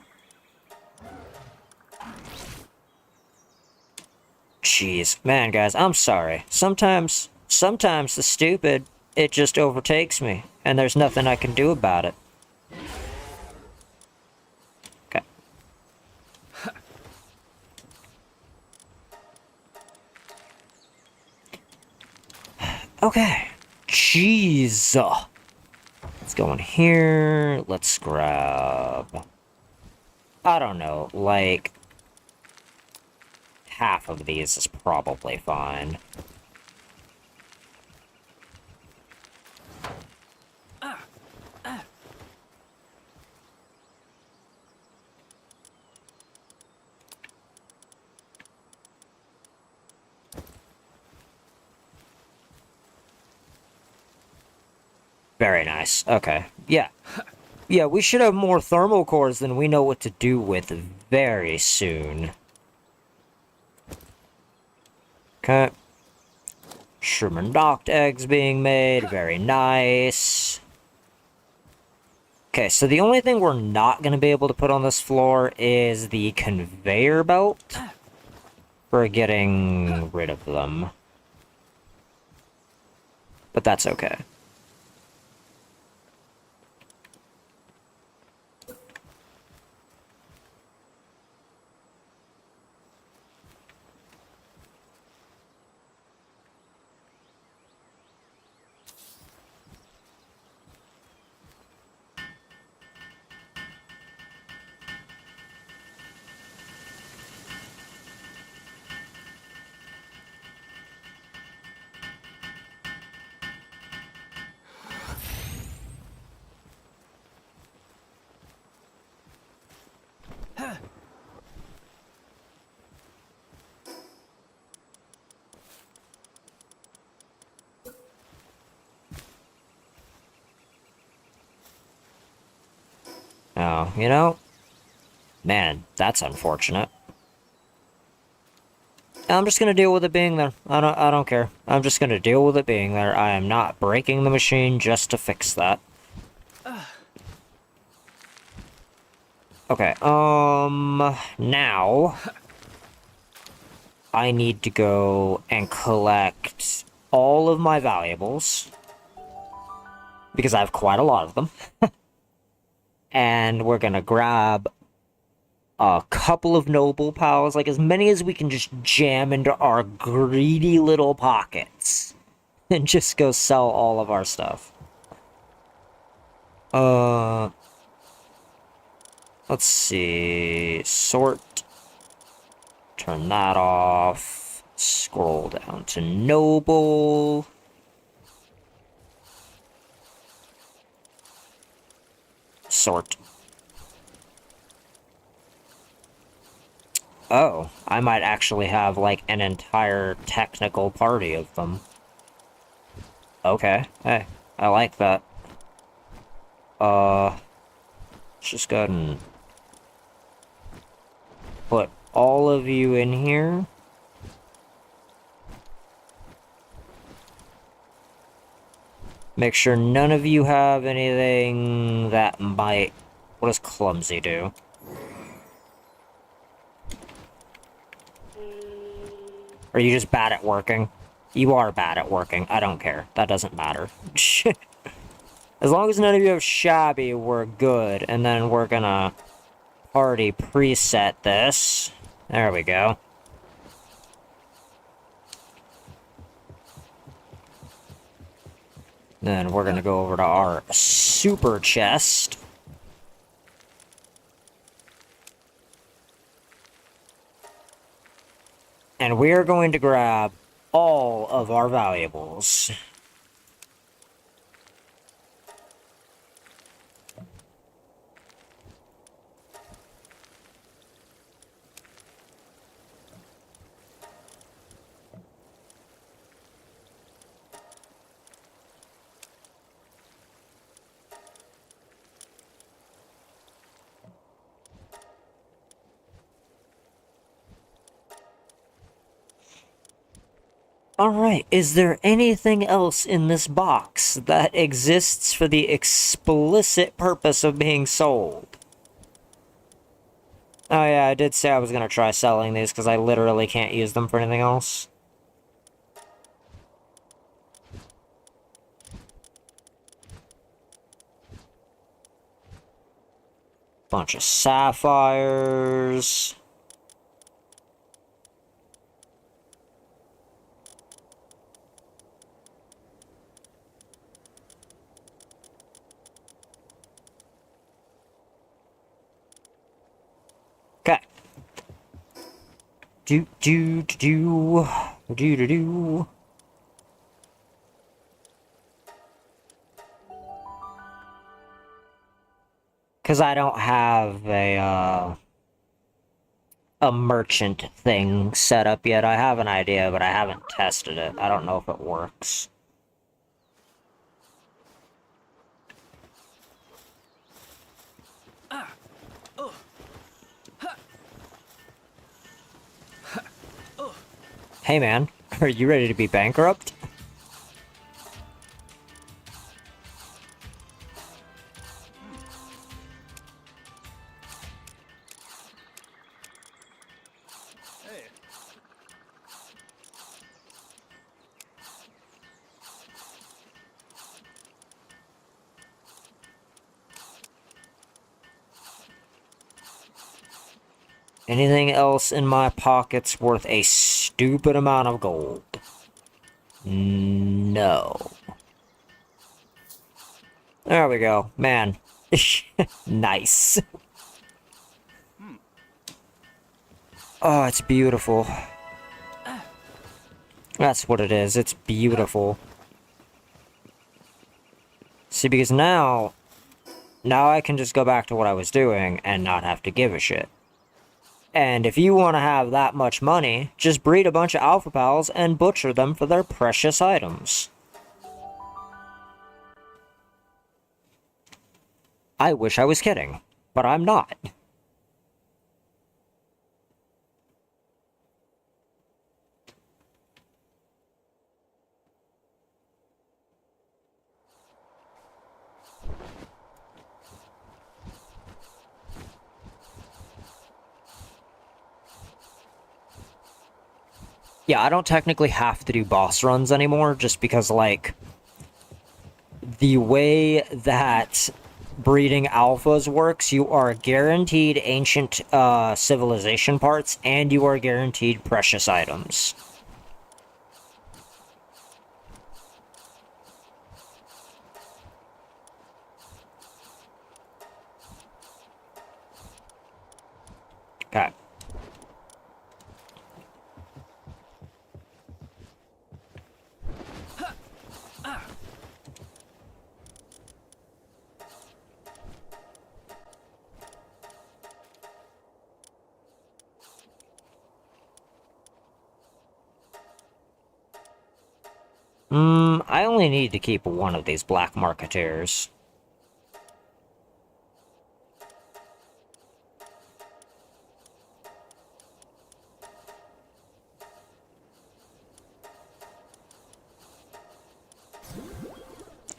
Jeez, man, guys, I'm sorry. Sometimes the stupid, it just overtakes me, and there's nothing I can do about it. Okay. Okay. Jeez. Let's go in here. Let's grab... I don't know, like... half of these is probably fine. Very nice. Okay. Yeah. Yeah, we should have more thermal cores than we know what to do with very soon. Okay. Sherman docked eggs being made. Very nice. Okay, so the only thing we're not going to be able to put on this floor is the conveyor belt for getting rid of them. But that's okay. Oh, you know? Man, that's unfortunate. I'm just gonna deal with it being there. I don't care. I'm just gonna deal with it being there. I am not breaking the machine just to fix that. Okay, now... I need to go and collect all of my valuables. Because I have quite a lot of them. And we're gonna grab a couple of noble pals, like as many as we can just jam into our greedy little pockets. And just go sell all of our stuff. Let's see. Sort. Turn that off. Scroll down to noble. Sort. Oh, I might actually have, like, an entire technical party of them. Okay, hey, I like that. Let's just go ahead and put all of you in here. Make sure none of you have anything that might... What does clumsy do? Are you just bad at working? You are bad at working. I don't care. That doesn't matter. As long as none of you have shabby, we're good. And then we're gonna party preset this. There we go. Then we're gonna go over to our super chest. And we're going to grab all of our valuables. Alright, is there anything else in this box that exists for the explicit purpose of being sold? Oh yeah, I did say I was gonna try selling these because I literally can't use them for anything else. Bunch of sapphires. Okay. Do. Because I don't have a merchant thing set up yet. I have an idea, but I haven't tested it. I don't know if it works. Hey man, are you ready to be bankrupt? Anything else in my pockets worth a stupid amount of gold? No. There we go. Man. Nice. Oh, it's beautiful. That's what it is. It's beautiful. See, because now I can just go back to what I was doing and not have to give a shit. And if you want to have that much money, just breed a bunch of alpha pals and butcher them for their precious items. I wish I was kidding, but I'm not. Yeah, I don't technically have to do boss runs anymore, just because, like, the way that breeding alphas works, you are guaranteed ancient civilization parts, and you are guaranteed precious items. Okay. I only need to keep one of these black marketeers.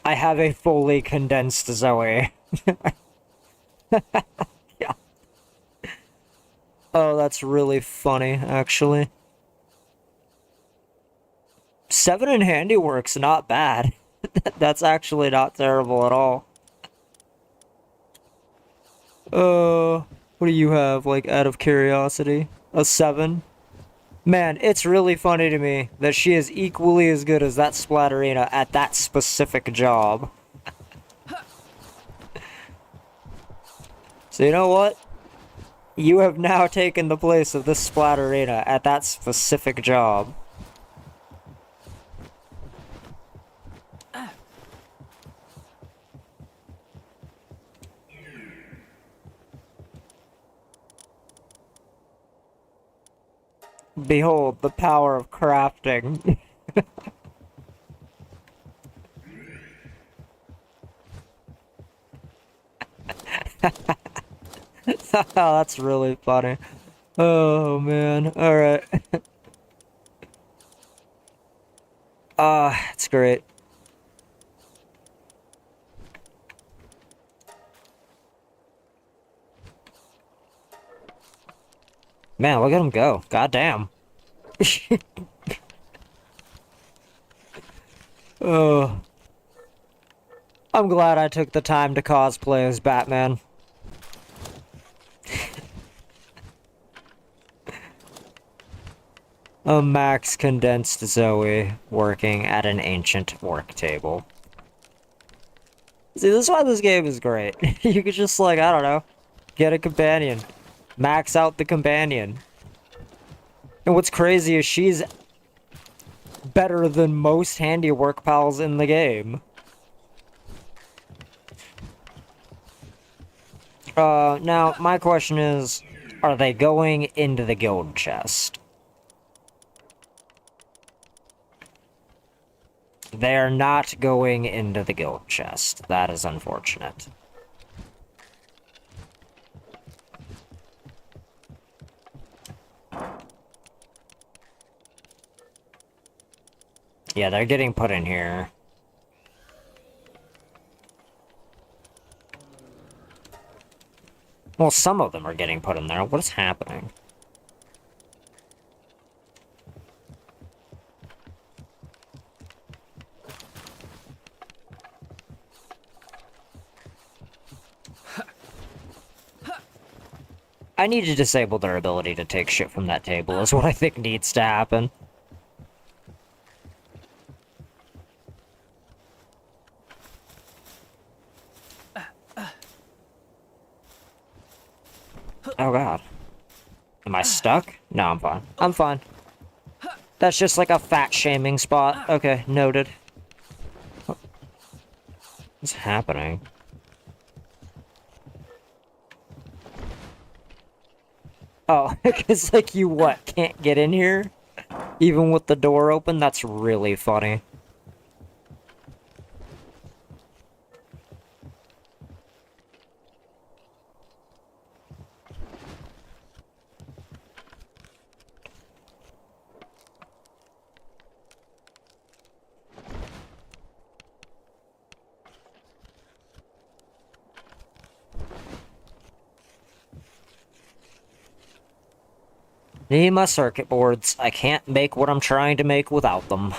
I have a fully condensed Zoe. Yeah. Oh, that's really funny, actually. 7 in handiwork's not bad. That's actually not terrible at all. What do you have, like, out of curiosity? A 7? Man, it's really funny to me that she is equally as good as that Splatterina at that specific job. So you know what? You have now taken the place of this Splatterina at that specific job. Behold the power of crafting. That's really funny. Oh man, alright. It's great. Man, look at him go. Goddamn. Oh. I'm glad I took the time to cosplay as Batman. A max condensed Zoe working at an ancient work table. See, this is why this game is great. You could just, like, I don't know, get a companion. Max out the companion. And what's crazy is she's better than most handiwork pals in the game. Now, my question is, are they going into the guild chest? They're not going into the guild chest. That is unfortunate. Yeah, they're getting put in here. Well, some of them are getting put in there. What is happening? I need to disable their ability to take shit from that table, is what I think needs to happen. Oh god. Am I stuck? No, I'm fine. I'm fine. That's just like a fat-shaming spot. Okay, noted. What's happening? Oh, because, like, you what? Can't get in here? Even with the door open? That's really funny. Need my circuit boards. I can't make what I'm trying to make without them.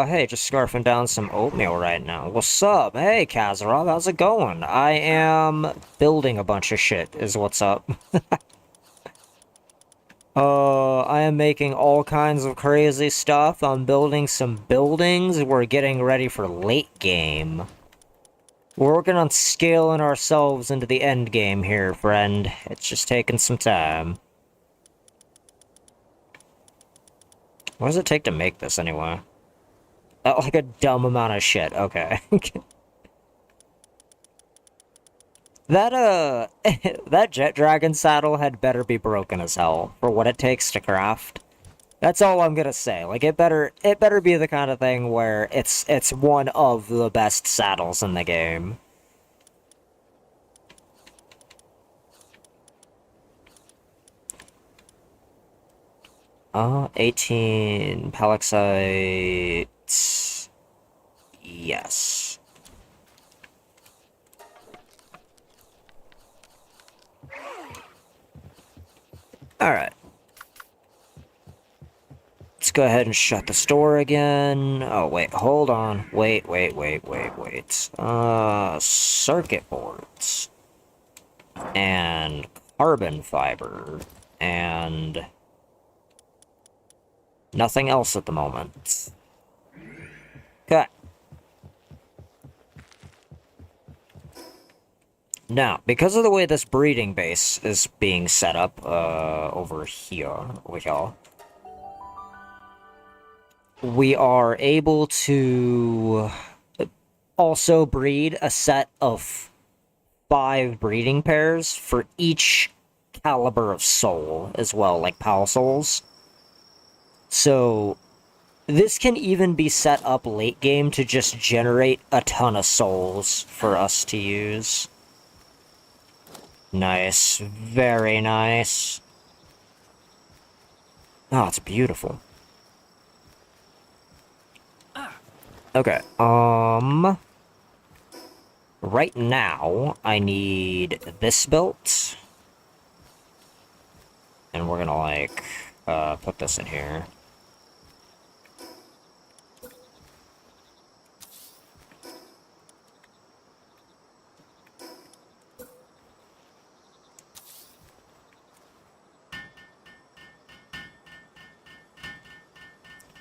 Hey, just scarfing down some oatmeal right now. What's up? Hey, Kazarov, how's it going? I am building a bunch of shit, is what's up. I am making all kinds of crazy stuff. I'm building some buildings. We're getting ready for late game. We're working on scaling ourselves into the end game here, friend. It's just taking some time. What does it take to make this, anyway? Like a dumb amount of shit. Okay. That, that jet dragon saddle had better be broken as hell for what it takes to craft. That's all I'm gonna say. Like, it better be the kind of thing where it's one of the best saddles in the game. Oh, 18 palaxite. Yes. Alright. Let's go ahead and shut the store again. Oh, wait, hold on. Wait. Circuit boards. And carbon fiber. And nothing else at the moment. Okay. Now, because of the way this breeding base is being set up, over here, we are able to also breed a set of 5 breeding pairs for each caliber of soul as well, like pal souls. So, This can even be set up late game to just generate a ton of souls for us to use. Nice. Very nice. Oh, it's beautiful. Okay, right now, I need this built. And we're gonna, like, put this in here.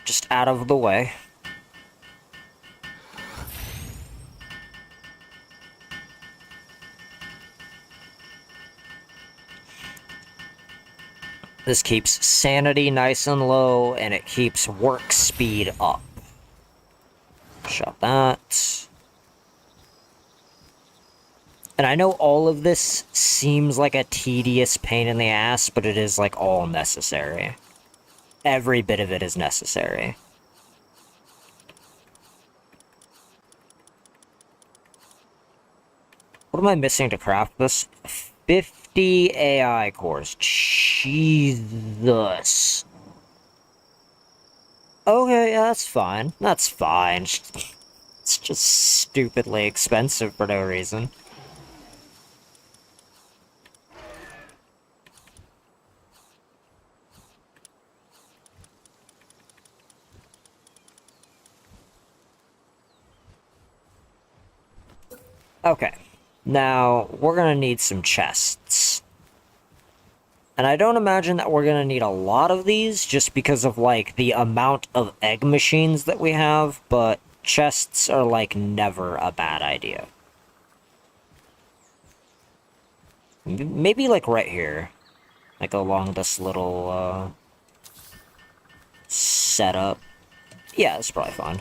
Just out of the way. This keeps sanity nice and low, and it keeps work speed up. Shut that. And I know all of this seems like a tedious pain in the ass, but it is, like, all necessary. Every bit of it is necessary. What am I missing to craft this? 50 AI cores. Jesus. Okay, yeah, that's fine. That's fine. It's just stupidly expensive for no reason. Okay. Now, we're gonna need some chests. And I don't imagine that we're gonna need a lot of these, just because of, like, the amount of egg machines that we have, but chests are, like, never a bad idea. Maybe, like, right here. Like, along this little, setup. Yeah, that's probably fine.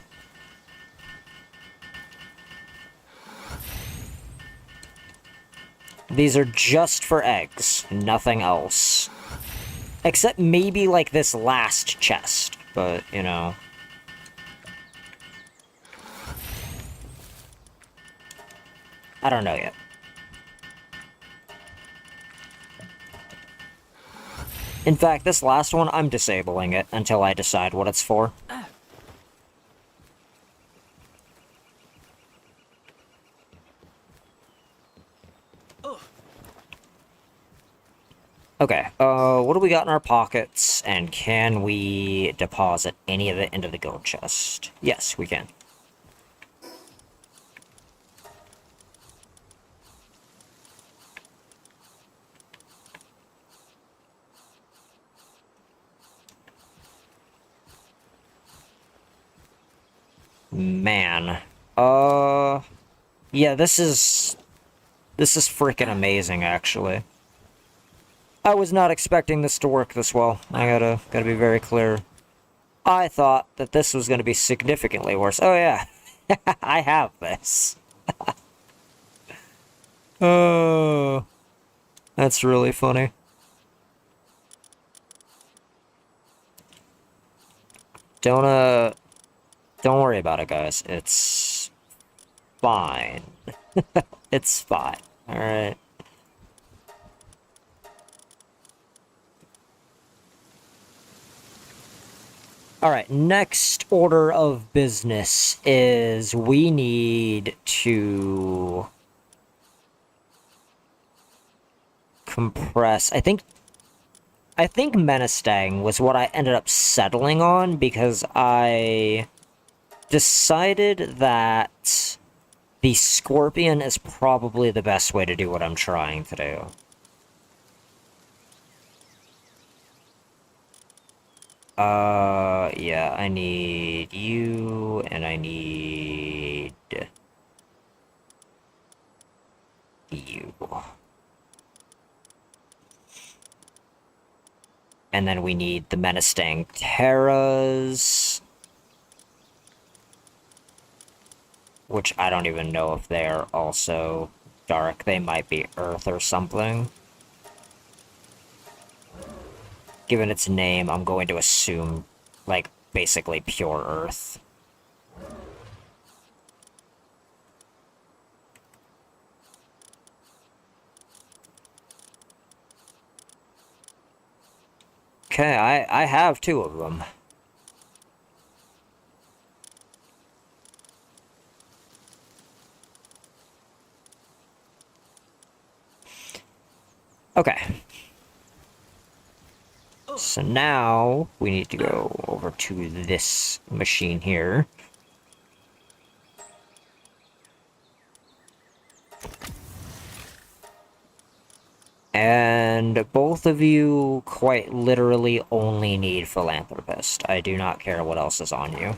These are just for eggs, nothing else. Except maybe, like, this last chest, but, you know. I don't know yet. In fact, this last one, I'm disabling it until I decide what it's for. Okay, what do we got in our pockets, and can we deposit any of it into the gold chest? Yes, we can. Man. Yeah, this is freaking amazing, actually. I was not expecting this to work this well. I gotta be very clear. I thought that this was gonna be significantly worse. Oh yeah, I have this. Oh, that's really funny. Don't worry about it, guys. It's fine. It's fine. Alright. Alright, next order of business is we need to compress. I think Menestang was what I ended up settling on because I decided that the Scorpion is probably the best way to do what I'm trying to do. Yeah, I need you, and I need you. And then we need the Menestang Terras, which I don't even know if they're also dark. They might be Earth or something. Given its name, I'm going to assume, like, basically pure earth. Okay, I have 2 of them. Okay. So now we need to go over to this machine here. And both of you quite literally only need Philanthropist. I do not care what else is on you.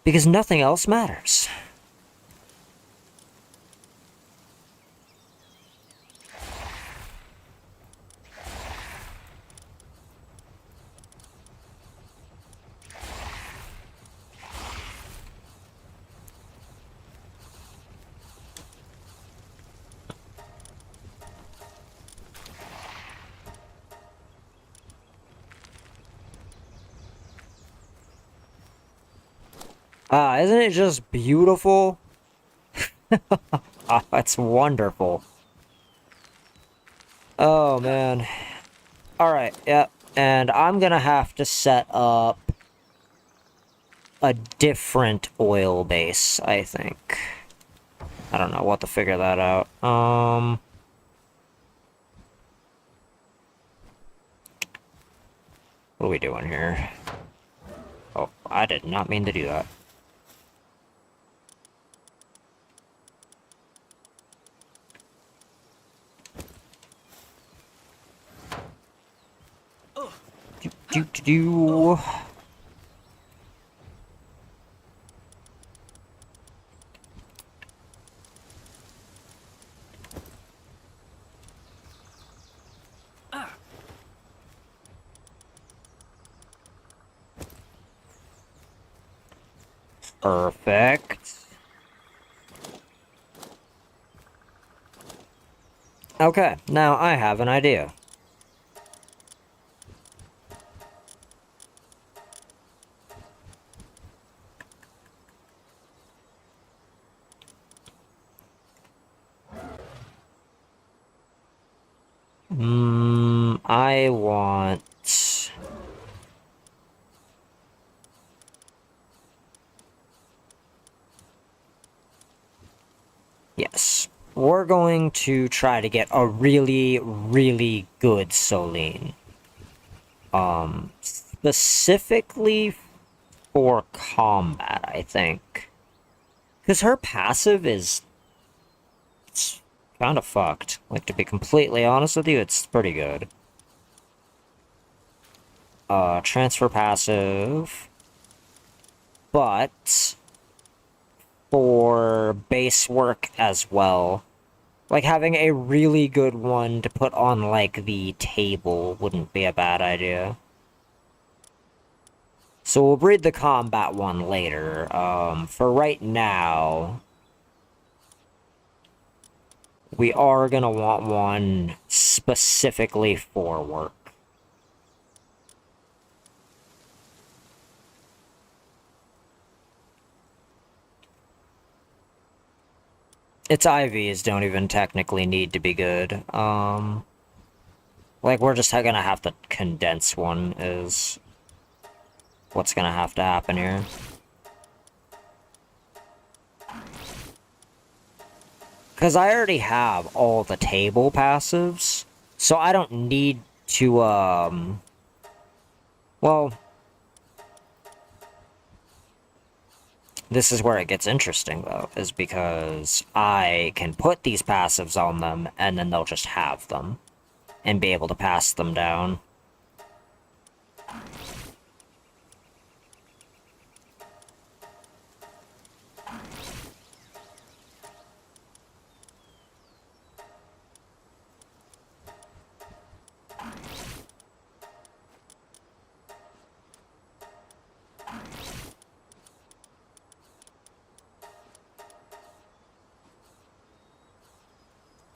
Because nothing else matters. Isn't it just beautiful? It's wonderful. Oh, man. Alright, yep. And I'm gonna have to set up a different oil base, I think. I don't know what to figure that out. What are we doing here? Oh, I did not mean to do that. Do. Perfect. Okay, now I have an idea. I want... Yes. We're going to try to get a really, really good Soline. Specifically for combat, I think. Because her passive is... It's kind of fucked. Like, to be completely honest with you, it's pretty good. Transfer passive. But... for base work as well. Like, having a really good one to put on, like, the table wouldn't be a bad idea. So we'll breed the combat one later. For right now... we are gonna want one specifically for work. Its IVs don't even technically need to be good. Like, we're just gonna have to condense one is what's gonna have to happen here. Because I already have all the table passives, so I don't need to, well... This is where it gets interesting, though, is because I can put these passives on them, and then they'll just have them, and be able to pass them down.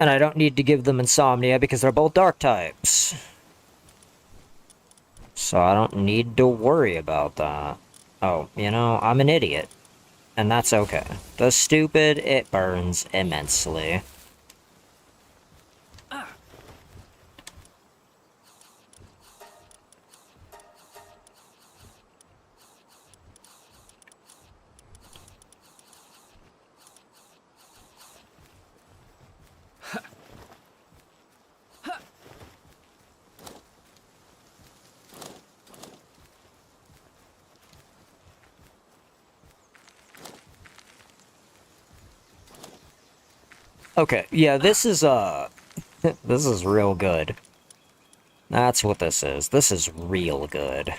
And I don't need to give them insomnia because they're both dark types. So I don't need to worry about that. Oh, you know, I'm an idiot. And that's okay. The stupid, it burns immensely. Okay, yeah, this is, this is real good. That's what this is. This is real good.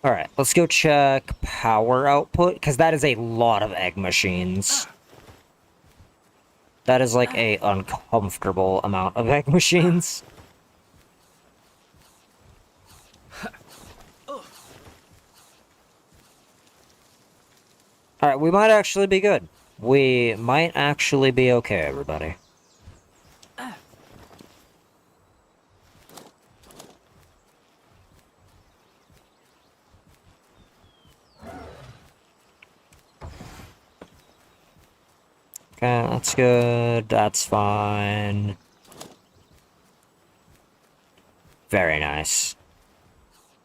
Alright, let's go check power output, because that is a lot of egg machines. That is like a uncomfortable amount of egg machines. Alright, we might actually be good. We might actually be okay, everybody. Okay, that's good. That's fine. Very nice.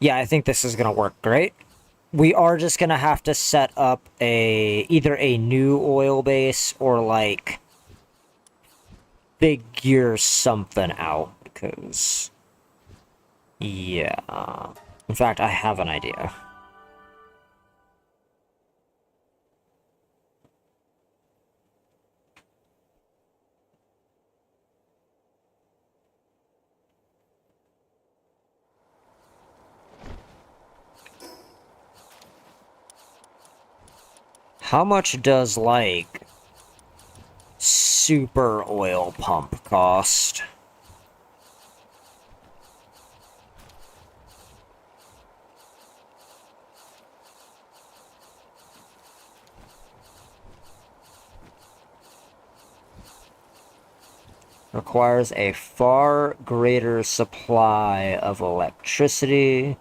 Yeah, I think this is gonna work great. We are just gonna have to set up either a new oil base or, like, figure something out, because... yeah. In fact, I have an idea. How much does, like, super oil pump cost? Requires a far greater supply of electricity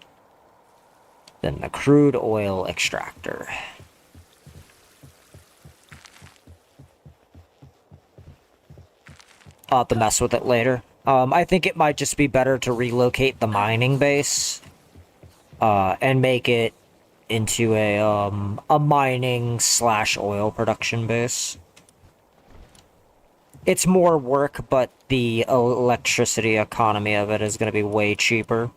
than the crude oil extractor. I'll have to mess with it later. I think it might just be better to relocate the mining base, and make it into a mining slash oil production base. It's more work, but the electricity economy of it is going to be way cheaper.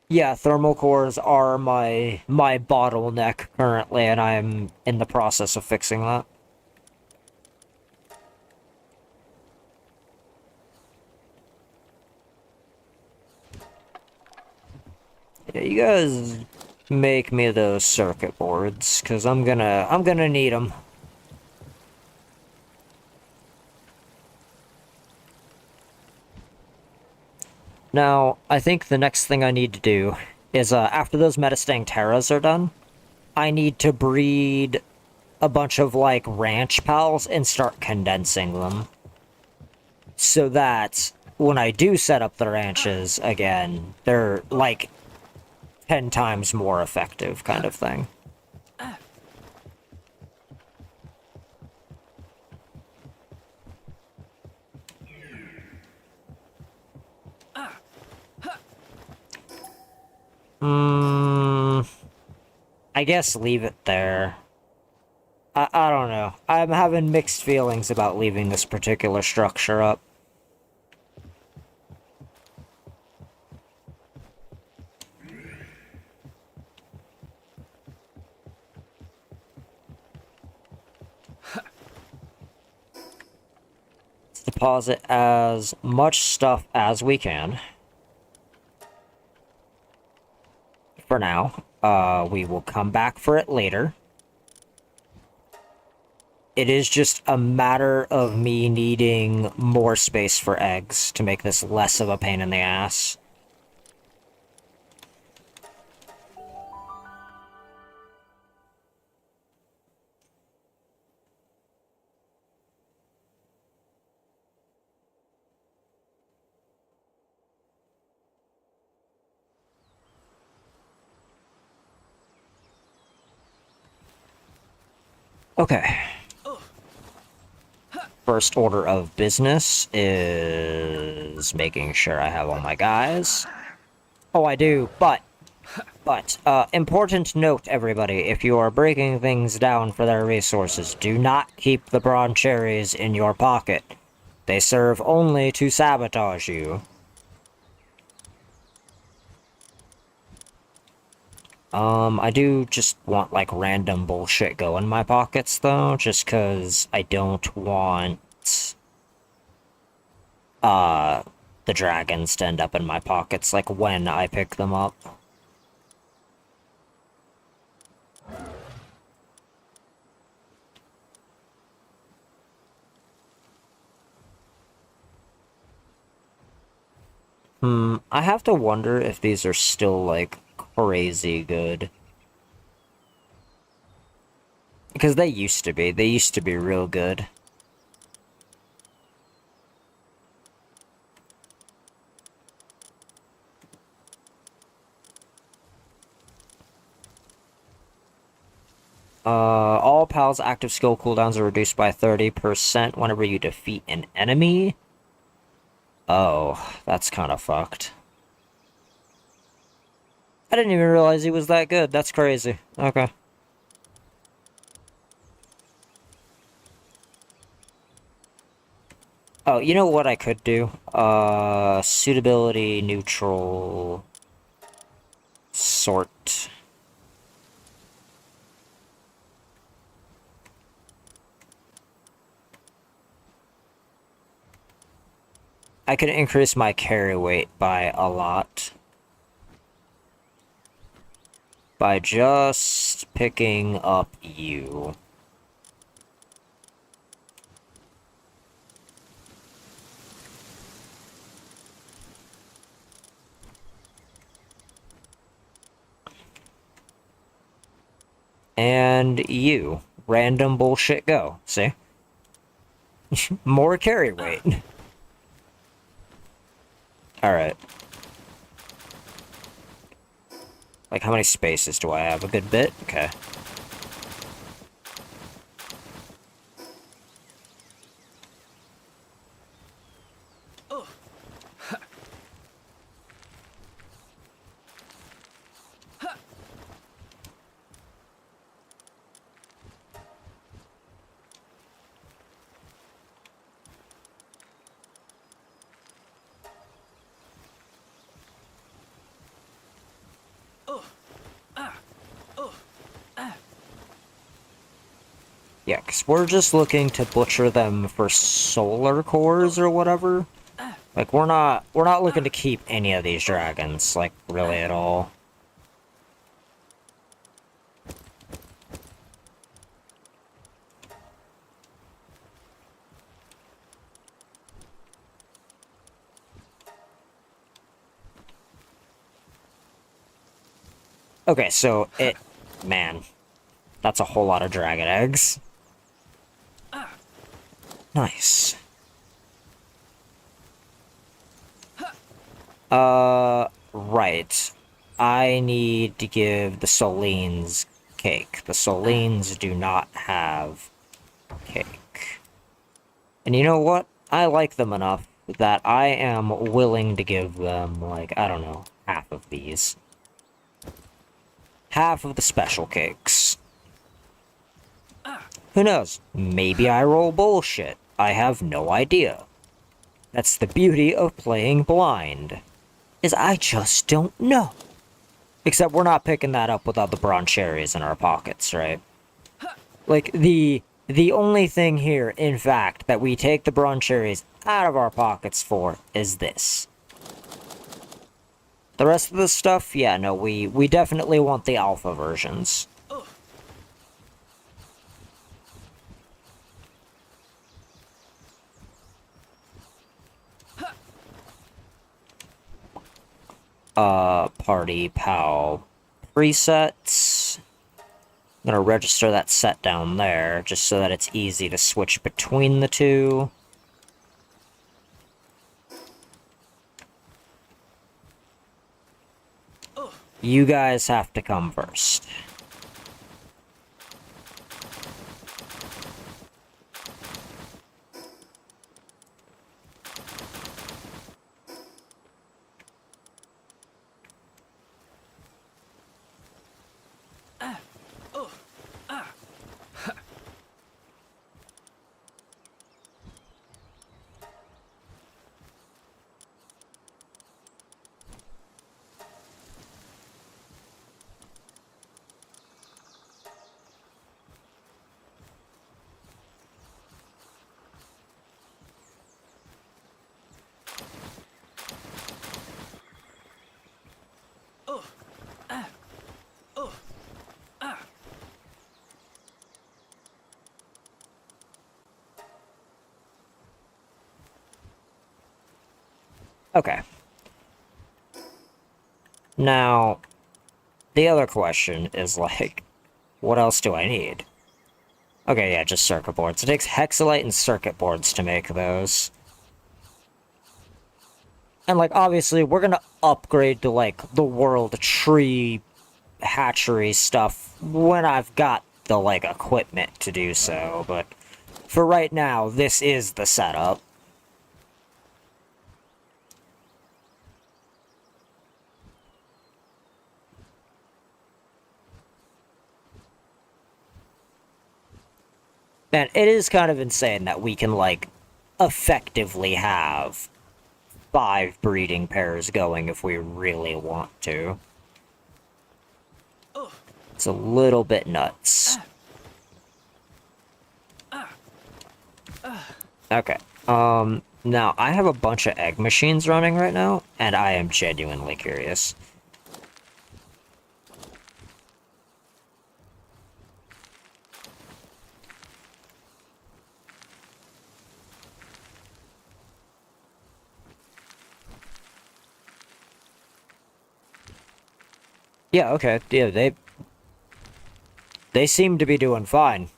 Yeah, thermal cores are my bottleneck currently, and I'm in the process of fixing that. Yeah, you guys make me those circuit boards, because I'm gonna need them. Now, I think the next thing I need to do is, after those Metastang Terras are done, I need to breed a bunch of, like, ranch pals and start condensing them. So that when I do set up the ranches again, they're, like, 10 times more effective, kind of thing. I guess leave it there. I don't know. I'm having mixed feelings about leaving this particular structure up. Let's deposit as much stuff as we can. For now. We will come back for it later. It is just a matter of me needing more space for eggs to make this less of a pain in the ass. Okay. First order of business is making sure I have all my guys. Oh, I do, but, important note, everybody, if you are breaking things down for their resources, do not keep the prawn cherries in your pocket. They serve only to sabotage you. I do just want, like, random bullshit go in my pockets, though, just because I don't want, the dragons to end up in my pockets, like, when I pick them up. I have to wonder if these are still, like, crazy good. Because they used to be. They used to be real good. All pals' active skill cooldowns are reduced by 30% whenever you defeat an enemy. Oh, that's kind of fucked. I didn't even realize he was that good. That's crazy. Okay. Oh, you know what I could do? Suitability, neutral, sort. I could increase my carry weight by a lot. By just picking up you. And you. Random bullshit go. See? More carry weight. Alright. Like, how many spaces do I have? A good bit? Okay. Yeah, because we're just looking to butcher them for solar cores or whatever. Like, we're not looking to keep any of these dragons, like, really at all. Okay, so man, that's a whole lot of dragon eggs. Nice. Right. I need to give the Solines cake. The Solines do not have cake. And you know what? I like them enough that I am willing to give them, like, I don't know, half of these. half of the special cakes. Who knows? Maybe I roll bullshit. I have no idea. That's the beauty of playing blind, is I just don't know. Except we're not picking that up without the bronze cherries in our pockets, right? Like, the only thing here, in fact, that we take the bronze cherries out of our pockets for is this. The rest of the stuff, yeah, no, we definitely want the alpha versions. Party pal presets. I'm gonna register that set down there, just so that it's easy to switch between the two. You guys have to come first. Okay. Now, the other question is, like, what else do I need? Okay, yeah, just circuit boards. It takes hexalite and circuit boards to make those. And, like, obviously, we're gonna upgrade to, like, the world tree hatchery stuff when I've got the, like, equipment to do so, but for right now, this is the setup. And it is kind of insane that we can, like, effectively have 5 breeding pairs going if we really want to. It's a little bit nuts. Okay, now I have a bunch of egg machines running right now, and I am genuinely curious. Yeah, okay, yeah, they seem to be doing fine.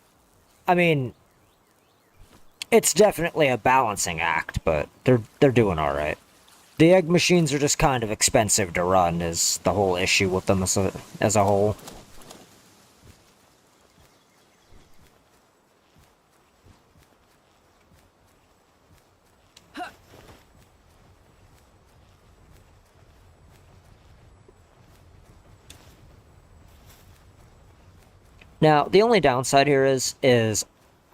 I mean, it's definitely a balancing act, but they're doing all right. The egg machines are just kind of expensive to run, is the whole issue with them as a whole. Now, the only downside here is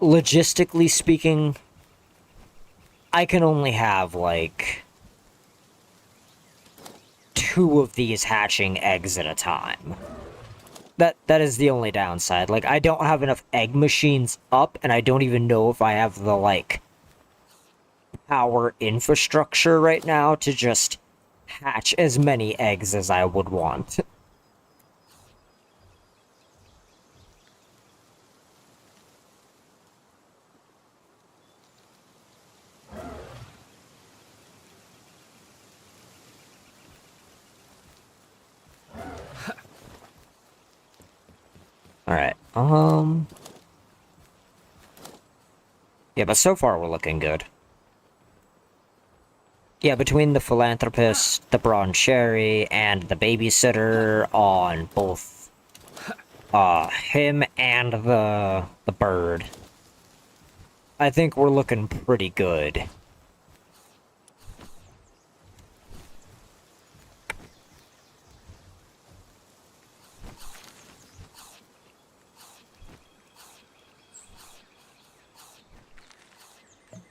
logistically speaking, I can only have, like, 2 of these hatching eggs at a time. That is the only downside. Like, I don't have enough egg machines up, and I don't even know if I have the, like, power infrastructure right now to just hatch as many eggs as I would want. Alright, yeah, but so far we're looking good. Yeah, between the philanthropist, the bronze cherry, and the babysitter on both, him and the bird, I think we're looking pretty good.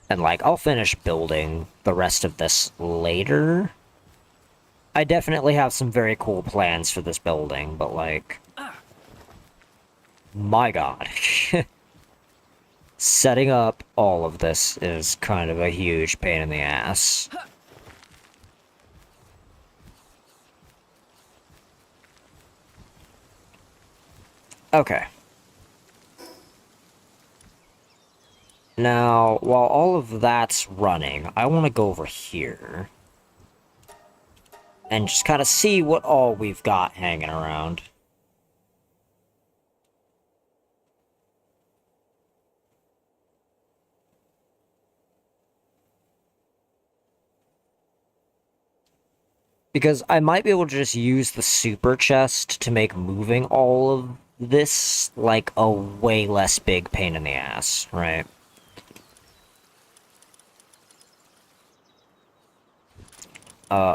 And, like, I'll finish building the rest of this later. I definitely have some very cool plans for this building, but, like... My god. Setting up all of this is kind of a huge pain in the ass. Okay. Now, while all of that's running, I want to go over here. And just kind of see what all we've got hanging around. Because I might be able to just use the super chest to make moving all of this, like, a way less big pain in the ass, right?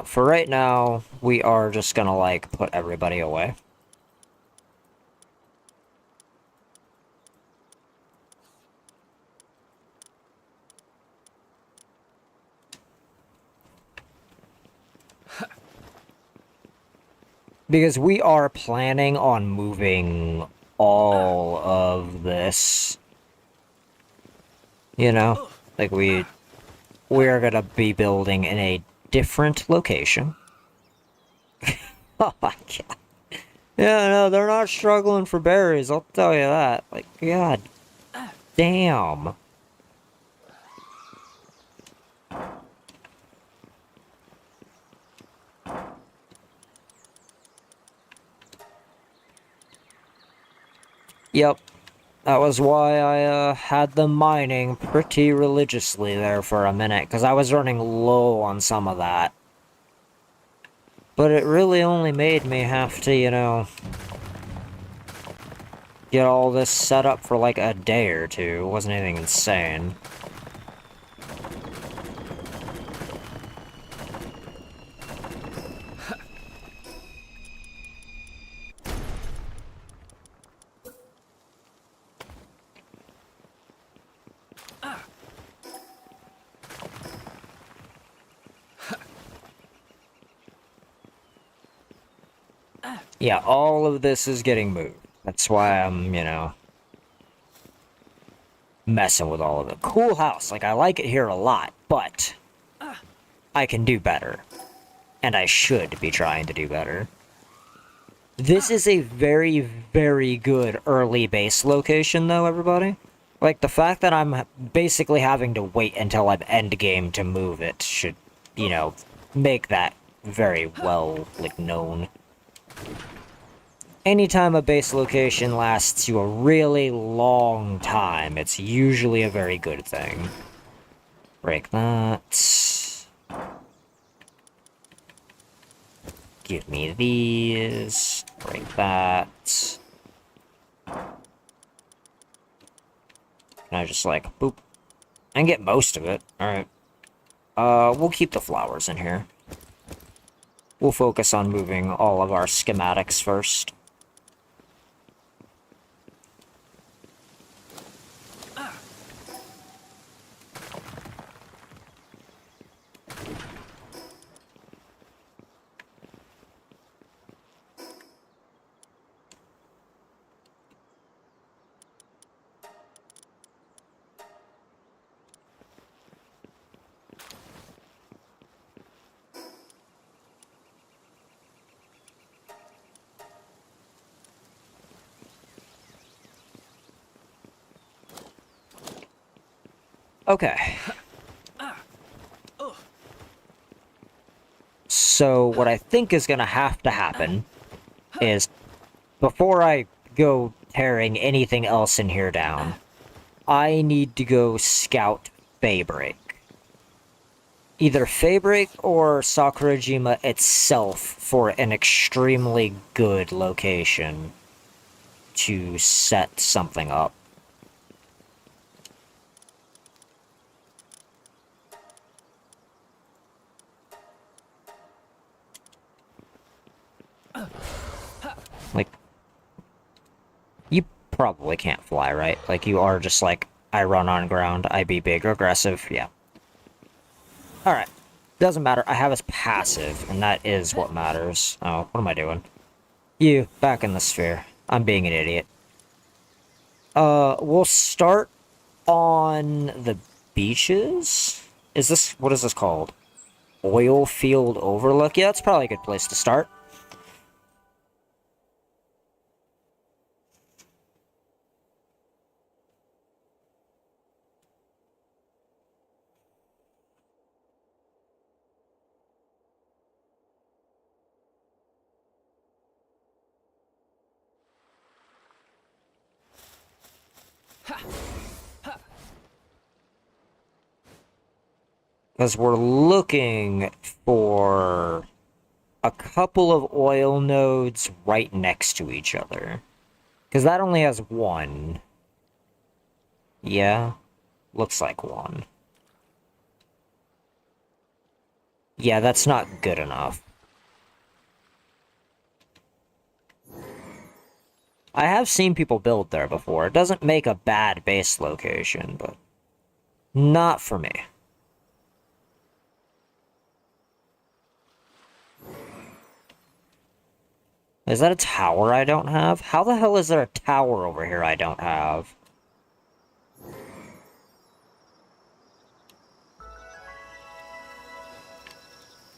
For right now, we are just gonna, like, put everybody away. Because we are planning on moving all of this. You know? Like, we're gonna be building in a different location. Oh my god. Yeah, no, they're not struggling for berries, I'll tell you that. Like, god damn. Yep. That was why I, had them mining pretty religiously there for a minute, because I was running low on some of that. But it really only made me have to, you know, get all this set up for like a day or two. It wasn't anything insane. Yeah, all of this is getting moved. That's why I'm, you know, messing with all of it. Cool house. Like, I like it here a lot, but I can do better. And I should be trying to do better. This is a very, very good early base location, though, everybody. Like, the fact that I'm basically having to wait until I'm endgame to move it should, you know, make that very well, like, known. Anytime a base location lasts you a really long time, it's usually a very good thing. Break that. Give me these. Break that. Can I just, like, boop? And get most of it. Alright. We'll keep the flowers in here. We'll focus on moving all of our schematics first. Okay. So, what I think is gonna have to happen is, before I go tearing anything else in here down, I need to go scout Faybreak. Either Faybreak or Sakurajima itself for an extremely good location to set something up. Like, you probably can't fly, right? Like, you are just, like, I run on ground. I be big, aggressive, yeah. Alright. Doesn't matter. I have his passive, and that is what matters. Oh, what am I doing? You, back in the sphere. I'm being an idiot. We'll start on the beaches? What is this called? Oil field overlook? Yeah, that's probably a good place to start. Because we're looking for a couple of oil nodes right next to each other. Because that only has one. Yeah, looks like one. Yeah, that's not good enough. I have seen people build there before. It doesn't make a bad base location, but not for me. Is that a tower I don't have? How the hell is there a tower over here I don't have?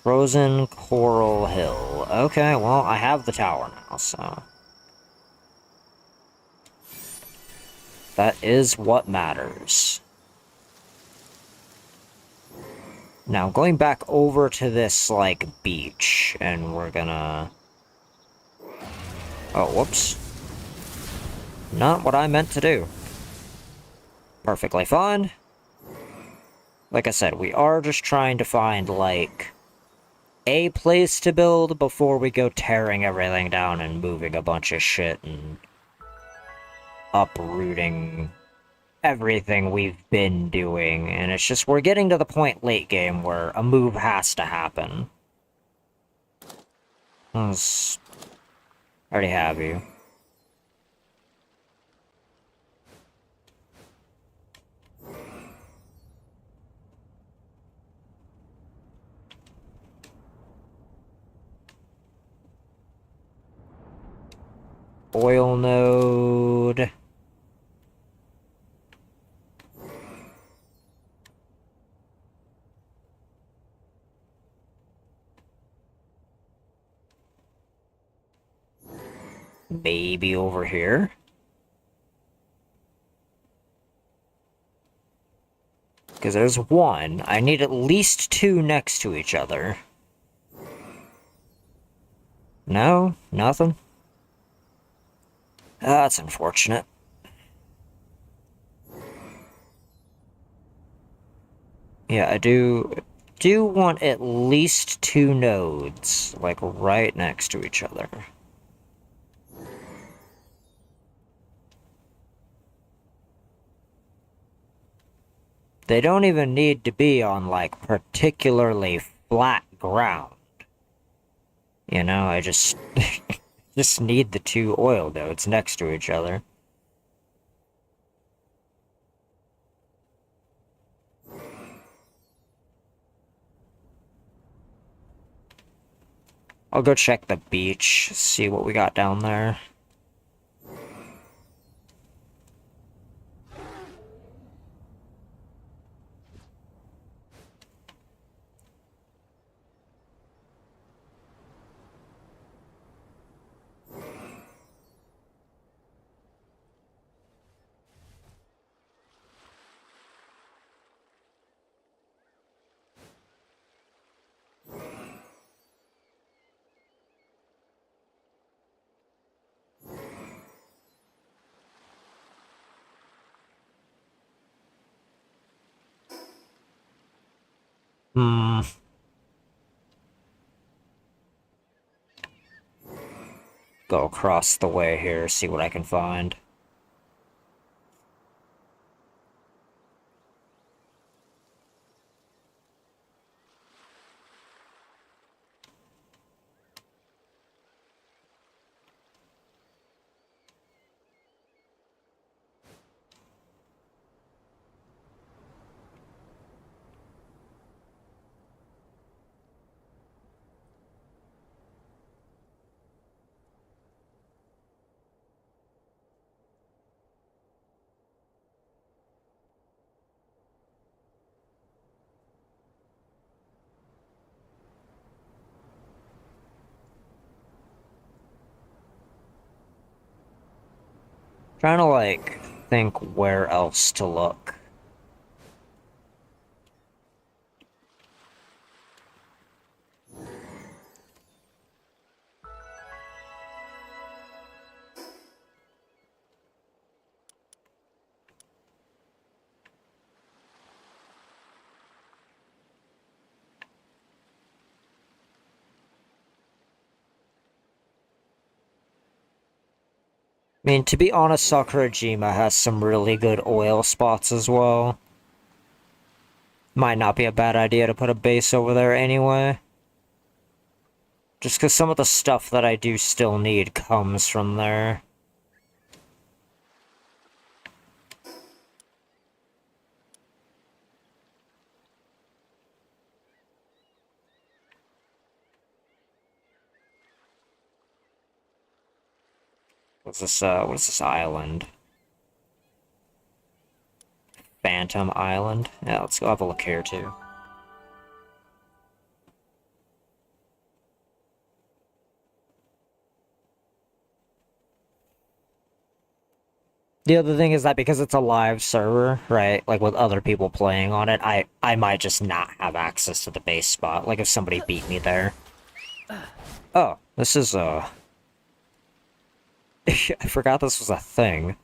Frozen Coral Hill. Okay, well, I have the tower now, so... that is what matters. Now, going back over to this, like, beach, and we're gonna... oh, whoops. Not what I meant to do. Perfectly fine. Like I said, we are just trying to find, like, a place to build before we go tearing everything down and moving a bunch of shit and uprooting everything we've been doing. And it's just, we're getting to the point late game where a move has to happen. I already have you. Oil node. Maybe over here. Because there's one. I need at least two next to each other. No? Nothing? That's unfortunate. Yeah, I do want at least two nodes, like, right next to each other. They don't even need to be on, like, particularly flat ground. You know, I just... just need the two oil nodes next to each other. I'll go check the beach, see what we got down there. Hmm. Go across the way here, see what I can find. Trying to, like, think where else to look. I mean, to be honest, Sakurajima has some really good oil spots as well. Might not be a bad idea to put a base over there anyway. Just because some of the stuff that I do still need comes from there. What is this island? Phantom Island? Yeah, let's go have a look here, too. The other thing is that because it's a live server, right, like with other people playing on it, I might just not have access to the base spot, like if somebody beat me there. Oh, this is, I forgot this was a thing.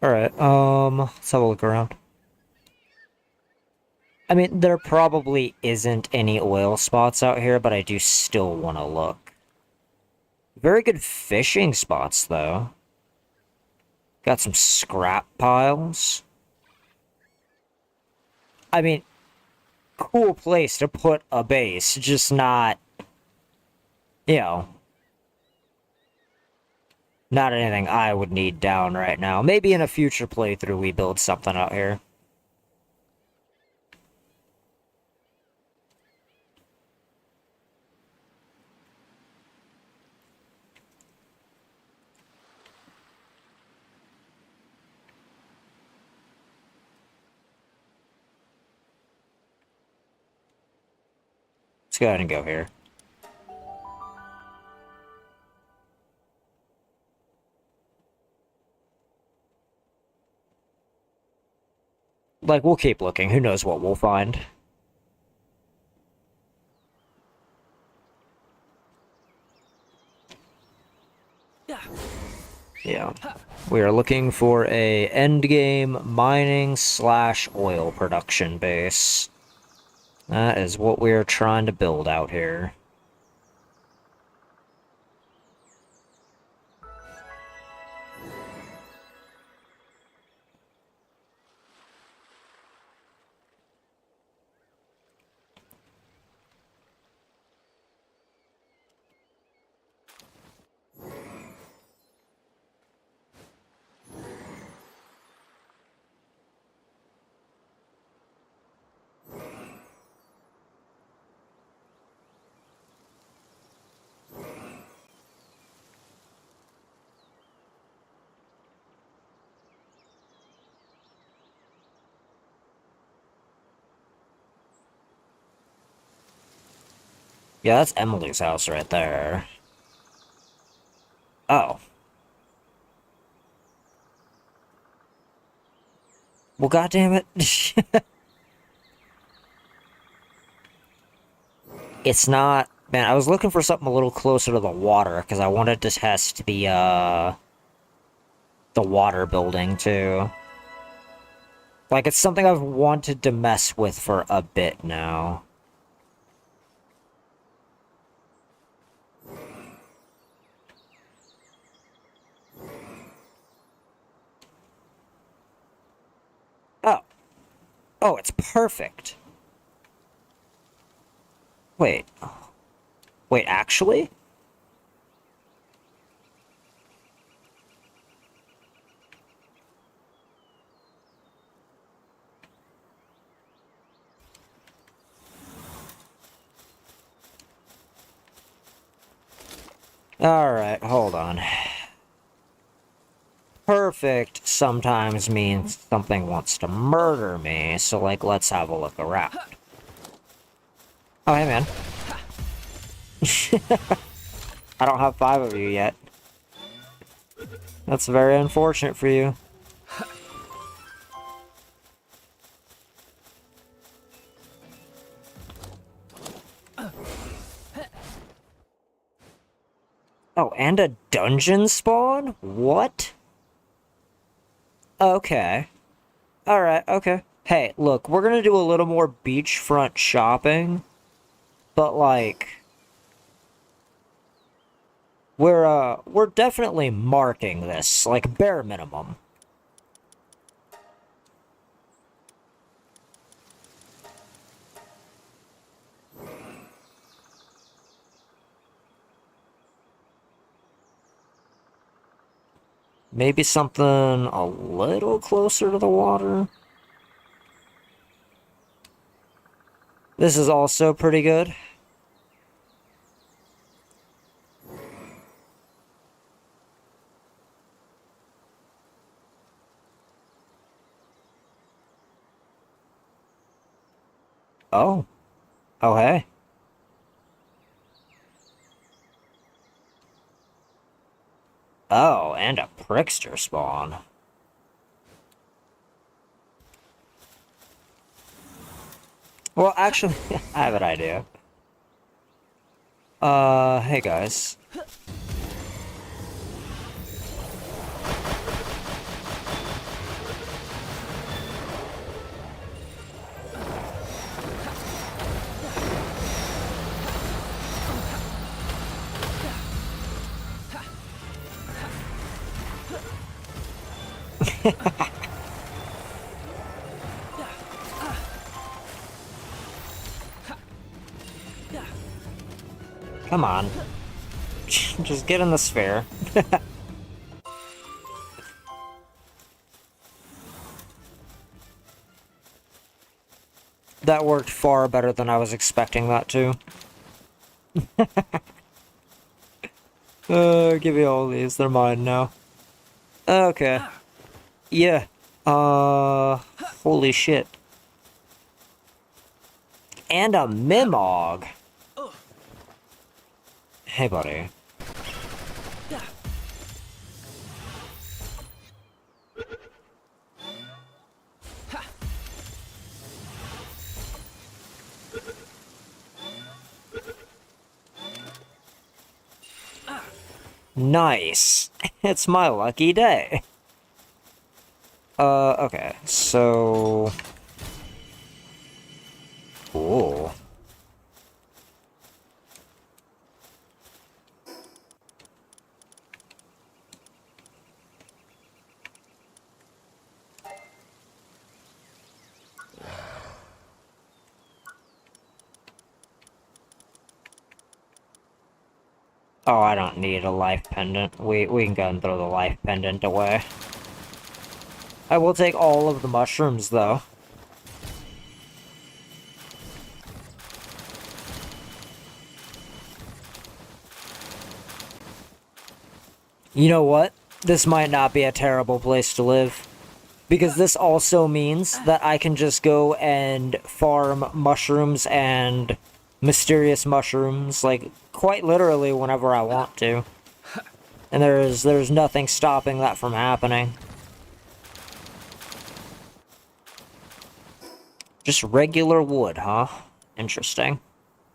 Alright, let's have a look around. I mean, there probably isn't any oil spots out here, but I do still want to look. Very good fishing spots, though. Got some scrap piles. I mean, cool place to put a base, just not, you know, not anything I would need down right now. Maybe in a future playthrough we build something out here. Let's go ahead and go here. Like, we'll keep looking. Who knows what we'll find. Yeah. We are looking for a endgame mining / oil production base. That is what we are trying to build out here. Yeah, that's Emily's house right there. Oh. Well, goddammit. It's not... Man, I was looking for something a little closer to the water, because I wanted to test the water building, too. Like, it's something I've wanted to mess with for a bit now. Oh. Oh, it's perfect. Wait. Wait, actually? Alright, hold on. Perfect sometimes means something wants to murder me, so, like, let's have a look around. Oh, hey, man. I don't have 5 of you yet. That's very unfortunate for you. Oh, and a dungeon spawn? What? Okay. Alright, okay. Hey, look, we're gonna do a little more beachfront shopping, but like... We're definitely marking this, like, bare minimum. Maybe something a little closer to the water. This is also pretty good. Oh. Oh, hey. Oh, and a prickster spawn. Well, actually, I have an idea. Hey guys. Come on. Just get in the sphere. That worked far better than I was expecting that to. Give me all these. They're mine now. Okay. Yeah. Holy shit. And a Mimog. Hey, buddy. Nice. It's my lucky day. Okay. So... Cool. Oh, I don't need a life pendant. We can go and throw the life pendant away. I will take all of the mushrooms, though. You know what? This might not be a terrible place to live. Because this also means that I can just go and farm mushrooms and mysterious mushrooms, like, quite literally whenever I want to. And there's nothing stopping that from happening. Just regular wood, huh? Interesting.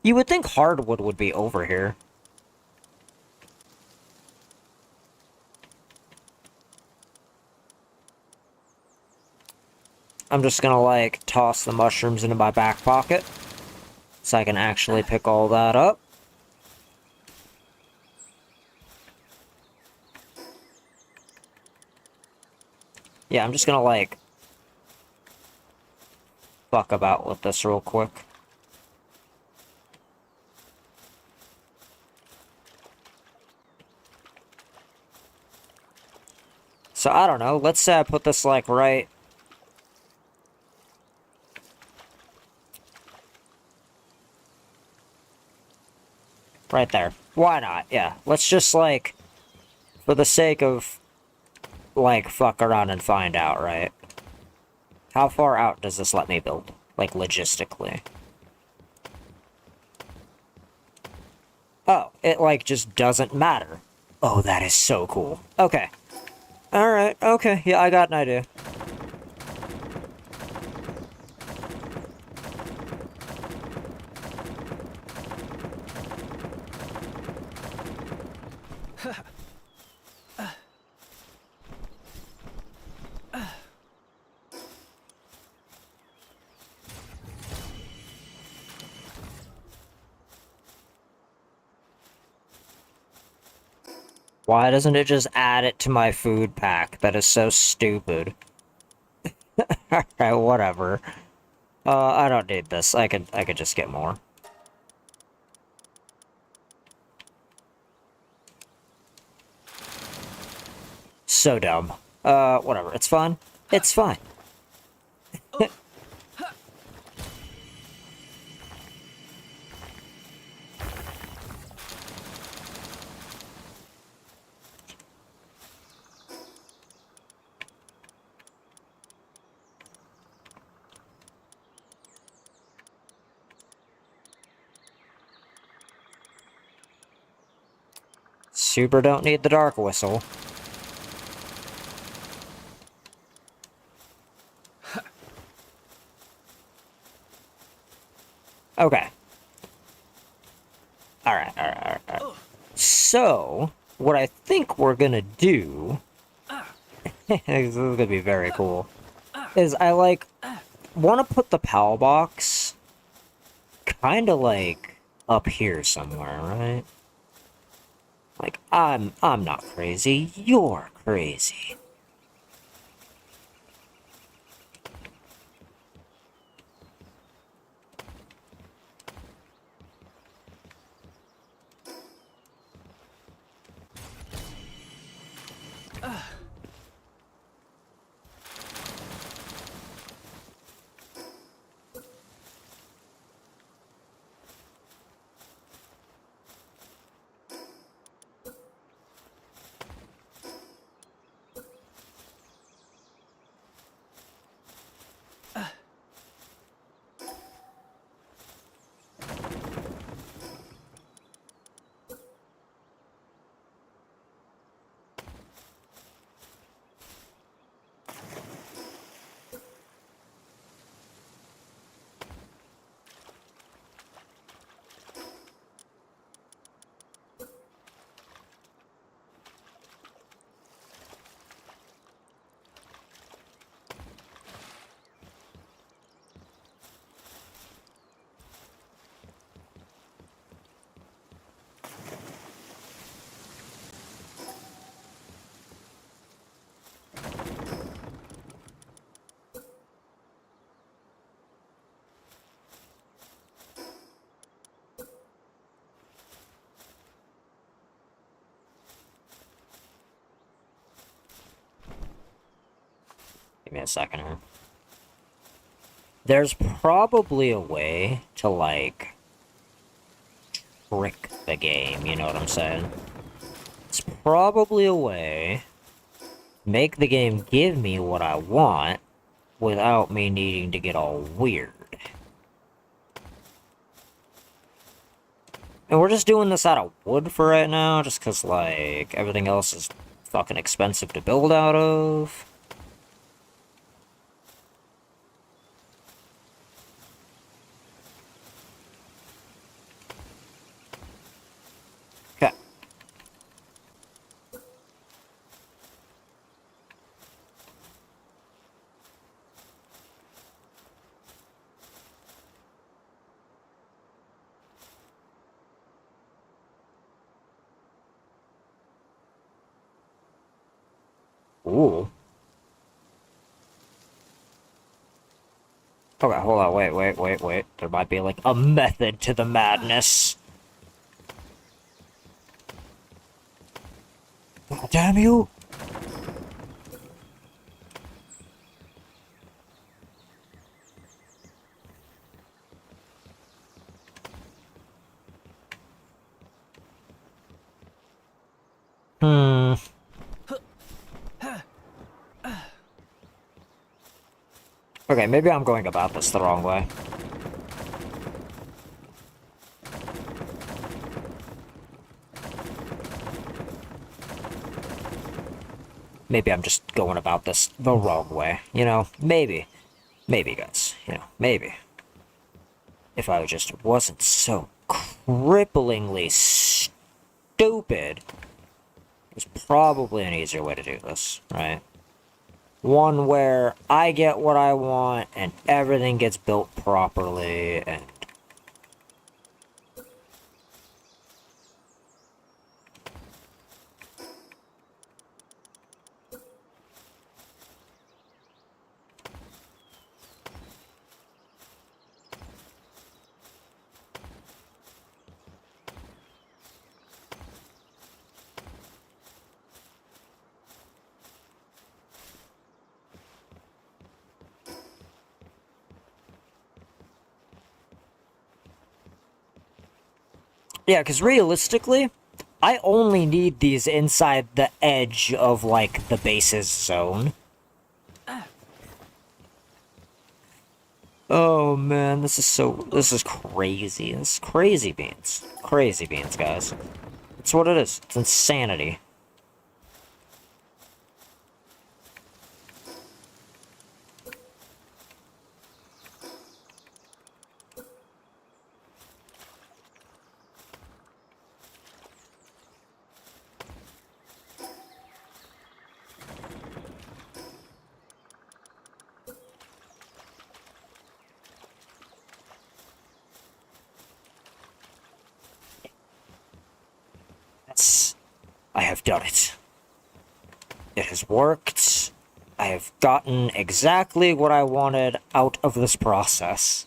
You would think hardwood would be over here. I'm just gonna, like, toss the mushrooms into my back pocket, so I can actually pick all that up. Yeah, I'm just gonna, like, fuck about with this real quick. So, I don't know, let's say I put this, like, right... Right there. Why not? Yeah. Let's just, like, for the sake of, like, fuck around and find out, right? How far out does this let me build? Like, logistically. Oh, it, like, just doesn't matter. Oh, that is so cool. Okay. Alright, okay, yeah, I got an idea. Why doesn't it just add it to my food pack? That is so stupid. Alright, whatever. I don't need this. I could just get more. So dumb. Whatever. It's fine. It's fine. Super don't need the dark whistle. Okay. Alright. So, what I think we're gonna do... this is gonna be very cool. Is I, want to put the PAL box... kinda, up here somewhere, right? Like, I'm not crazy. You're crazy. Give me a second here. There's probably a way to, trick the game, you know what I'm saying? It's probably a way to make the game give me what I want without me needing to get all weird. And we're just doing this out of wood for right now, just because, everything else is fucking expensive to build out of. Okay. Ooh. Okay, hold on, wait. There might be, a method to the madness. God damn you! Hmm. Okay, maybe I'm going about this the wrong way. Maybe I'm just going about this the wrong way, you know? Maybe. Maybe, guys. You know, maybe. If I just wasn't so cripplingly stupid, there's probably an easier way to do this, right? One where I get what I want and everything gets built properly and... Yeah, because realistically, I only need these inside the edge of, like, the base's zone. Oh, man, this is crazy. This is crazy beans. Crazy beans, guys. It's what it is. It's insanity. I have done it. It has worked. I have gotten exactly what I wanted out of this process.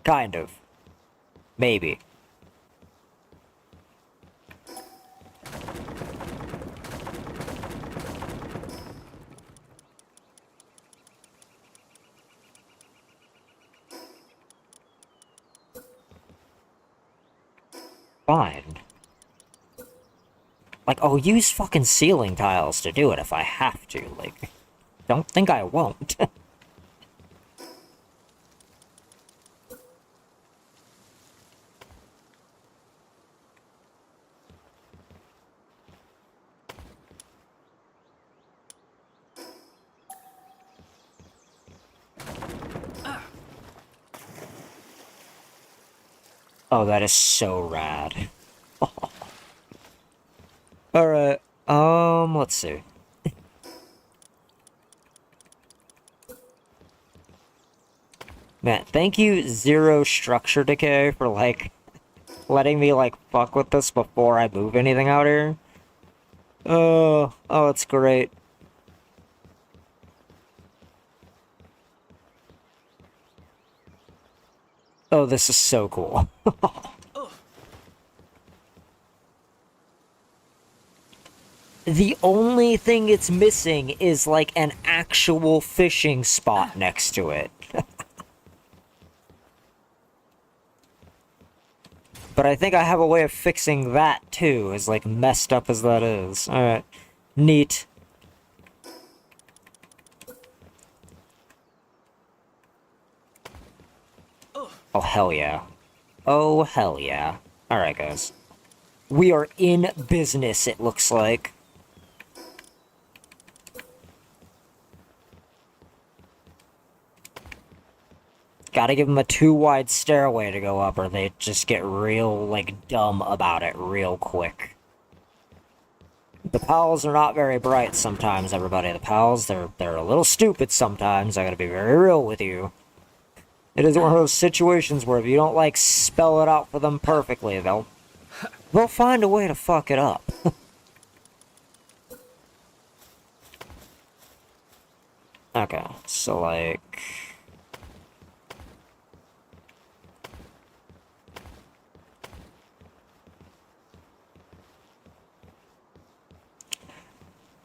Kind of. Maybe. Fine. Like, I'll use fucking ceiling tiles to do it if I have to, like... Don't think I won't. Oh, that is so rad. Alright, let's see. Man, thank you, Zero Structure Decay, for, like, letting me, like, fuck with this before I move anything out here. Oh, it's great. Oh, this is so cool. The only thing it's missing is, like, an actual fishing spot next to it. But I think I have a way of fixing that, too, as, like, messed up as that is. Alright. Neat. Oh, hell yeah. Oh, hell yeah. Alright, guys. We are in business, it looks like. Gotta give them a too-wide stairway to go up, or they just get real, like, dumb about it real quick. The pals are not very bright sometimes, everybody. The pals, they're a little stupid sometimes, I gotta be very real with you. It is one of those situations where if you don't, like, spell it out for them perfectly, they'll find a way to fuck it up. Okay, so, like...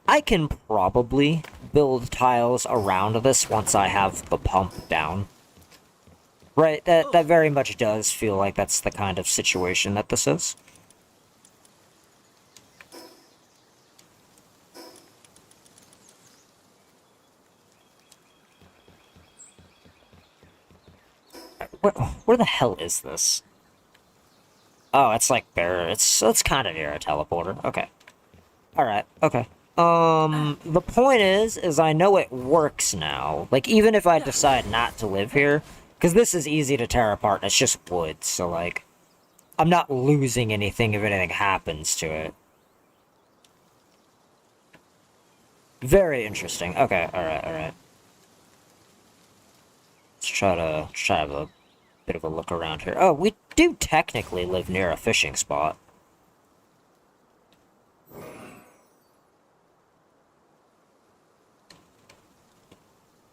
I can probably build tiles around this once I have the pump down. Right, that very much does feel like that's the kind of situation that this is. Where the hell is this? Oh, it's like bare. It's kind of near a teleporter. Okay. All right. Okay. The point is I know it works now. Like, even if I decide not to live here, because this is easy to tear apart, and it's just wood, so, like, I'm not losing anything if anything happens to it. Very interesting. Okay, alright, alright. Let's try to have a bit of a look around here. Oh, we do technically live near a fishing spot.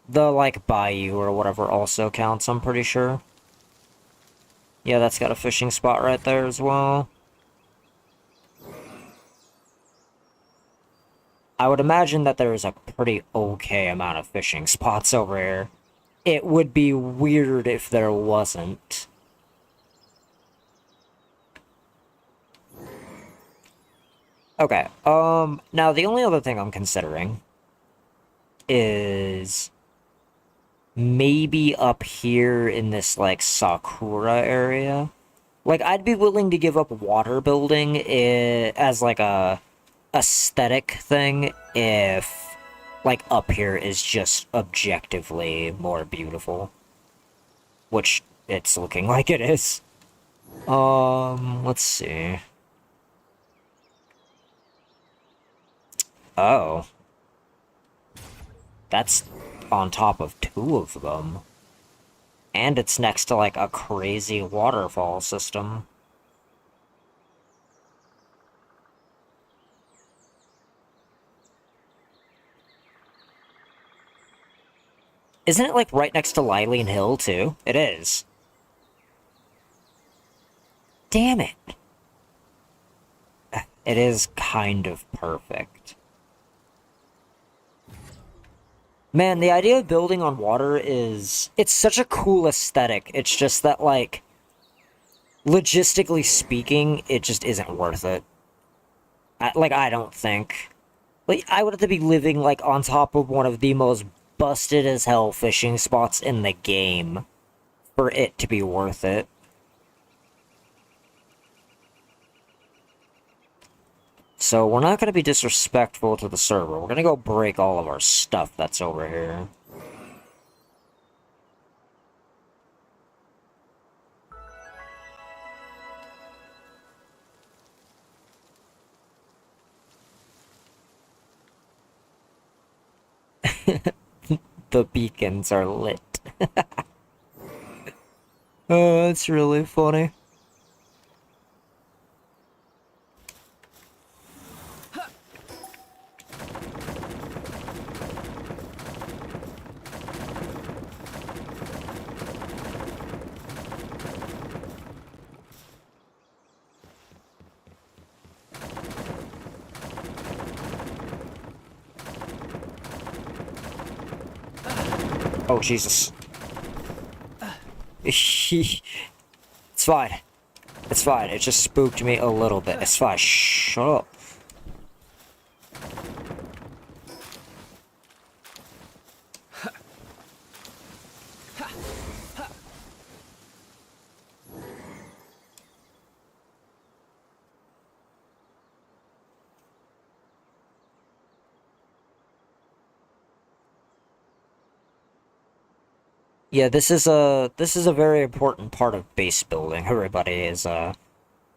The, like, bayou or whatever also counts, I'm pretty sure. Yeah, that's got a fishing spot right there as well. I would imagine that there is a pretty okay amount of fishing spots over here. It would be weird if there wasn't. Okay, now the only other thing I'm considering is maybe up here in this, like, Sakura area. Like, I'd be willing to give up water building as, like, a aesthetic thing if, like, up here is just objectively more beautiful. Which it's looking like it is. Let's see. Oh. That's on top of two of them. And it's next to, like, a crazy waterfall system. Isn't it, like, right next to Lylene Hill, too? It is. Damn it. It is kind of perfect. Man, the idea of building on water is... It's such a cool aesthetic. It's just that, like... Logistically speaking, it just isn't worth it. I don't think. Like, I would have to be living, like, on top of one of the most busted-as-hell fishing spots in the game for it to be worth it. So we're not going to be disrespectful to the server. We're going to go break all of our stuff that's over here. The beacons are lit. Oh, that's really funny. Oh, Jesus. It's fine. It's fine. It just spooked me a little bit. It's fine. Shut up. Yeah, this is a very important part of base building. Everybody is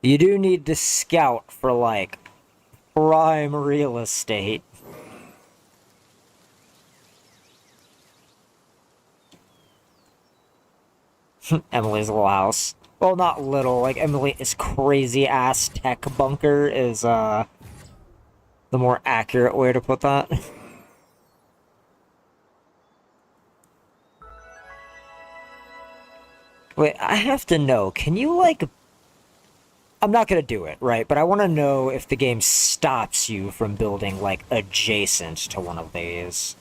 you do need to scout for, like, prime real estate. Emily's little house. Well, not little, like, Emily's crazy-ass tech bunker is, the more accurate way to put that. Wait, I have to know, can you, like... I'm not gonna do it, right? But I want to know if the game stops you from building, like, adjacent to one of these.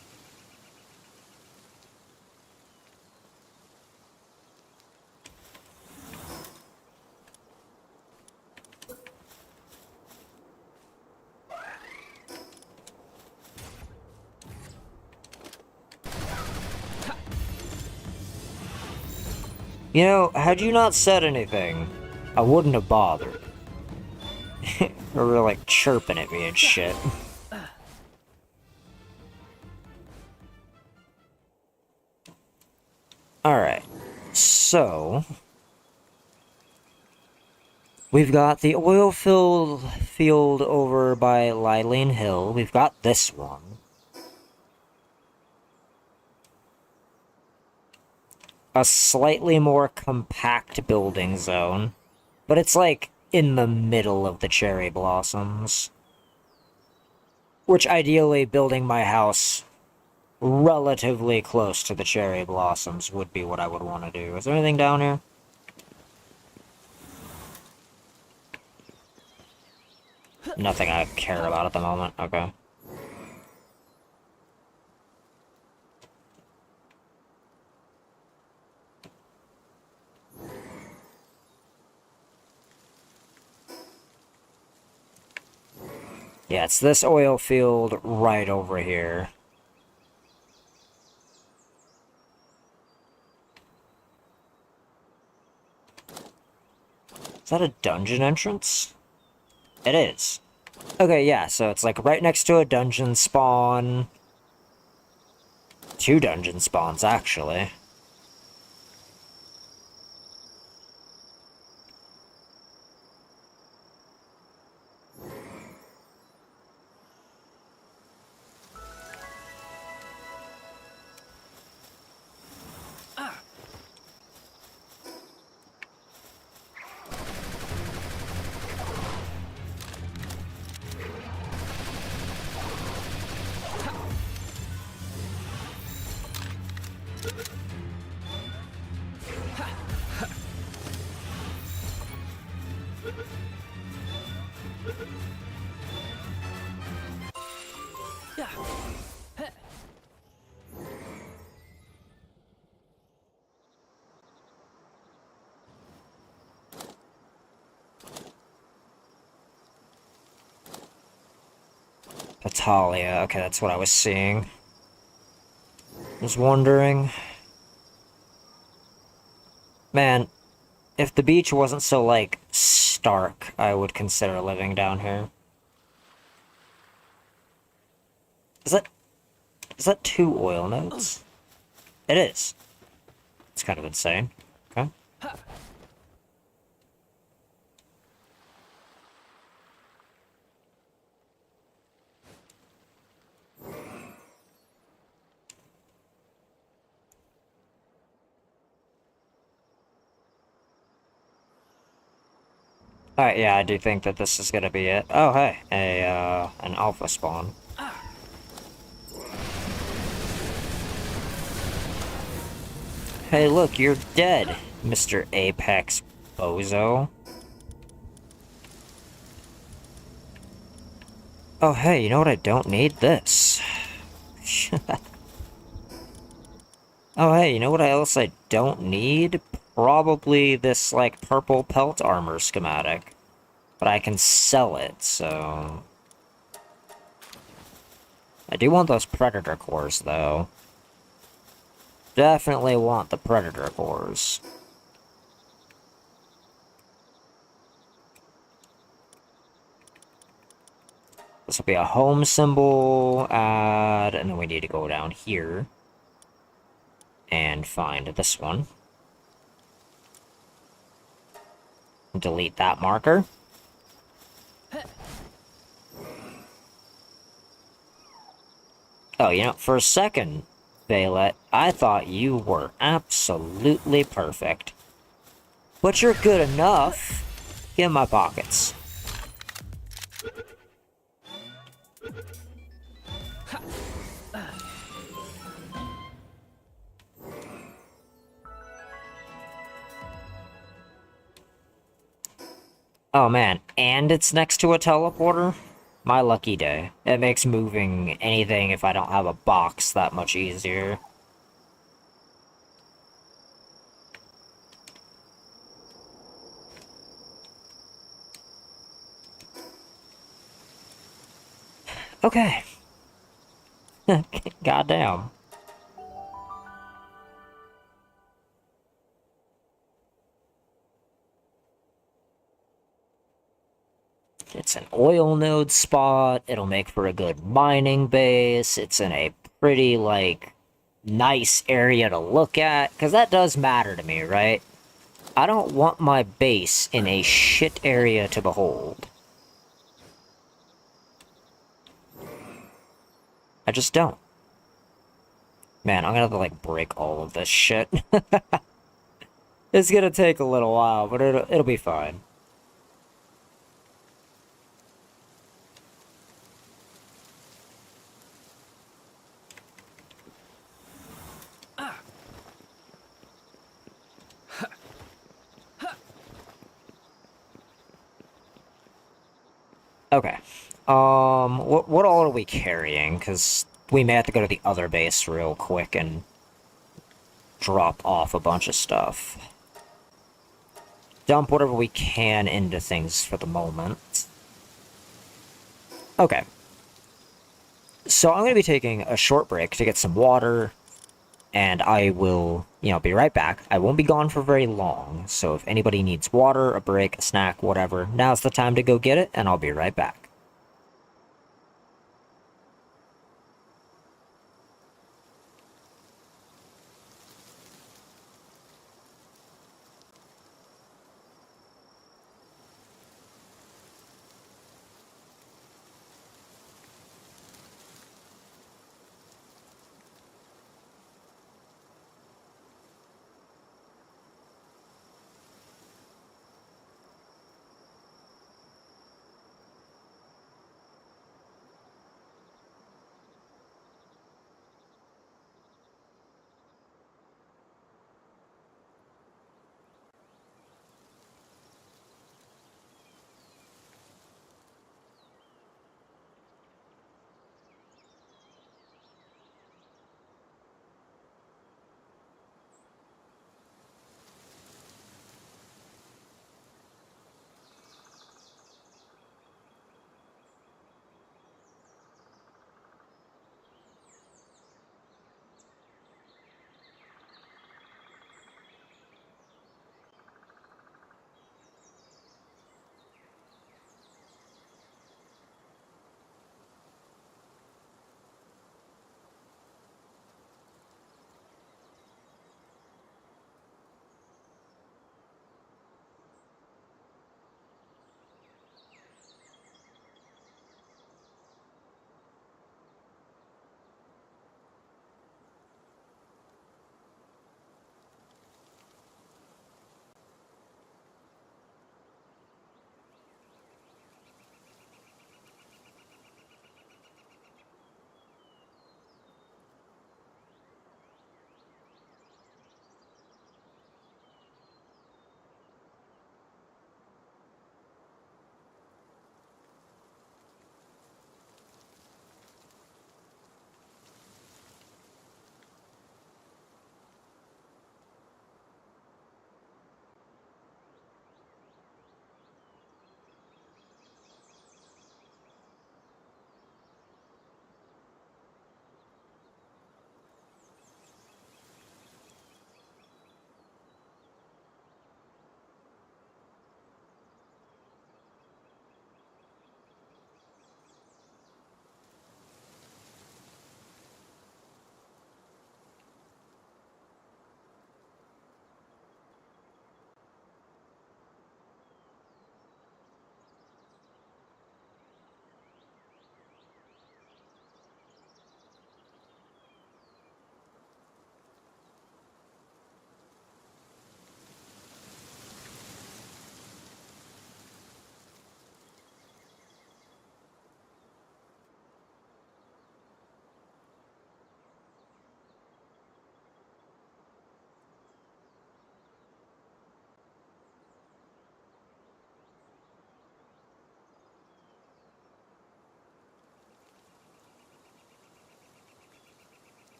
You know, had you not said anything, I wouldn't have bothered. They were like chirping at me and shit. Alright, so... we've got the oil field over by Lylene Hill. We've got this one. A slightly more compact building zone. But it's like in the middle of the cherry blossoms. Which ideally building my house relatively close to the cherry blossoms would be what I would want to do. Is there anything down here? Nothing I care about at the moment. Okay. Yeah, it's this oil field right over here. Is that a dungeon entrance? It is. Okay, yeah, so it's like right next to a dungeon spawn. 2 dungeon spawns, actually. Italia, okay, that's what I was seeing. Was wondering... Man, if the beach wasn't so, like, stark, I would consider living down here. Is that 2 oil nodes? It is. It's kind of insane. Okay. Alright, yeah, I do think that this is gonna be it. Oh, hey, an alpha spawn. Hey, look, you're dead, Mr. Apex Bozo. Oh, hey, you know what? I don't need this. Oh, hey, you know what else I don't need? Probably this, like, purple pelt armor schematic. But I can sell it, so... I do want those predator cores, though. Definitely want the predator cores. This will be a home symbol, add, and then we need to go down here and find this one. Delete that marker. Oh, you know, for a second, Violet, I thought you were absolutely perfect. But you're good enough. Get in my pockets. Oh man, and it's next to a teleporter? My lucky day. It makes moving anything if I don't have a box that much easier. Okay. Goddamn. It's an oil node spot. It'll make for a good mining base. It's in a pretty, like, nice area to look at. Because that does matter to me, right? I don't want my base in a shit area to behold. I just don't. Man, I'm gonna have to, like, break all of this shit. It's gonna take a little while, but it'll be fine. Okay. What all are we carrying? Because we may have to go to the other base real quick and drop off a bunch of stuff. Dump whatever we can into things for the moment. Okay. So I'm going to be taking a short break to get some water, and I will, be right back. I won't be gone for very long, so if anybody needs water, a break, a snack, whatever, now's the time to go get it, and I'll be right back.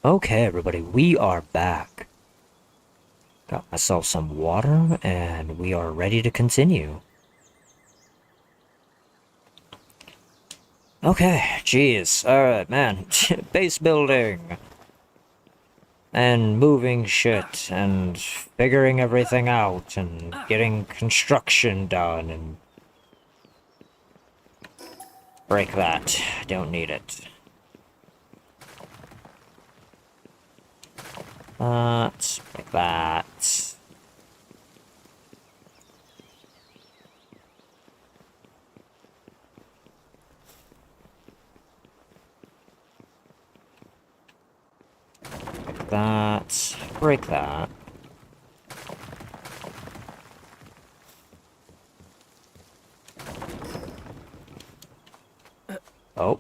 Okay, everybody, we are back. Got myself some water, and we are ready to continue. Okay, jeez. Alright, man. Base building. And moving shit, and figuring everything out, and getting construction done, and... Break that. Don't need it. Let's break that. Break that. Break that. Oh.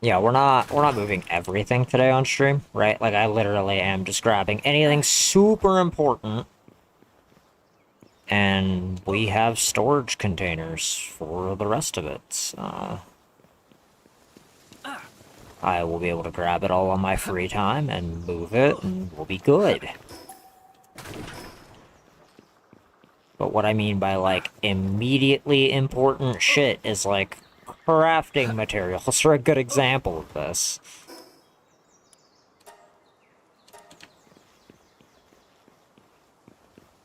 Yeah, we're not moving everything today on stream, right? Like, I literally am just grabbing anything super important. And we have storage containers for the rest of it. I will be able to grab it all on my free time and move it, and we'll be good. But what I mean by, like, immediately important shit is, like, crafting materials are a good example of this.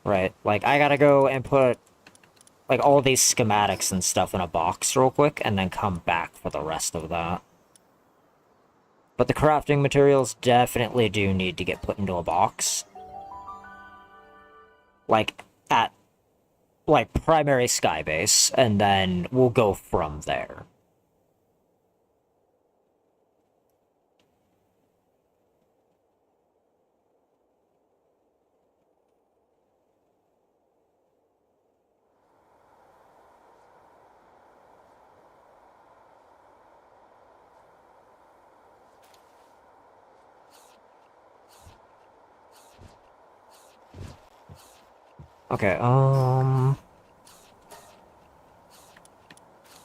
Right, like, I gotta go and put, like, all these schematics and stuff in a box real quick, and then come back for the rest of that. But the crafting materials definitely do need to get put into a box. Like, at, like, primary skybase, and then we'll go from there. Okay,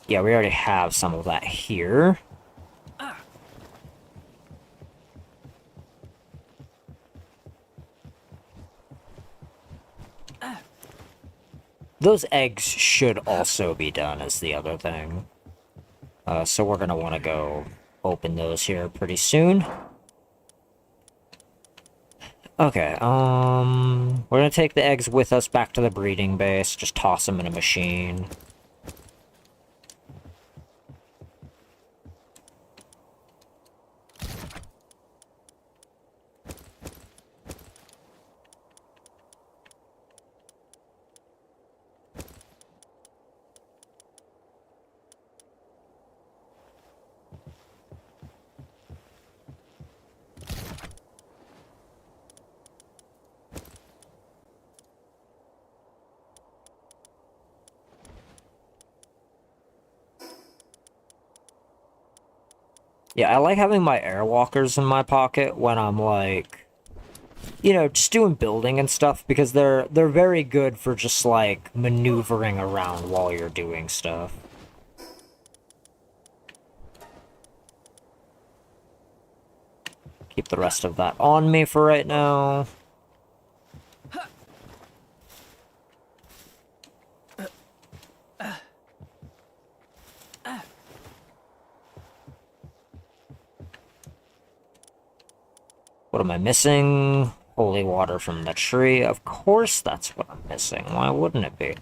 yeah, we already have some of that here. Those eggs should also be done, is the other thing. So we're gonna want to go open those here pretty soon. Okay, we're gonna take the eggs with us back to the breeding base, just toss them in a machine. Yeah, I like having my airwalkers in my pocket when I'm, like, you know, just doing building and stuff, because they're very good for just, like, maneuvering around while you're doing stuff. Keep the rest of that on me for right now. What am I missing? Holy water from the tree. Of course that's what I'm missing. Why wouldn't it be?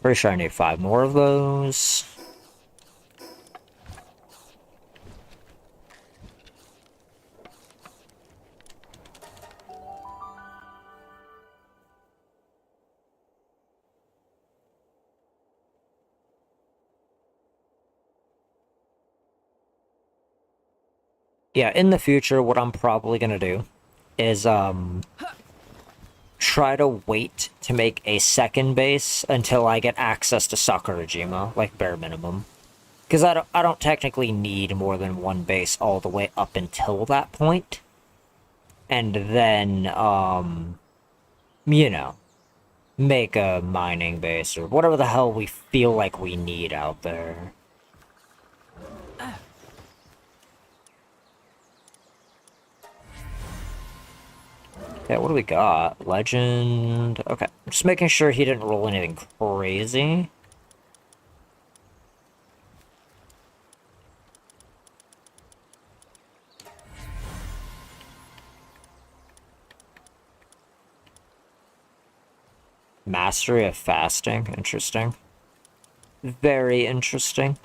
Pretty sure I need 5 more of those. Yeah, in the future, what I'm probably gonna do is, try to wait to make a second base until I get access to Sakurajima, like bare minimum. Because I don't technically need more than one base all the way up until that point. And then, you know, make a mining base or whatever the hell we feel like we need out there. Okay, what do we got? Legend. Okay, just making sure he didn't roll anything crazy. Mastery of fasting. Interesting. Very interesting.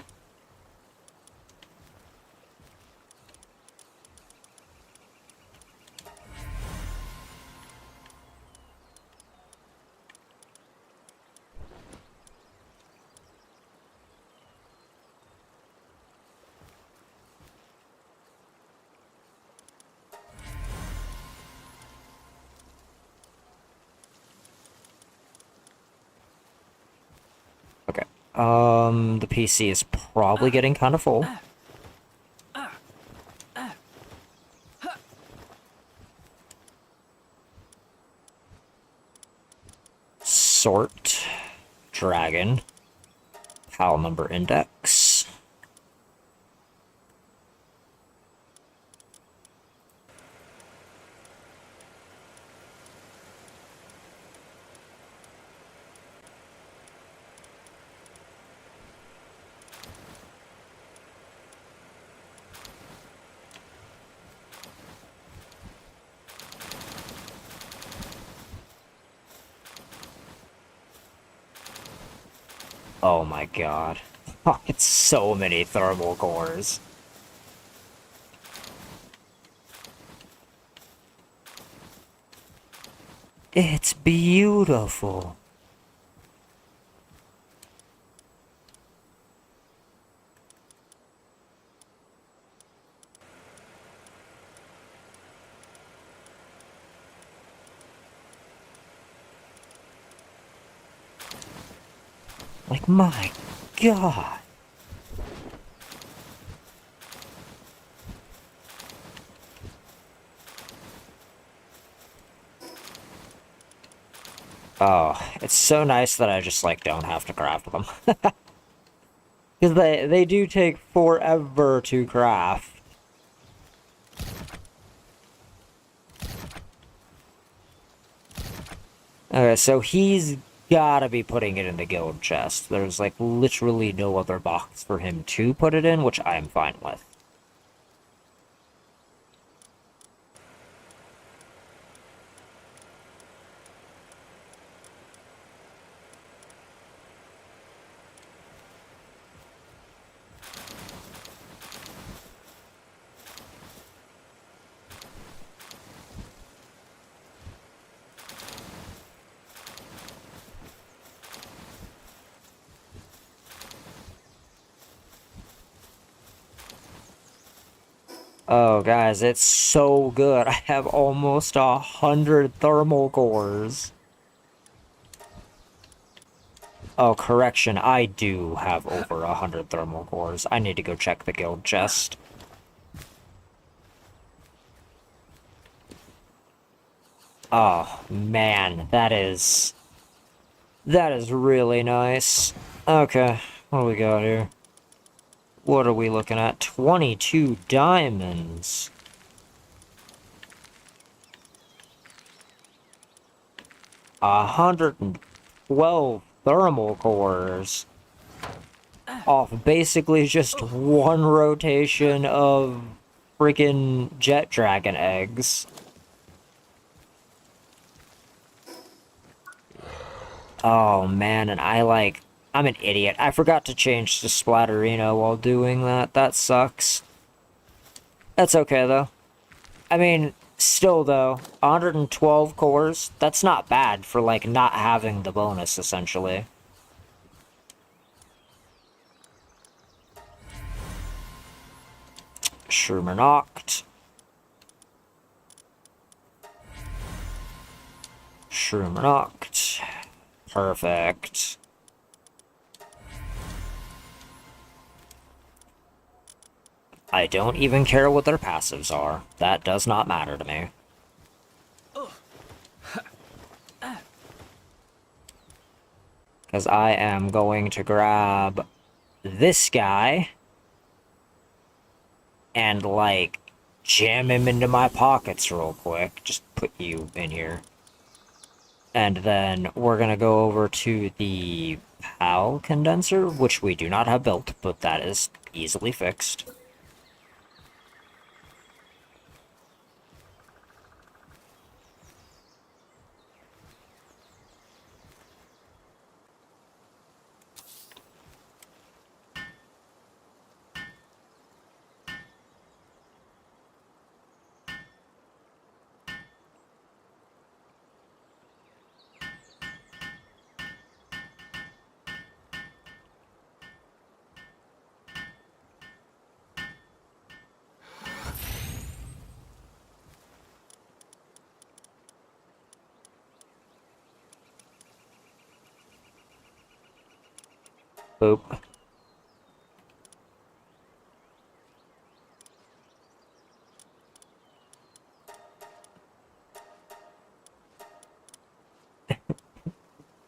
Okay. The PC is probably getting kind of full. Sort. Dragon. PAL number index. Oh my god. It's so many thermal cores. It's beautiful. Like, my god. Oh, it's so nice that I just, like, don't have to craft them. Because they do take forever to craft. Okay, so he's gotta be putting it in the guild chest. There's, like, literally no other box for him to put it in, which I am fine with. Oh, guys, it's so good. I have almost 100 thermal cores. Oh, correction, I do have over 100 thermal cores. I need to go check the guild chest. Oh, man, that is really nice. Okay, what do we got here? What are we looking at? 22 diamonds. 112 thermal cores. Off basically just one rotation of freaking jet dragon eggs. Oh man, and I like I'm an idiot. I forgot to change to Splatterino while doing that. That sucks. That's okay, though. I mean, still, though, 112 cores, that's not bad for, like, not having the bonus, essentially. Shroomer knocked. Shroomer knocked. Perfect. I don't even care what their passives are. That does not matter to me. Because I am going to grab this guy and, like, jam him into my pockets real quick. Just put you in here. And then we're gonna go over to the PAL condenser, which we do not have built, but that is easily fixed. Boop.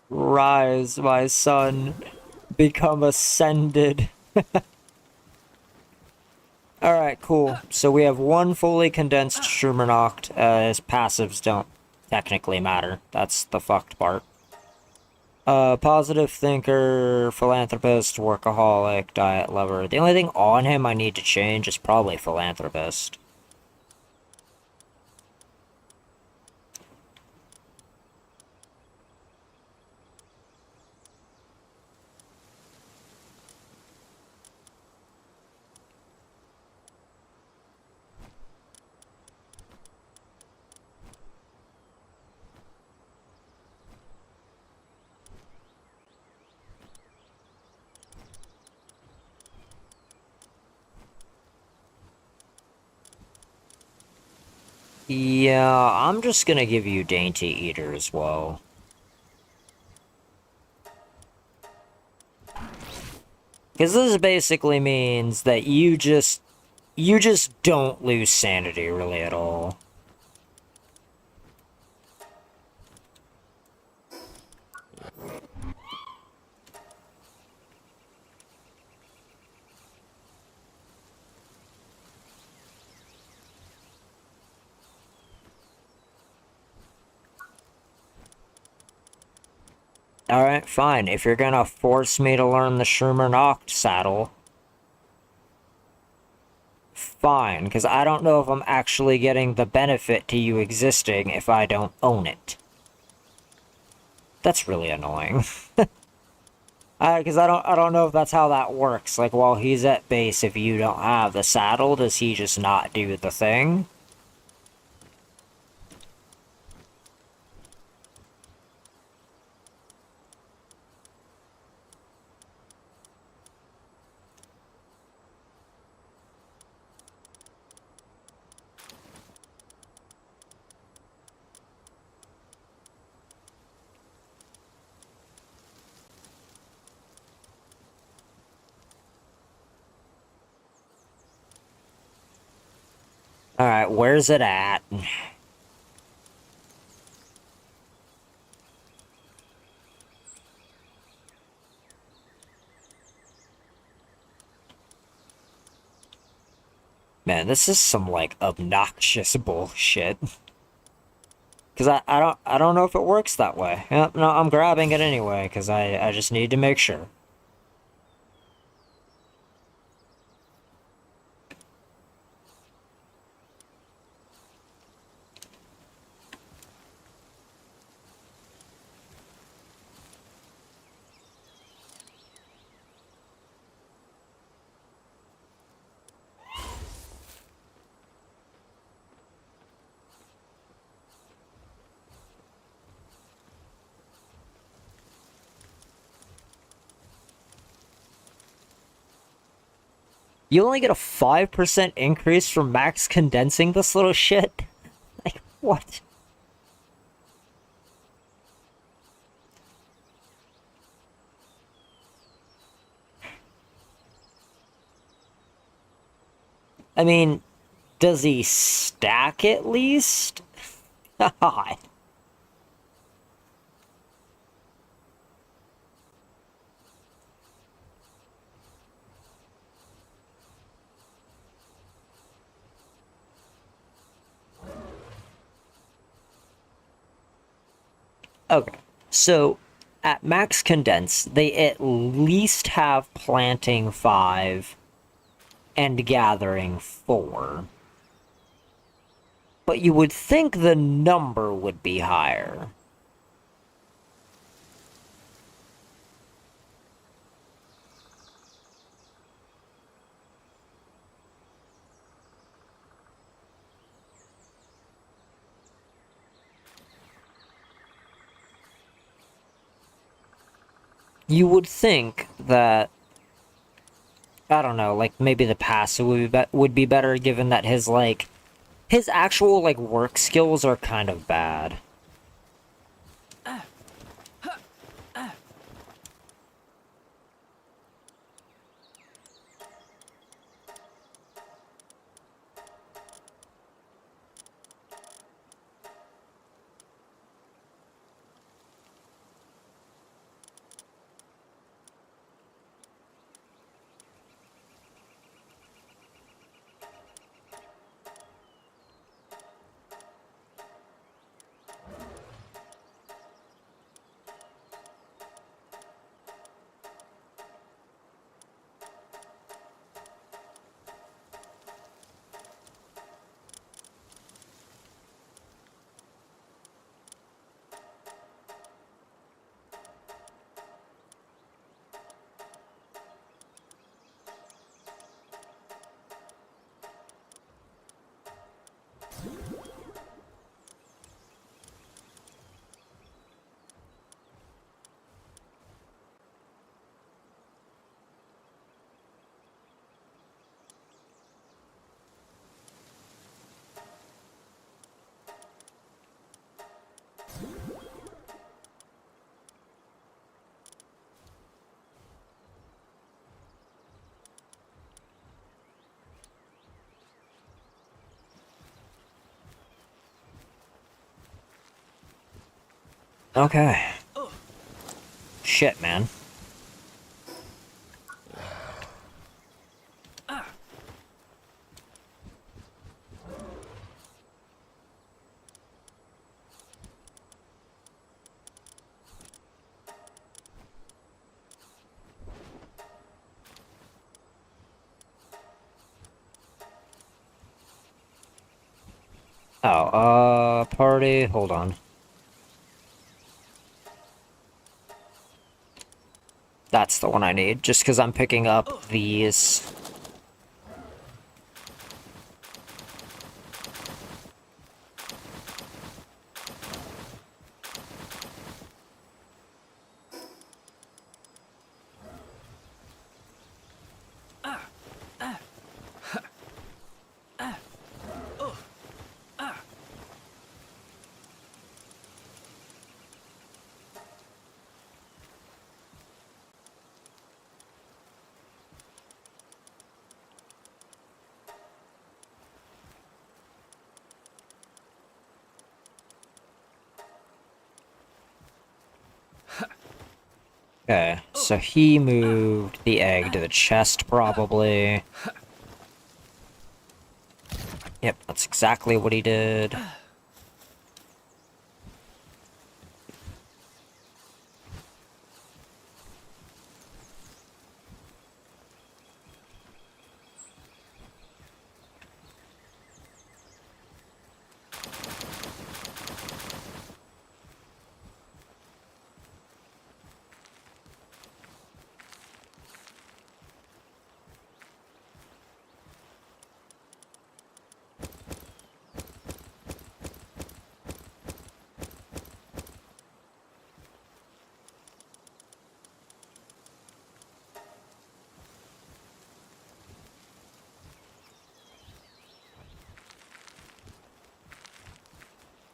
Rise, my son. Become ascended. Alright, cool. So we have one fully condensed Schumann-Oct. His passives don't technically matter. That's the fucked part. Positive thinker, philanthropist, workaholic, diet lover. The only thing on him I need to change is probably philanthropist. Yeah, I'm just gonna give you Dainty Eater as well. Because this basically means that you just don't lose sanity really at all. Alright, fine. If you're gonna force me to learn the Schumer Noct saddle, fine, because I don't know if I'm actually getting the benefit to you existing if I don't own it. That's really annoying. Because I don't know if that's how that works. Like, while he's at base, if you don't have the saddle, does he just not do the thing? Alright, where's it at? Man, this is some, like, obnoxious bullshit. Because I don't know if it works that way. Yep, no, I'm grabbing it anyway, because I just need to make sure. You only get a 5% increase from max condensing this little shit? Like, what? I mean, does he stack at least? God. Okay, so at max condense, they at least have planting 5 and gathering 4. But you would think the number would be higher. You would think that, I don't know, like maybe the passive would be better given that his like his actual like work skills are kind of bad. Okay. Shit, man. Oh, party, hold on. That's the one I need, just because I'm picking up these. Okay, so he moved the egg to the chest, probably. Yep, that's exactly what he did.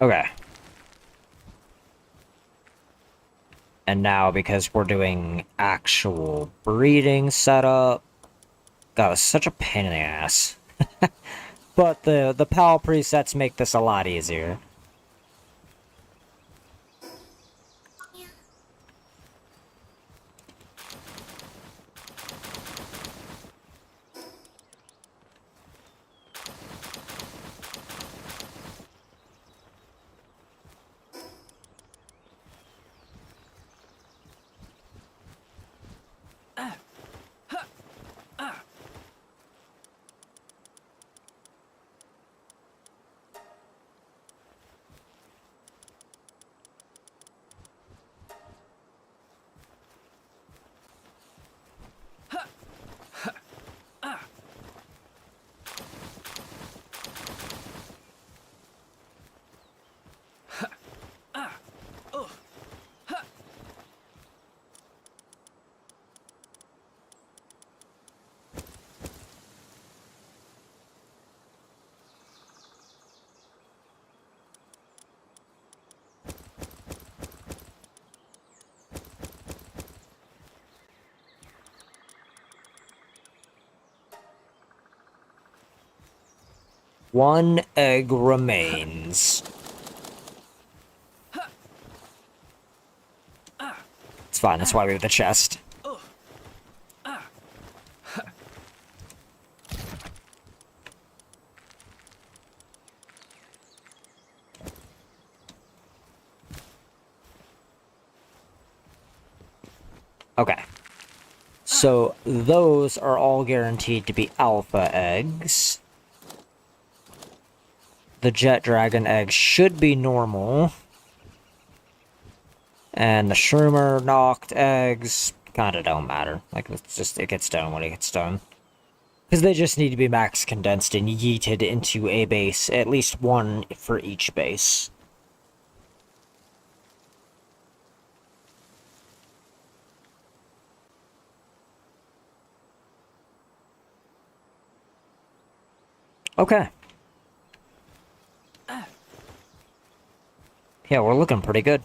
Okay. And now, because we're doing actual breeding setup... God, it's such a pain in the ass. But the PAL presets make this a lot easier. One egg remains. It's fine, that's why we have the chest. Okay. So, those are all guaranteed to be alpha eggs. The jet dragon eggs should be normal. And the shroomer knocked eggs kinda don't matter. Like, it's just, it gets done when it gets done. Because they just need to be max condensed and yeeted into a base, at least one for each base. Okay. Yeah, we're looking pretty good.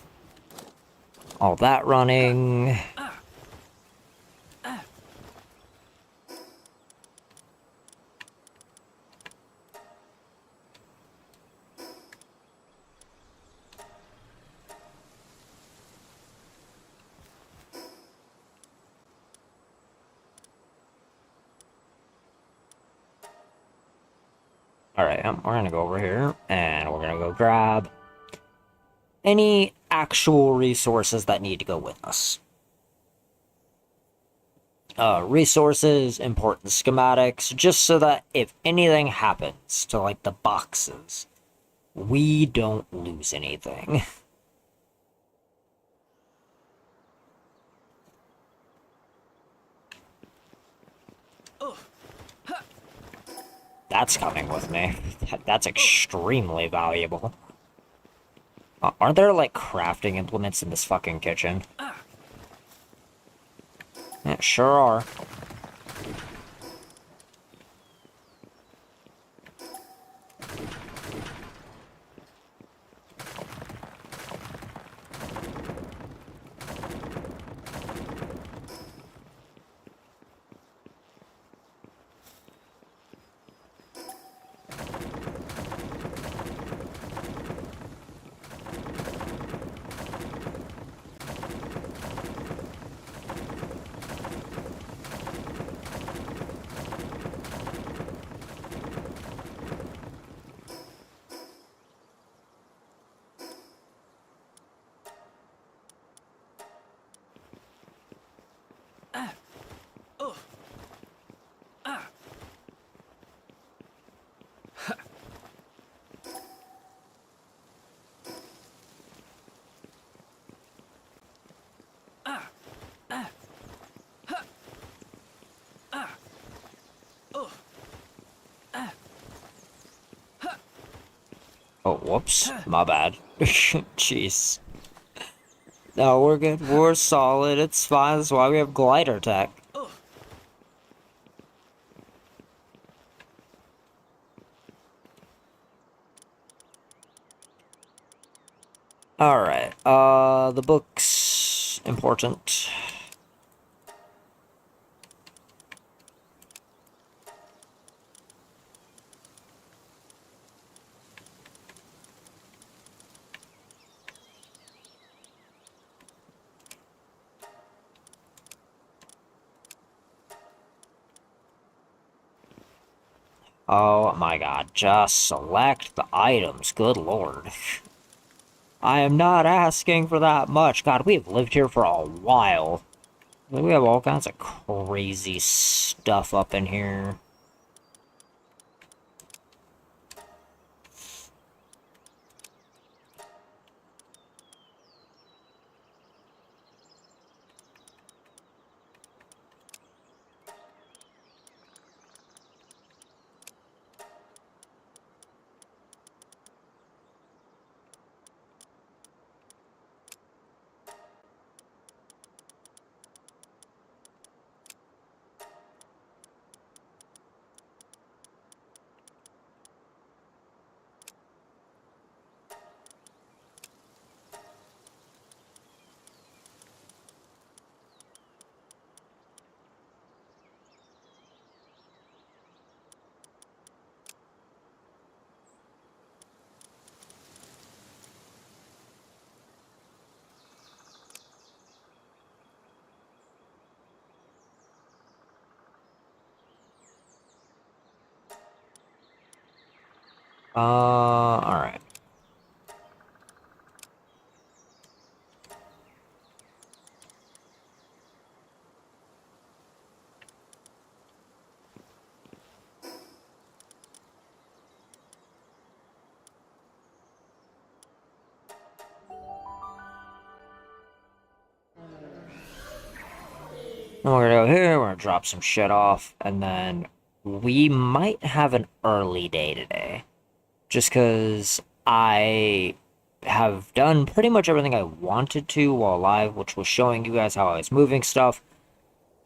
All that running. Alright, we're gonna go over here, and we're gonna go grab any actual resources that need to go with us. Resources, important schematics, just so that if anything happens to, like, the boxes, we don't lose anything. That's coming with me. That's extremely valuable. Aren't there, like, crafting implements in this fucking kitchen? Yeah, sure are. Oh, whoops. My bad. Jeez. No, we're good. We're solid. It's fine. That's why we have glider tech. Alright, the book's important. Oh my god, just select the items, good lord. I am not asking for that much. God, we've lived here for a while. We have all kinds of crazy stuff up in here. Alright. We're gonna go here, we're gonna drop some shit off, and then we might have an early day today. Just because I have done pretty much everything I wanted to while live, which was showing you guys how I was moving stuff,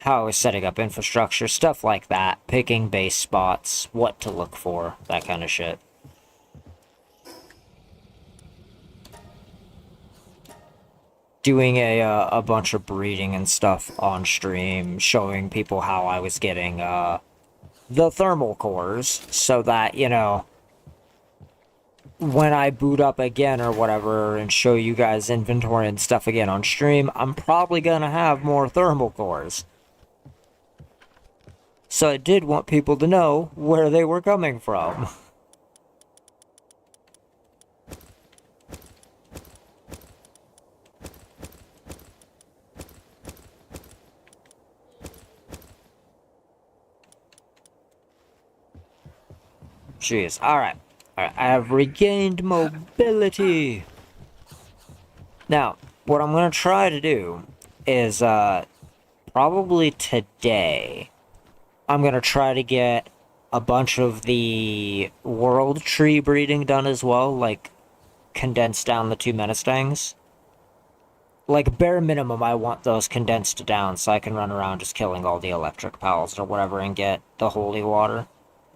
how I was setting up infrastructure, stuff like that, picking base spots, what to look for, that kind of shit. Doing a bunch of breeding and stuff on stream, showing people how I was getting the thermal cores, so that, you know, when I boot up again or whatever and show you guys inventory and stuff again on stream, I'm probably gonna have more thermal cores. So I did want people to know where they were coming from. Jeez, alright. Alright, I have regained mobility. Now, what I'm gonna try to do is, probably today, I'm gonna try to get a bunch of the world tree breeding done as well, like, condense down the two Menastangs. Like, bare minimum, I want those condensed down so I can run around just killing all the electric pals or whatever and get the holy water.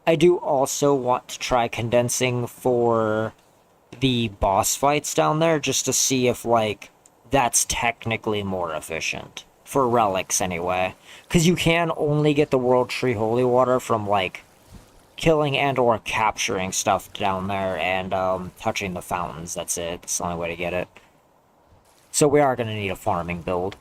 I do also want to try condensing for the boss fights down there just to see if, like, that's technically more efficient. For relics, anyway. Because you can only get the World Tree Holy Water from, like, killing and or capturing stuff down there and touching the fountains. That's it. That's the only way to get it. So we are going to need a farming build.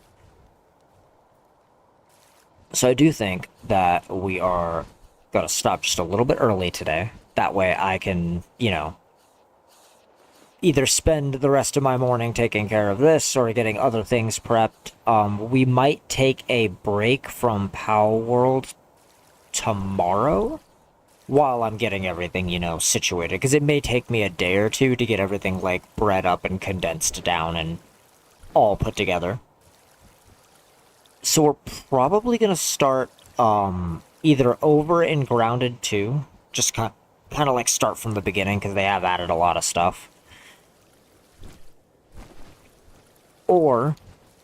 So I do think that we are going to stop just a little bit early today. That way I can, you know, either spend the rest of my morning taking care of this or getting other things prepped. We might take a break from Palworld tomorrow while I'm getting everything, you know, situated. Because it may take me a day or two to get everything, like, bred up and condensed down and all put together. So we're probably going to start either over in Grounded 2, just kind of like start from the beginning because they have added a lot of stuff. Or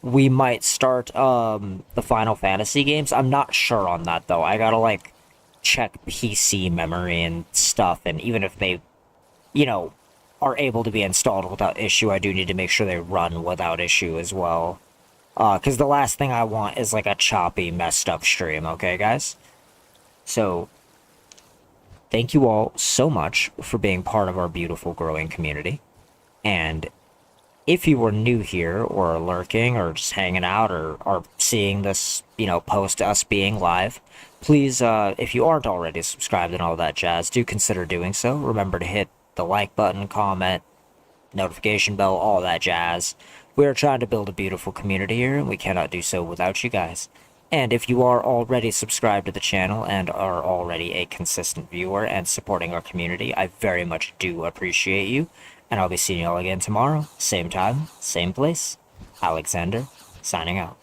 we might start the Final Fantasy games. I'm not sure on that though. I gotta like check PC memory and stuff, and even if they, you know, are able to be installed without issue, I do need to make sure they run without issue as well. Because the last thing I want is like a choppy, messed up stream, okay, guys? So, thank you all so much for being part of our beautiful growing community. And if you were new here, or lurking, or just hanging out, or are seeing this, post us being live, please, if you aren't already subscribed and all that jazz, do consider doing so. Remember to hit the like button, comment, notification bell, all that jazz. We are trying to build a beautiful community here, and we cannot do so without you guys. And if you are already subscribed to the channel and are already a consistent viewer and supporting our community, I very much do appreciate you. And I'll be seeing you all again tomorrow. Same time, same place. Alexander, signing out.